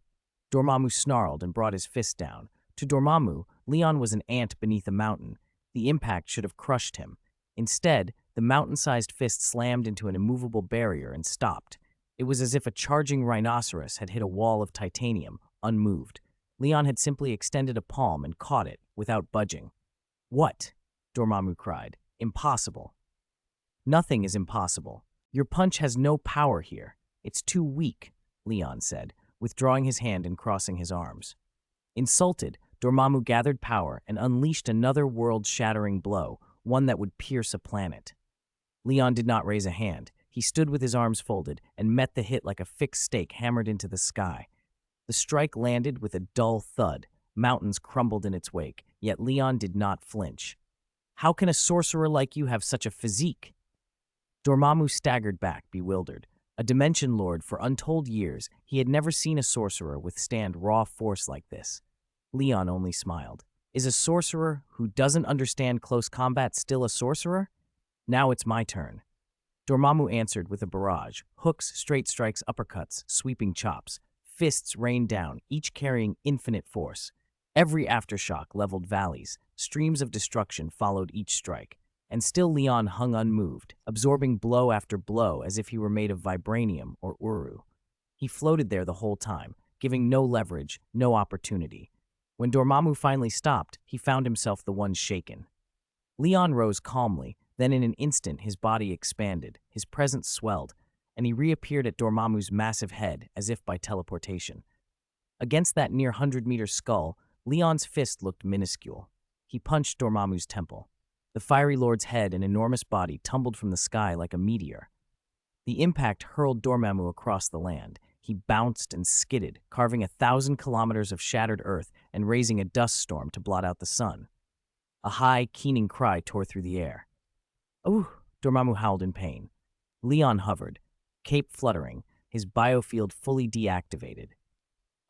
Dormammu snarled and brought his fist down. To Dormammu, Leon was an ant beneath a mountain. The impact should have crushed him. Instead, the mountain-sized fist slammed into an immovable barrier and stopped. It was as if a charging rhinoceros had hit a wall of titanium, unmoved. Leon had simply extended a palm and caught it, without budging. What? Dormammu cried. Impossible. Nothing is impossible. Your punch has no power here. It's too weak, Leon said, withdrawing his hand and crossing his arms. Insulted, Dormammu gathered power and unleashed another world-shattering blow, one that would pierce a planet. Leon did not raise a hand. He stood with his arms folded and met the hit like a fixed stake hammered into the sky. The strike landed with a dull thud. Mountains crumbled in its wake, yet Leon did not flinch. How can a sorcerer like you have such a physique? Dormammu staggered back, bewildered. A Dimension Lord for untold years, he had never seen a sorcerer withstand raw force like this. Leon only smiled. Is a sorcerer who doesn't understand close combat still a sorcerer? Now it's my turn. Dormammu answered with a barrage. Hooks, straight strikes, uppercuts, sweeping chops. Fists rained down, each carrying infinite force. Every aftershock leveled valleys. Streams of destruction followed each strike. And still Leon hung unmoved, absorbing blow after blow as if he were made of vibranium or uru. He floated there the whole time, giving no leverage, no opportunity. When Dormammu finally stopped, he found himself the one shaken. Leon rose calmly, then in an instant his body expanded, his presence swelled, and he reappeared at Dormammu's massive head as if by teleportation. Against that near 100-meter skull, Leon's fist looked minuscule. He punched Dormammu's temple. The fiery lord's head and enormous body tumbled from the sky like a meteor. The impact hurled Dormammu across the land. He bounced and skidded, carving 1,000 kilometers of shattered earth and raising a dust storm to blot out the sun. A high, keening cry tore through the air. "Ooh!" Dormammu howled in pain. Leon hovered, cape fluttering, his biofield fully deactivated.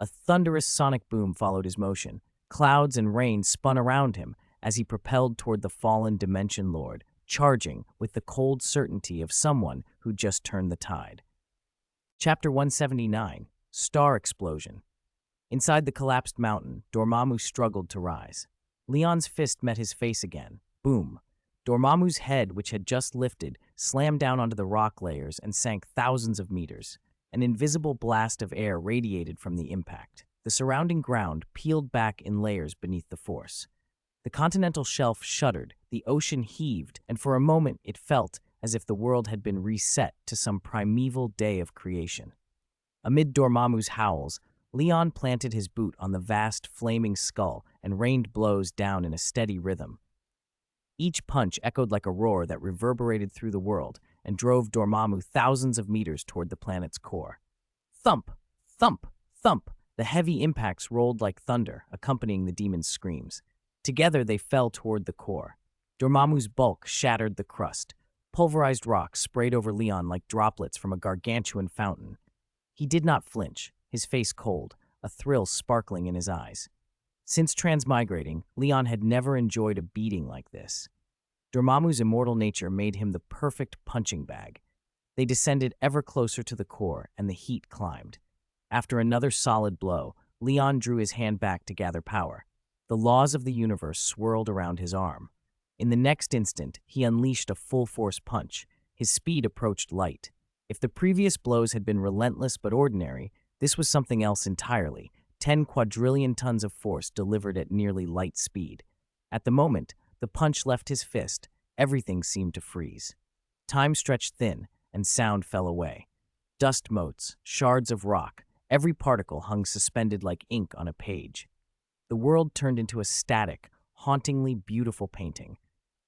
A thunderous sonic boom followed his motion. Clouds and rain spun around him as he propelled toward the fallen Dimension Lord, charging with the cold certainty of someone who just turned the tide. Chapter 179, Star Explosion. Inside the collapsed mountain, Dormammu struggled to rise. Leon's fist met his face again. Boom. Dormammu's head, which had just lifted, slammed down onto the rock layers and sank thousands of meters. An invisible blast of air radiated from the impact. The surrounding ground peeled back in layers beneath the force. The continental shelf shuddered, the ocean heaved, and for a moment it felt as if the world had been reset to some primeval day of creation. Amid Dormammu's howls, Leon planted his boot on the vast, flaming skull and rained blows down in a steady rhythm. Each punch echoed like a roar that reverberated through the world and drove Dormammu thousands of meters toward the planet's core. Thump! Thump! Thump! The heavy impacts rolled like thunder, accompanying the demon's screams. Together they fell toward the core. Dormammu's bulk shattered the crust. Pulverized rock sprayed over Leon like droplets from a gargantuan fountain. He did not flinch, his face cold, a thrill sparkling in his eyes. Since transmigrating, Leon had never enjoyed a beating like this. Dormammu's immortal nature made him the perfect punching bag. They descended ever closer to the core, and the heat climbed. After another solid blow, Leon drew his hand back to gather power. The laws of the universe swirled around his arm. In the next instant, he unleashed a full-force punch. His speed approached light. If the previous blows had been relentless but ordinary, this was something else entirely. 10 quadrillion tons of force delivered at nearly light speed. At the moment the punch left his fist, everything seemed to freeze. Time stretched thin, and sound fell away. Dust motes, shards of rock, every particle hung suspended like ink on a page. The world turned into a static, hauntingly beautiful painting.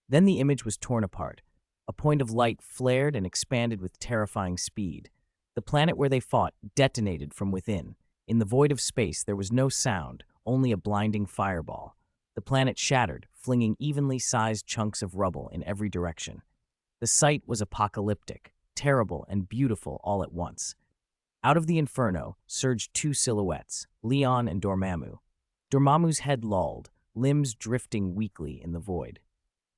Then the image was torn apart. A point of light flared and expanded with terrifying speed. The planet where they fought detonated from within. In the void of space, there was no sound, only a blinding fireball. The planet shattered, flinging evenly sized chunks of rubble in every direction. The sight was apocalyptic, terrible and beautiful all at once. Out of the inferno surged two silhouettes, Leon and Dormammu. Dormammu's head lolled, limbs drifting weakly in the void.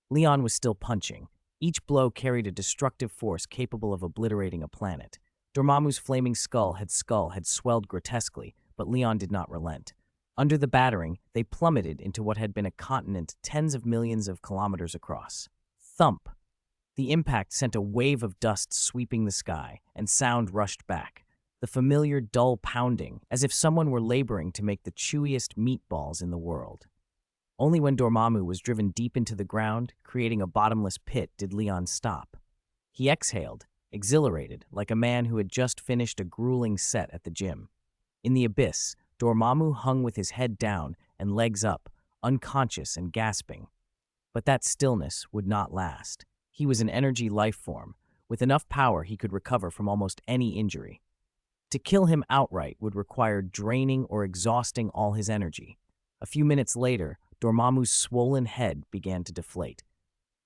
Leon was still punching. Each blow carried a destructive force capable of obliterating a planet. Dormammu's flaming skull had swelled grotesquely, but Leon did not relent. Under the battering, they plummeted into what had been a continent tens of millions of kilometers across. Thump! The impact sent a wave of dust sweeping the sky, and sound rushed back. The familiar dull pounding, as if someone were laboring to make the chewiest meatballs in the world. Only when Dormammu was driven deep into the ground, creating a bottomless pit, did Leon stop. He exhaled, exhilarated, like a man who had just finished a grueling set at the gym. In the abyss, Dormammu hung with his head down and legs up, unconscious and gasping. But that stillness would not last. He was an energy life form. With enough power, he could recover from almost any injury. To kill him outright would require draining or exhausting all his energy. A few minutes later, Dormammu's swollen head began to deflate.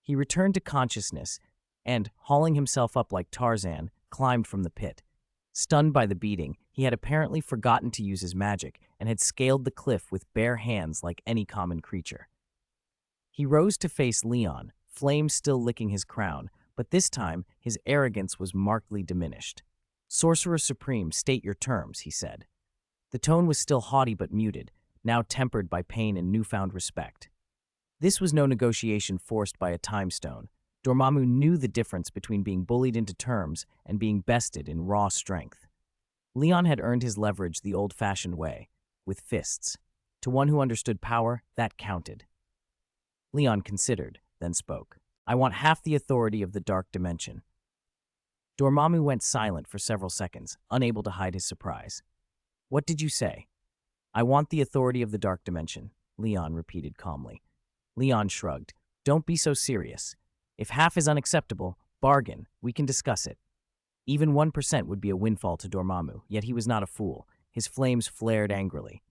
He returned to consciousness and, hauling himself up like Tarzan, climbed from the pit. Stunned by the beating, he had apparently forgotten to use his magic and had scaled the cliff with bare hands like any common creature. He rose to face Leon, flames still licking his crown, but this time his arrogance was markedly diminished. "Sorcerer Supreme, state your terms," he said. The tone was still haughty but muted, now tempered by pain and newfound respect. This was no negotiation forced by a time stone. Dormammu knew the difference between being bullied into terms and being bested in raw strength. Leon had earned his leverage the old-fashioned way, with fists. To one who understood power, that counted. Leon considered, then spoke. "I want half the authority of the dark dimension." Dormammu went silent for several seconds, unable to hide his surprise. "What did you say?" "I want the authority of the dark dimension," Leon repeated calmly. Leon shrugged. "Don't be so serious. If half is unacceptable, bargain, we can discuss it." Even 1% would be a windfall to Dormammu, yet he was not a fool. His flames flared angrily.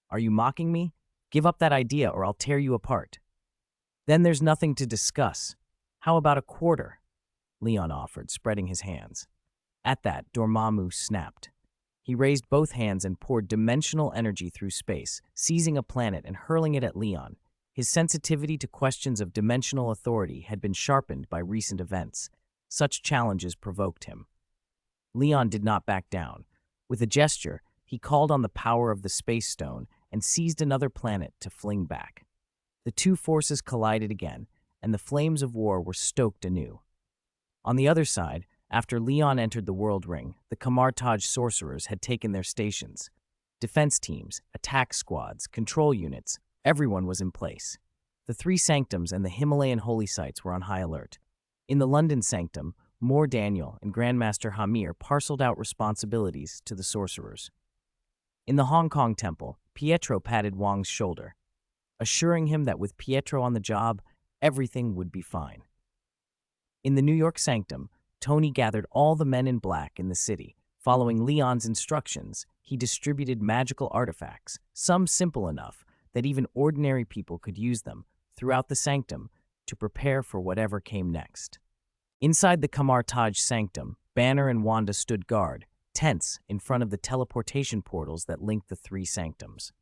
"Are you mocking me? Give up that idea or I'll tear you apart." "Then there's nothing to discuss. How about a quarter?" Leon offered, spreading his hands. At that, Dormammu snapped. He raised both hands and poured dimensional energy through space, seizing a planet and hurling it at Leon. His sensitivity to questions of dimensional authority had been sharpened by recent events. Such challenges provoked him. Leon did not back down. With a gesture, he called on the power of the Space Stone and seized another planet to fling back. The two forces collided again, and the flames of war were stoked anew. On the other side, after Leon entered the World Ring, the Kamartaj sorcerers had taken their stations. Defense teams, attack squads, control units, everyone was in place. The three sanctums and the Himalayan holy sites were on high alert. In the London sanctum, Moor Daniel and Grandmaster Hamir parceled out responsibilities to the sorcerers. In the Hong Kong temple, Pietro patted Wang's shoulder, assuring him that with Pietro on the job, everything would be fine. In the New York sanctum, Tony gathered all the men in black in the city. Following Leon's instructions, he distributed magical artifacts, some simple enough that even ordinary people could use them, throughout the sanctum to prepare for whatever came next. Inside the Kamartaj sanctum, Banner and Wanda stood guard, tense in front of the teleportation portals that linked the three sanctums.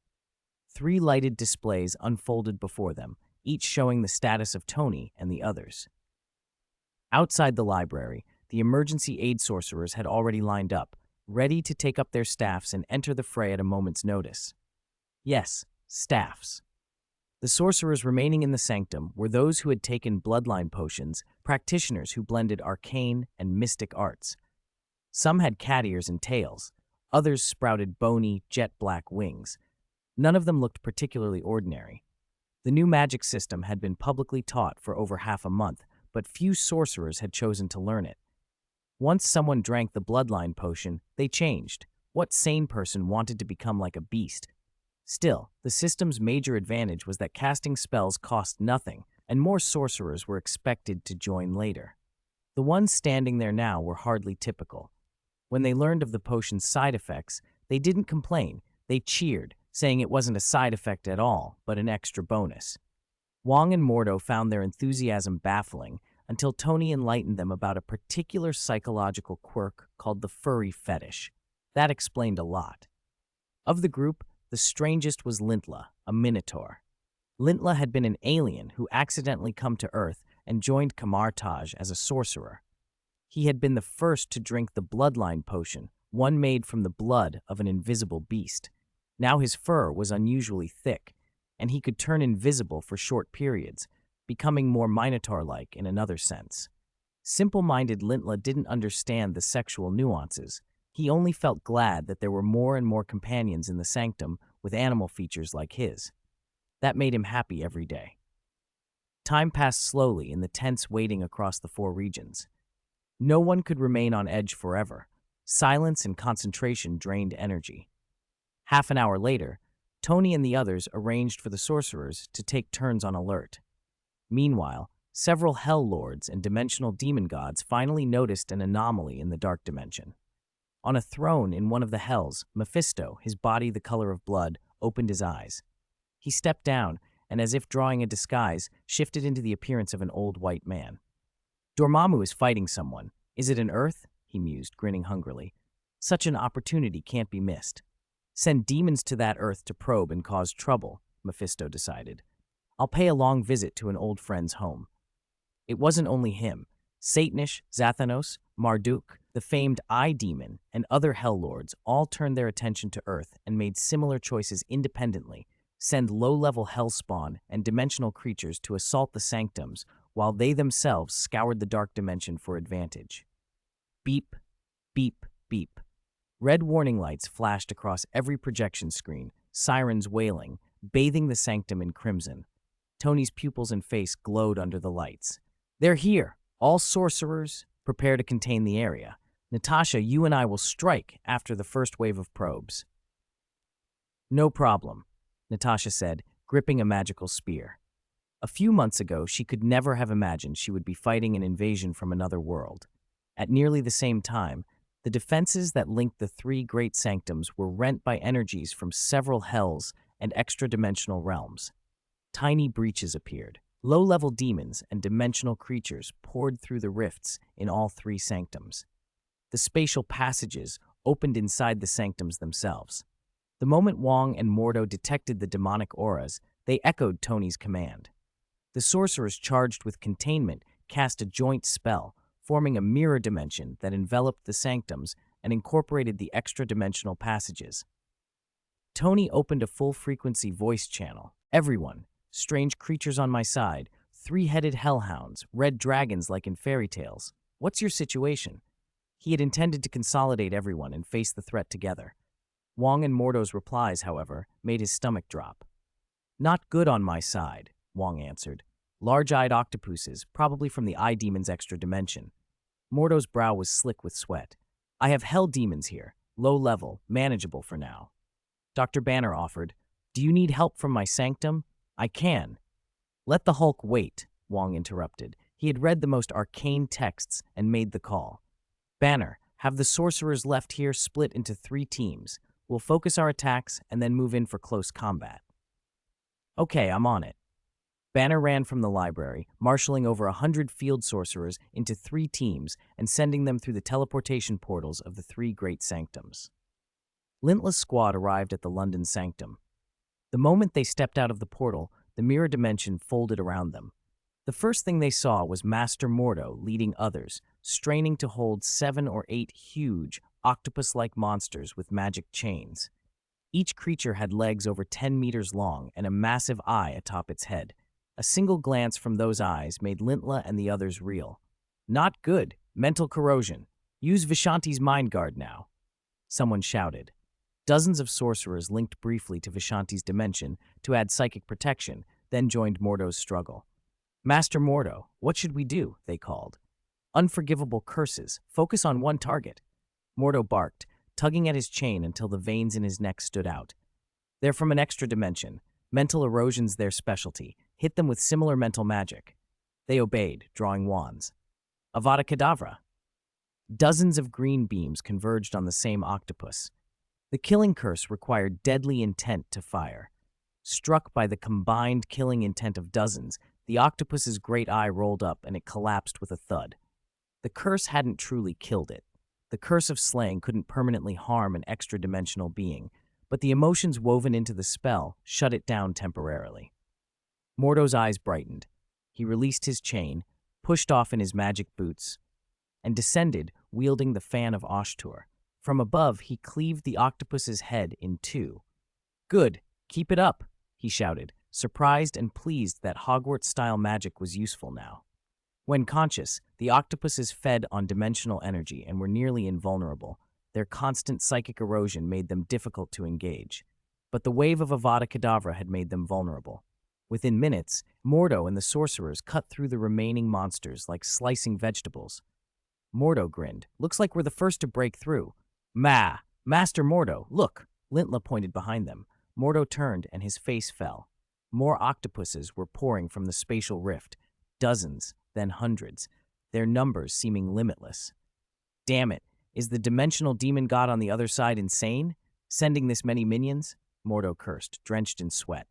3 lighted displays unfolded before them, each showing the status of Tony and the others. Outside the library, the emergency aid sorcerers had already lined up, ready to take up their staffs and enter the fray at a moment's notice. Yes, staffs. The sorcerers remaining in the sanctum were those who had taken bloodline potions, practitioners who blended arcane and mystic arts. Some had cat ears and tails, others sprouted bony, jet-black wings. None of them looked particularly ordinary. The new magic system had been publicly taught for over half a month, but few sorcerers had chosen to learn it. Once someone drank the bloodline potion, they changed. What sane person wanted to become like a beast? Still, the system's major advantage was that casting spells cost nothing, and more sorcerers were expected to join later. The ones standing there now were hardly typical. When they learned of the potion's side effects, they didn't complain. They cheered, saying it wasn't a side effect at all, but an extra bonus. Wong and Mordo found their enthusiasm baffling until Tony enlightened them about a particular psychological quirk called the furry fetish. That explained a lot. Of the group, the strangest was Lintla, a minotaur. Lintla had been an alien who accidentally come to Earth and joined Kamartaj as a sorcerer. He had been the first to drink the bloodline potion, one made from the blood of an invisible beast. Now his fur was unusually thick, and he could turn invisible for short periods, becoming more minotaur-like in another sense. Simple-minded Lintla didn't understand the sexual nuances. He only felt glad that there were more and more companions in the sanctum with animal features like his. That made him happy every day. Time passed slowly in the tense waiting across the 4 regions. No one could remain on edge forever. Silence and concentration drained energy. Half an hour later, Tony and the others arranged for the sorcerers to take turns on alert. Meanwhile, several Hell Lords and dimensional demon gods finally noticed an anomaly in the dark dimension. On a throne in one of the hells, Mephisto, his body the color of blood, opened his eyes. He stepped down, and as if drawing a disguise, shifted into the appearance of an old white man. Dormammu is fighting someone. Is it an Earth? He mused, grinning hungrily. Such an opportunity can't be missed. Send demons to that Earth to probe and cause trouble, Mephisto decided. I'll pay a long visit to an old friend's home. It wasn't only him. Satanish, Zathanos, Marduk, the famed Eye Demon, and other Hell Lords all turned their attention to Earth and made similar choices independently. Send low-level hellspawn and dimensional creatures to assault the sanctums, while they themselves scoured the dark dimension for advantage. Beep, beep, beep. Red warning lights flashed across every projection screen, sirens wailing, bathing the sanctum in crimson. Tony's pupils and face glowed under the lights. They're here! All sorcerers, prepare to contain the area. Natasha, you and I will strike after the first wave of probes. No problem, Natasha said, gripping a magical spear. A few months ago, she could never have imagined she would be fighting an invasion from another world. At nearly the same time, the defenses that linked the 3 great sanctums were rent by energies from several hells and extra-dimensional realms. Tiny breaches appeared. Low-level demons and dimensional creatures poured through the rifts in all 3 sanctums. The spatial passages opened inside the sanctums themselves. The moment Wong and Mordo detected the demonic auras, they echoed Tony's command. The sorcerers charged with containment cast a joint spell, forming a mirror dimension that enveloped the sanctums and incorporated the extra-dimensional passages. Tony opened a full-frequency voice channel. Everyone, strange creatures on my side, 3-headed hellhounds, red dragons like in fairy tales. What's your situation? He had intended to consolidate everyone and face the threat together. Wong and Mordo's replies, however, made his stomach drop. Not good on my side, Wong answered. Large-eyed octopuses, probably from the Eye Demon's extra dimension. Mordo's brow was slick with sweat. I have hell demons here, low level, manageable for now. Dr. Banner offered, do you need help from my sanctum? I can. Let the Hulk wait, Wong interrupted. He had read the most arcane texts and made the call. Banner, have the sorcerers left here split into 3 teams. We'll focus our attacks and then move in for close combat. Okay, I'm on it. Banner ran from the library, marshaling over 100 field sorcerers into 3 teams and sending them through the teleportation portals of the 3 great sanctums. Lintla's squad arrived at the London sanctum. The moment they stepped out of the portal, the mirror dimension folded around them. The first thing they saw was Master Mordo leading others, straining to hold 7 or 8 huge, octopus-like monsters with magic chains. Each creature had legs over 10 meters long and a massive eye atop its head. A single glance from those eyes made Lintla and the others reel. Not good. Mental corrosion. Use Vishanti's mind guard now. Someone shouted. Dozens of sorcerers linked briefly to Vishanti's dimension to add psychic protection, then joined Mordo's struggle. Master Mordo, what should we do? They called. Unforgivable curses. Focus on one target. Mordo barked, tugging at his chain until the veins in his neck stood out. They're from an extra dimension. Mental erosion's their specialty. Hit them with similar mental magic. They obeyed, drawing wands. Avada Kedavra. Dozens of green beams converged on the same octopus. The killing curse required deadly intent to fire. Struck by the combined killing intent of dozens, the octopus's great eye rolled up and it collapsed with a thud. The curse hadn't truly killed it. The curse of slaying couldn't permanently harm an extra-dimensional being, but the emotions woven into the spell shut it down temporarily. Mordo's eyes brightened. He released his chain, pushed off in his magic boots, and descended, wielding the fan of Ashtur. From above, he cleaved the octopus's head in two. "Good, keep it up," he shouted, surprised and pleased that Hogwarts-style magic was useful now. When conscious, the octopuses fed on dimensional energy and were nearly invulnerable. Their constant psychic erosion made them difficult to engage. But the wave of Avada Kedavra had made them vulnerable. Within minutes, Mordo and the sorcerers cut through the remaining monsters like slicing vegetables. Mordo grinned. "Looks like we're the first to break through." Master Mordo, look!" Lintla pointed behind them. Mordo turned and his face fell. More octopuses were pouring from the spatial rift. Dozens, then hundreds, their numbers seeming limitless. "Damn it, is the dimensional demon god on the other side insane? Sending this many minions?" Mordo cursed, drenched in sweat.